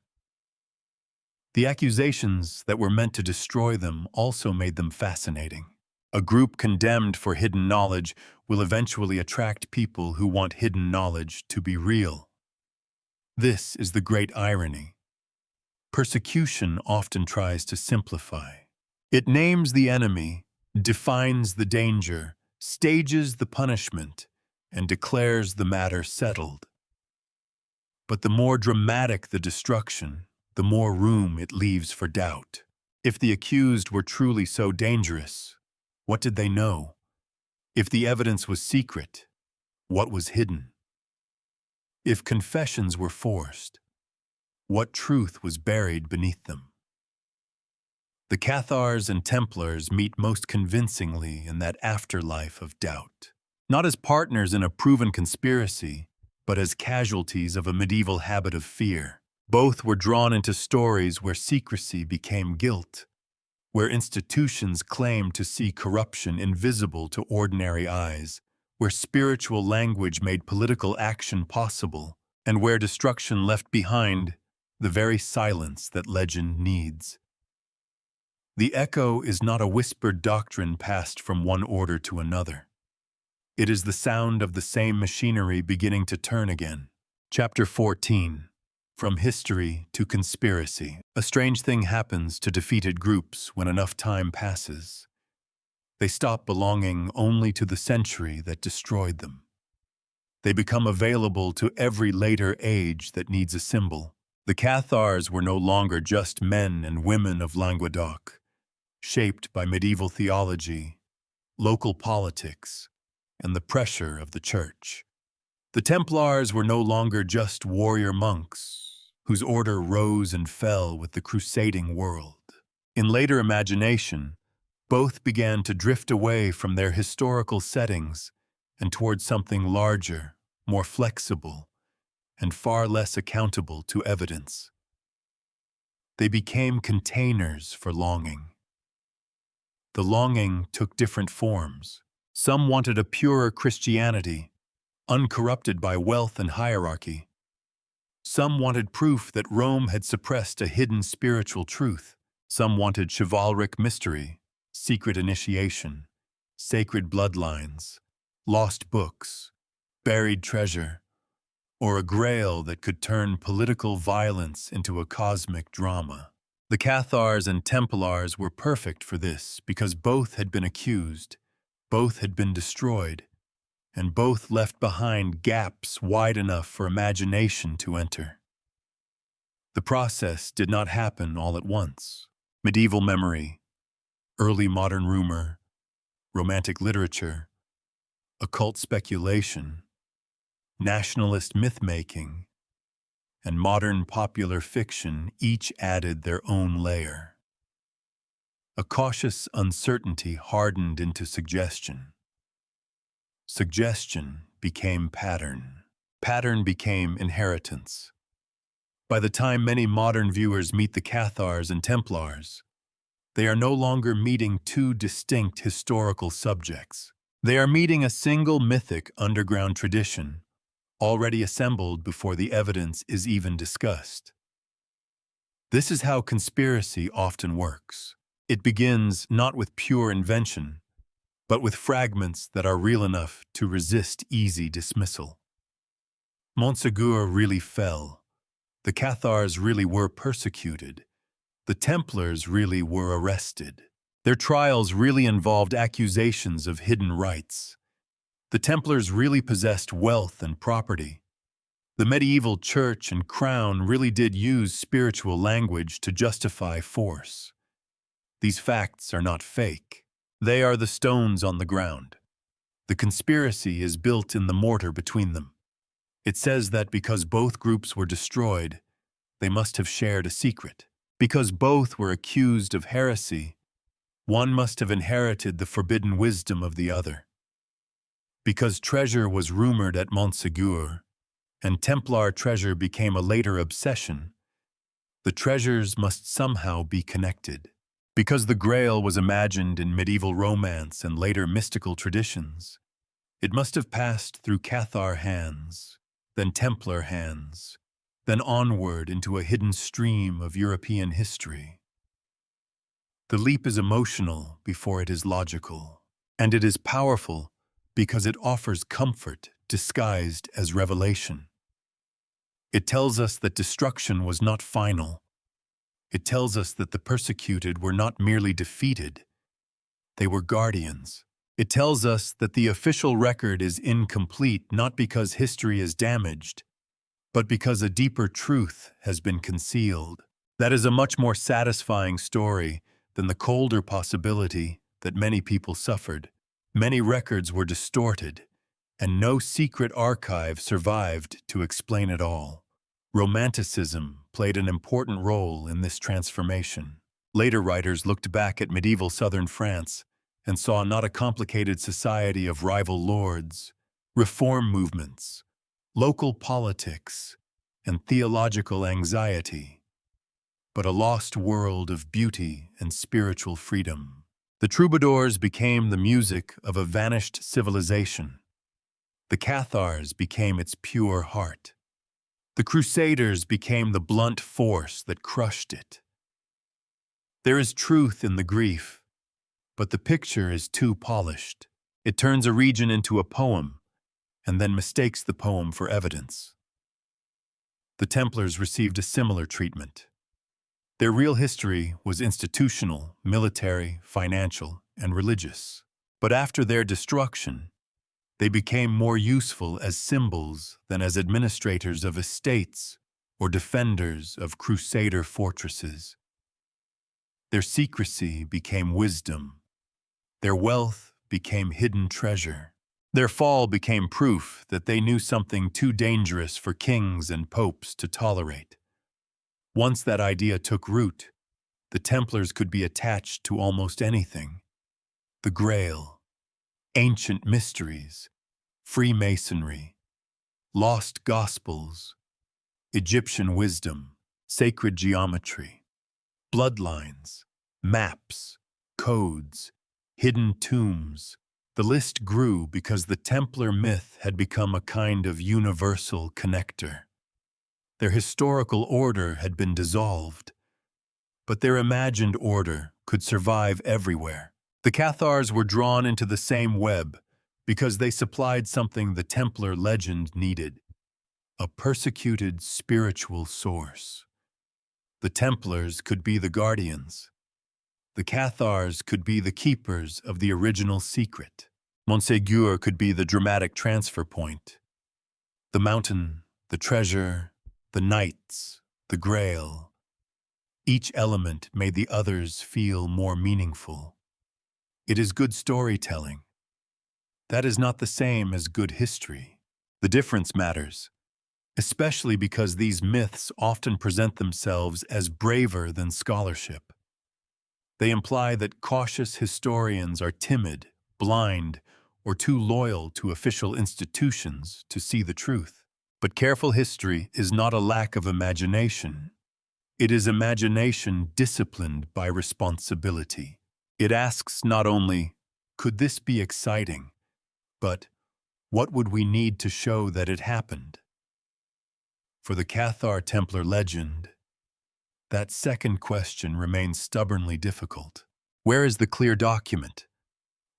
The accusations that were meant to destroy them also made them fascinating. A group condemned for hidden knowledge will eventually attract people who want hidden knowledge to be real. This is the great irony. Persecution often tries to simplify. It names the enemy, defines the danger, stages the punishment, and declares the matter settled. But the more dramatic the destruction, the more room it leaves for doubt. If the accused were truly so dangerous, what did they know? If the evidence was secret, what was hidden? If confessions were forced, what truth was buried beneath them? The Cathars and Templars meet most convincingly in that afterlife of doubt, not as partners in a proven conspiracy, but as casualties of a medieval habit of fear. Both were drawn into stories where secrecy became guilt, where institutions claimed to see corruption invisible to ordinary eyes, where spiritual language made political action possible, and where destruction left behind the very silence that legend needs. The echo is not a whispered doctrine passed from one order to another. It is the sound of the same machinery beginning to turn again. Chapter 14. From History to Conspiracy. A strange thing happens to defeated groups when enough time passes. They stop belonging only to the century that destroyed them. They become available to every later age that needs a symbol. The Cathars were no longer just men and women of Languedoc, shaped by medieval theology, local politics, and the pressure of the church. The Templars were no longer just warrior monks, whose order rose and fell with the crusading world. In later imagination, both began to drift away from their historical settings and toward something larger, more flexible, and far less accountable to evidence. They became containers for longing. The longing took different forms. Some wanted a purer Christianity, uncorrupted by wealth and hierarchy. Some wanted proof that Rome had suppressed a hidden spiritual truth. Some wanted chivalric mystery, secret initiation, sacred bloodlines, lost books, buried treasure, or a grail that could turn political violence into a cosmic drama. The Cathars and Templars were perfect for this because both had been accused, both had been destroyed, and both left behind gaps wide enough for imagination to enter. The process did not happen all at once. Medieval memory, early modern rumor, romantic literature, occult speculation, nationalist myth-making, and modern popular fiction each added their own layer. A cautious uncertainty hardened into suggestion. Suggestion became pattern. Pattern became inheritance. By the time many modern viewers meet the Cathars and Templars, they are no longer meeting two distinct historical subjects. They are meeting a single mythic underground tradition, already assembled before the evidence is even discussed. This is how conspiracy often works. It begins not with pure invention, but with fragments that are real enough to resist easy dismissal. Montségur really fell. The Cathars really were persecuted. The Templars really were arrested. Their trials really involved accusations of hidden rights. The Templars really possessed wealth and property. The medieval church and crown really did use spiritual language to justify force. These facts are not fake. They are the stones on the ground. The conspiracy is built in the mortar between them. It says that because both groups were destroyed, they must have shared a secret. Because both were accused of heresy, one must have inherited the forbidden wisdom of the other. Because treasure was rumored at Montségur, and Templar treasure became a later obsession, the treasures must somehow be connected. Because the Grail was imagined in medieval romance and later mystical traditions, it must have passed through Cathar hands, then Templar hands, then onward into a hidden stream of European history. The leap is emotional before it is logical, and it is powerful because it offers comfort disguised as revelation. It tells us that destruction was not final, It tells us that the persecuted were not merely defeated, they were guardians. It tells us that the official record is incomplete not because history is damaged, but because a deeper truth has been concealed. That is a much more satisfying story than the colder possibility that many people suffered. Many records were distorted, and no secret archive survived to explain it all. Romanticism played an important role in this transformation. Later writers looked back at medieval southern France and saw not a complicated society of rival lords, reform movements, local politics, and theological anxiety, but a lost world of beauty and spiritual freedom. The troubadours became the music of a vanished civilization. The Cathars became its pure heart. The Crusaders became the blunt force that crushed it. There is truth in the grief, but the picture is too polished. It turns a region into a poem, and then mistakes the poem for evidence. The Templars received a similar treatment. Their real history was institutional, military, financial, and religious. But after their destruction, they became more useful as symbols than as administrators of estates or defenders of crusader fortresses. Their secrecy became wisdom. Their wealth became hidden treasure. Their fall became proof that they knew something too dangerous for kings and popes to tolerate. Once that idea took root, the Templars could be attached to almost anything. The Grail, ancient mysteries, Freemasonry, lost gospels, Egyptian wisdom, sacred geometry, bloodlines, maps, codes, hidden tombs. The list grew because the Templar myth had become a kind of universal connector. Their historical order had been dissolved, but their imagined order could survive everywhere. The Cathars were drawn into the same web because they supplied something the Templar legend needed: a persecuted spiritual source. The Templars could be the guardians. The Cathars could be the keepers of the original secret. Montségur could be the dramatic transfer point. The mountain, the treasure, the knights, the Grail. Each element made the others feel more meaningful. It is good storytelling. That is not the same as good history. The difference matters, especially because these myths often present themselves as braver than scholarship. They imply that cautious historians are timid, blind, or too loyal to official institutions to see the truth. But careful history is not a lack of imagination. It is imagination disciplined by responsibility. It asks not only, could this be exciting, but what would we need to show that it happened? For the Cathar Templar legend, that second question remains stubbornly difficult. Where is the clear document?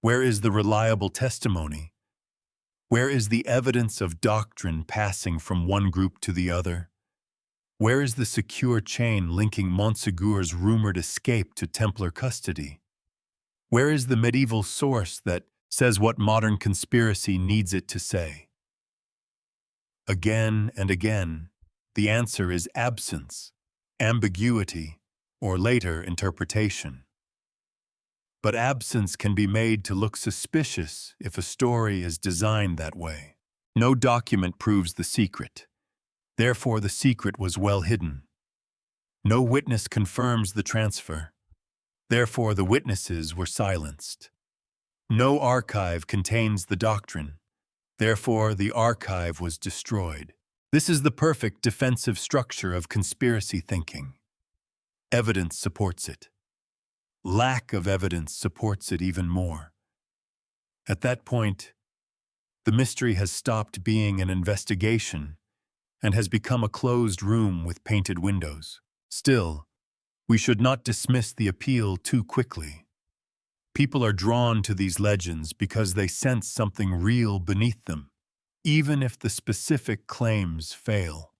Where is the reliable testimony? Where is the evidence of doctrine passing from one group to the other? Where is the secure chain linking Montségur's rumored escape to Templar custody? Where is the medieval source that says what modern conspiracy needs it to say? Again and again, the answer is absence, ambiguity, or later interpretation. But absence can be made to look suspicious if a story is designed that way. No document proves the secret. Therefore, the secret was well hidden. No witness confirms the transfer. Therefore, the witnesses were silenced. No archive contains the doctrine. Therefore, the archive was destroyed. This is the perfect defensive structure of conspiracy thinking. Evidence supports it. Lack of evidence supports it even more. At that point, the mystery has stopped being an investigation and has become a closed room with painted windows. Still, we should not dismiss the appeal too quickly. People are drawn to these legends because they sense something real beneath them, even if the specific claims fail.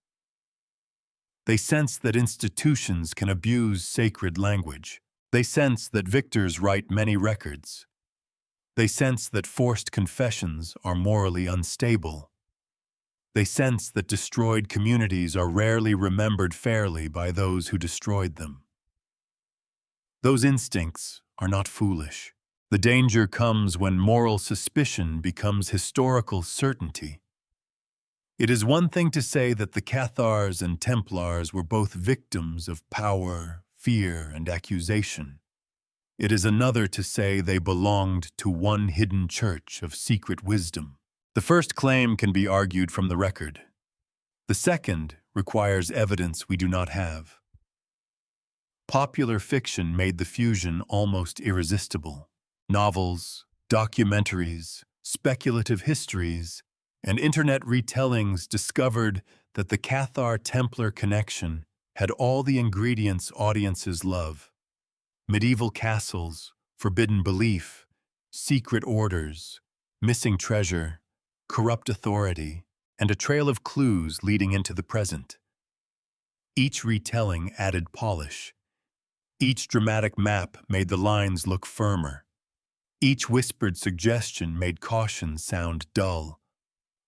They sense that institutions can abuse sacred language. They sense that victors write many records. They sense that forced confessions are morally unstable. They sense that destroyed communities are rarely remembered fairly by those who destroyed them. Those instincts are not foolish. The danger comes when moral suspicion becomes historical certainty. It is one thing to say that the Cathars and Templars were both victims of power, fear, and accusation. It is another to say they belonged to one hidden church of secret wisdom. The first claim can be argued from the record. The second requires evidence we do not have. Popular fiction made the fusion almost irresistible. Novels, documentaries, speculative histories, and internet retellings discovered that the Cathar-Templar connection had all the ingredients audiences love: medieval castles, forbidden belief, secret orders, missing treasure, corrupt authority, and a trail of clues leading into the present. Each retelling added polish. Each dramatic map made the lines look firmer. Each whispered suggestion made caution sound dull.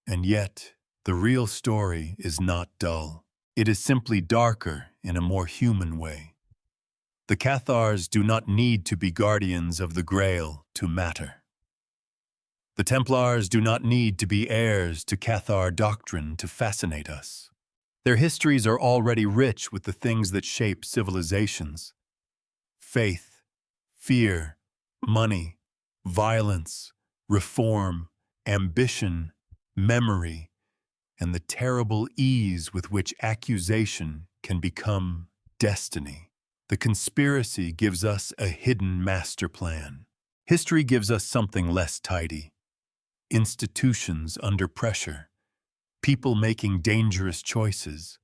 And yet, the real story is not dull. It is simply darker in a more human way. The Cathars do not need to be guardians of the Grail to matter. The Templars do not need to be heirs to Cathar doctrine to fascinate us. Their histories are already rich with the things that shape civilizations: faith, fear, money, violence, reform, ambition, memory, and the terrible ease with which accusation can become destiny. The conspiracy gives us a hidden master plan. History gives us something less tidy: institutions under pressure, people making dangerous choices,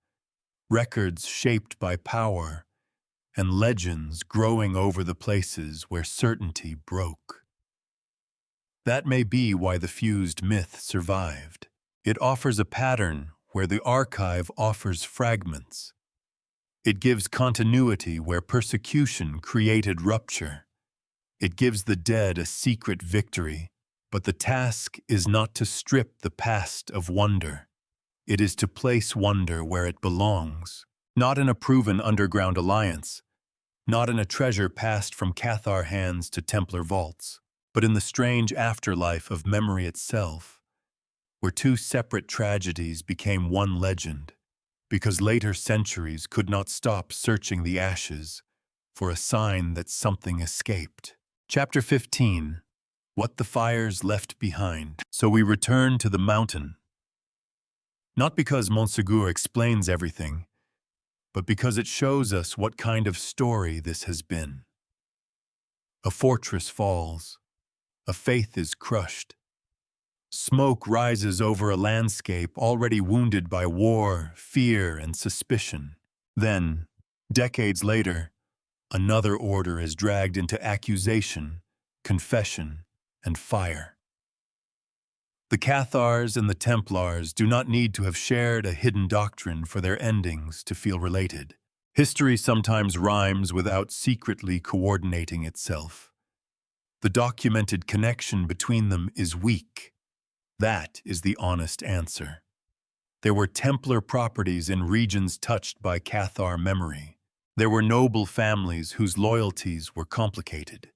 records shaped by power, and legends growing over the places where certainty broke. That may be why the fused myth survived. It offers a pattern where the archive offers fragments. It gives continuity where persecution created rupture. It gives the dead a secret victory, but the task is not to strip the past of wonder. It is to place wonder where it belongs, not in a proven underground alliance, not in a treasure passed from Cathar hands to Templar vaults, but in the strange afterlife of memory itself, where two separate tragedies became one legend, because later centuries could not stop searching the ashes for a sign that something escaped. Chapter 15. What the Fires Left Behind. So we return to the mountain. Not because Montsegur explains everything, but because it shows us what kind of story this has been. A fortress falls. A faith is crushed. Smoke rises over a landscape already wounded by war, fear, and suspicion. Then, decades later, another order is dragged into accusation, confession, and fire. The Cathars and the Templars do not need to have shared a hidden doctrine for their endings to feel related. History sometimes rhymes without secretly coordinating itself. The documented connection between them is weak. That is the honest answer. There were Templar properties in regions touched by Cathar memory. There were noble families whose loyalties were complicated.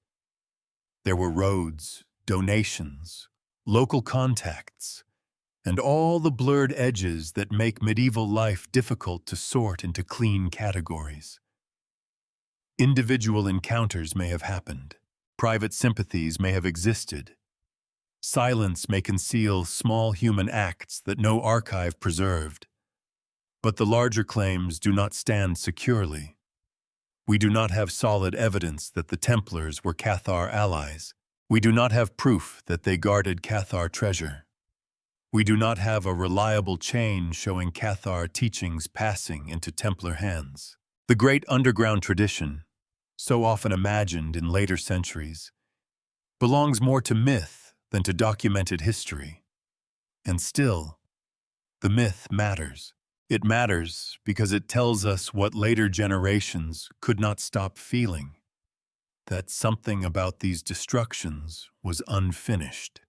There were roads, donations, local contacts, and all the blurred edges that make medieval life difficult to sort into clean categories. Individual encounters may have happened. Private sympathies may have existed. Silence may conceal small human acts that no archive preserved. But the larger claims do not stand securely. We do not have solid evidence that the Templars were Cathar allies. We do not have proof that they guarded Cathar treasure. We do not have a reliable chain showing Cathar teachings passing into Templar hands. The great underground tradition, so often imagined in later centuries, belongs more to myth than to documented history. And still, the myth matters. It matters because it tells us what later generations could not stop feeling, that something about these destructions was unfinished.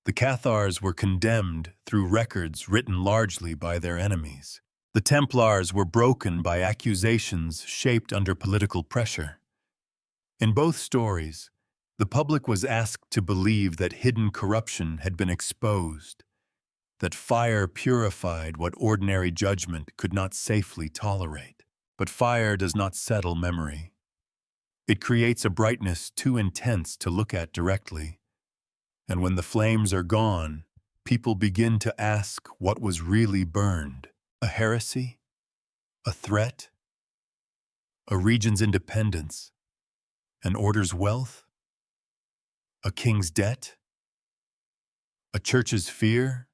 The Cathars were condemned through records written largely by their enemies. The Templars were broken by accusations shaped under political pressure. In both stories, the public was asked to believe that hidden corruption had been exposed, that fire purified what ordinary judgment could not safely tolerate. But fire does not settle memory. It creates a brightness too intense to look at directly. And when the flames are gone, people begin to ask what was really burned. A heresy? A threat? A region's independence? An order's wealth? A king's debt? A church's fear?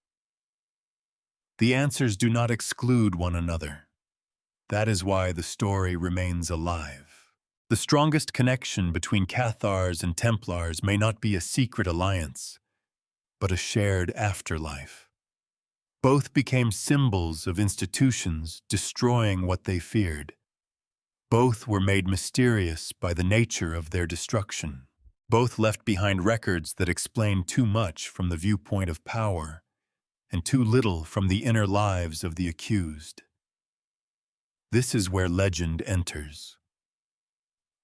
The answers do not exclude one another. That is why the story remains alive. The strongest connection between Cathars and Templars may not be a secret alliance, but a shared afterlife. Both became symbols of institutions destroying what they feared. Both were made mysterious by the nature of their destruction. Both left behind records that explain too much from the viewpoint of power and too little from the inner lives of the accused. This is where legend enters.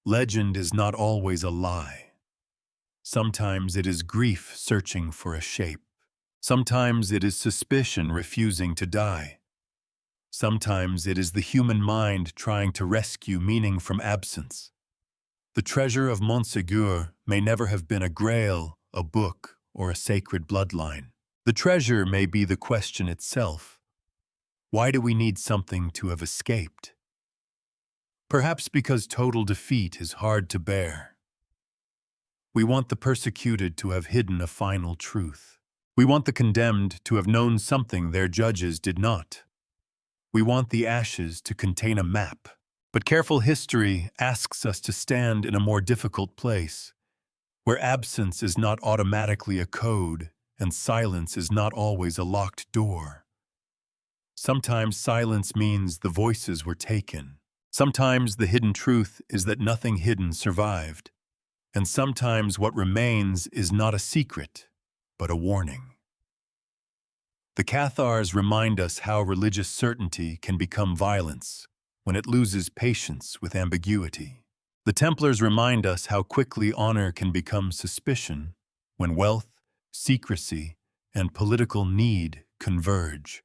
Legend is not always a lie. Sometimes it is grief searching for a shape. Sometimes it is suspicion refusing to die. Sometimes it is the human mind trying to rescue meaning from absence. The treasure of Montségur may never have been a grail, a book, or a sacred bloodline. The treasure may be the question itself. Why do we need something to have escaped? Perhaps because total defeat is hard to bear. We want the persecuted to have hidden a final truth. We want the condemned to have known something their judges did not. We want the ashes to contain a map. But careful history asks us to stand in a more difficult place, where absence is not automatically a code and silence is not always a locked door. Sometimes silence means the voices were taken. Sometimes the hidden truth is that nothing hidden survived. And sometimes what remains is not a secret, but a warning. The Cathars remind us how religious certainty can become violence when it loses patience with ambiguity. The Templars remind us how quickly honor can become suspicion when wealth, secrecy, and political need converge.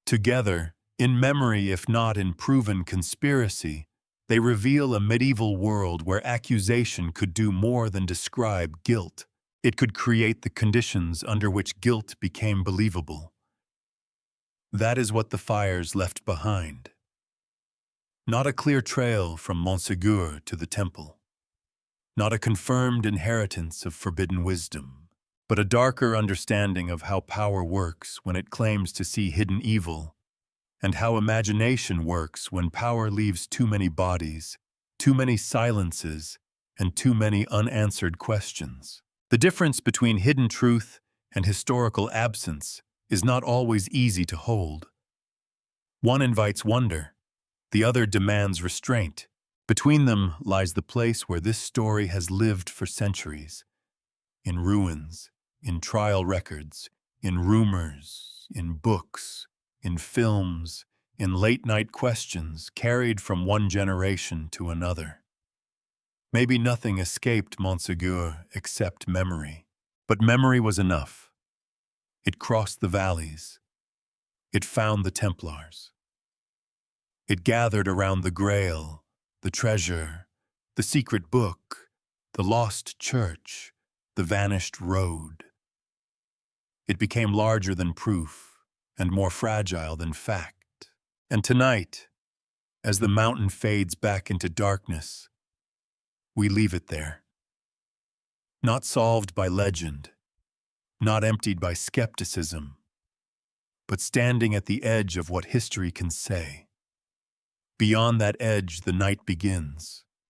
Together, in memory if not in proven conspiracy, they reveal a medieval world where accusation could do more than describe guilt. It could create the conditions under which guilt became believable. That is what the fires left behind. Not a clear trail from Montségur to the temple. Not a confirmed inheritance of forbidden wisdom, but a darker understanding of how power works when it claims to see hidden evil, and how imagination works when power leaves too many bodies, too many silences, and too many unanswered questions. The difference between hidden truth and historical absence is not always easy to hold. One invites wonder, the other demands restraint. Between them lies the place where this story has lived for centuries. In ruins, in trial records, in rumors, in books, in films, in late-night questions carried from one generation to another. Maybe nothing escaped Montségur except memory, but memory was enough. It crossed the valleys. It found the Templars. It gathered around the Grail, the treasure, the secret book, the lost church, the vanished road. It became larger than proof and more fragile than fact. And tonight, as the mountain fades back into darkness, we leave it there. Not solved by legend, not emptied by skepticism, but standing at the edge of what history can say. Beyond that edge, the night begins.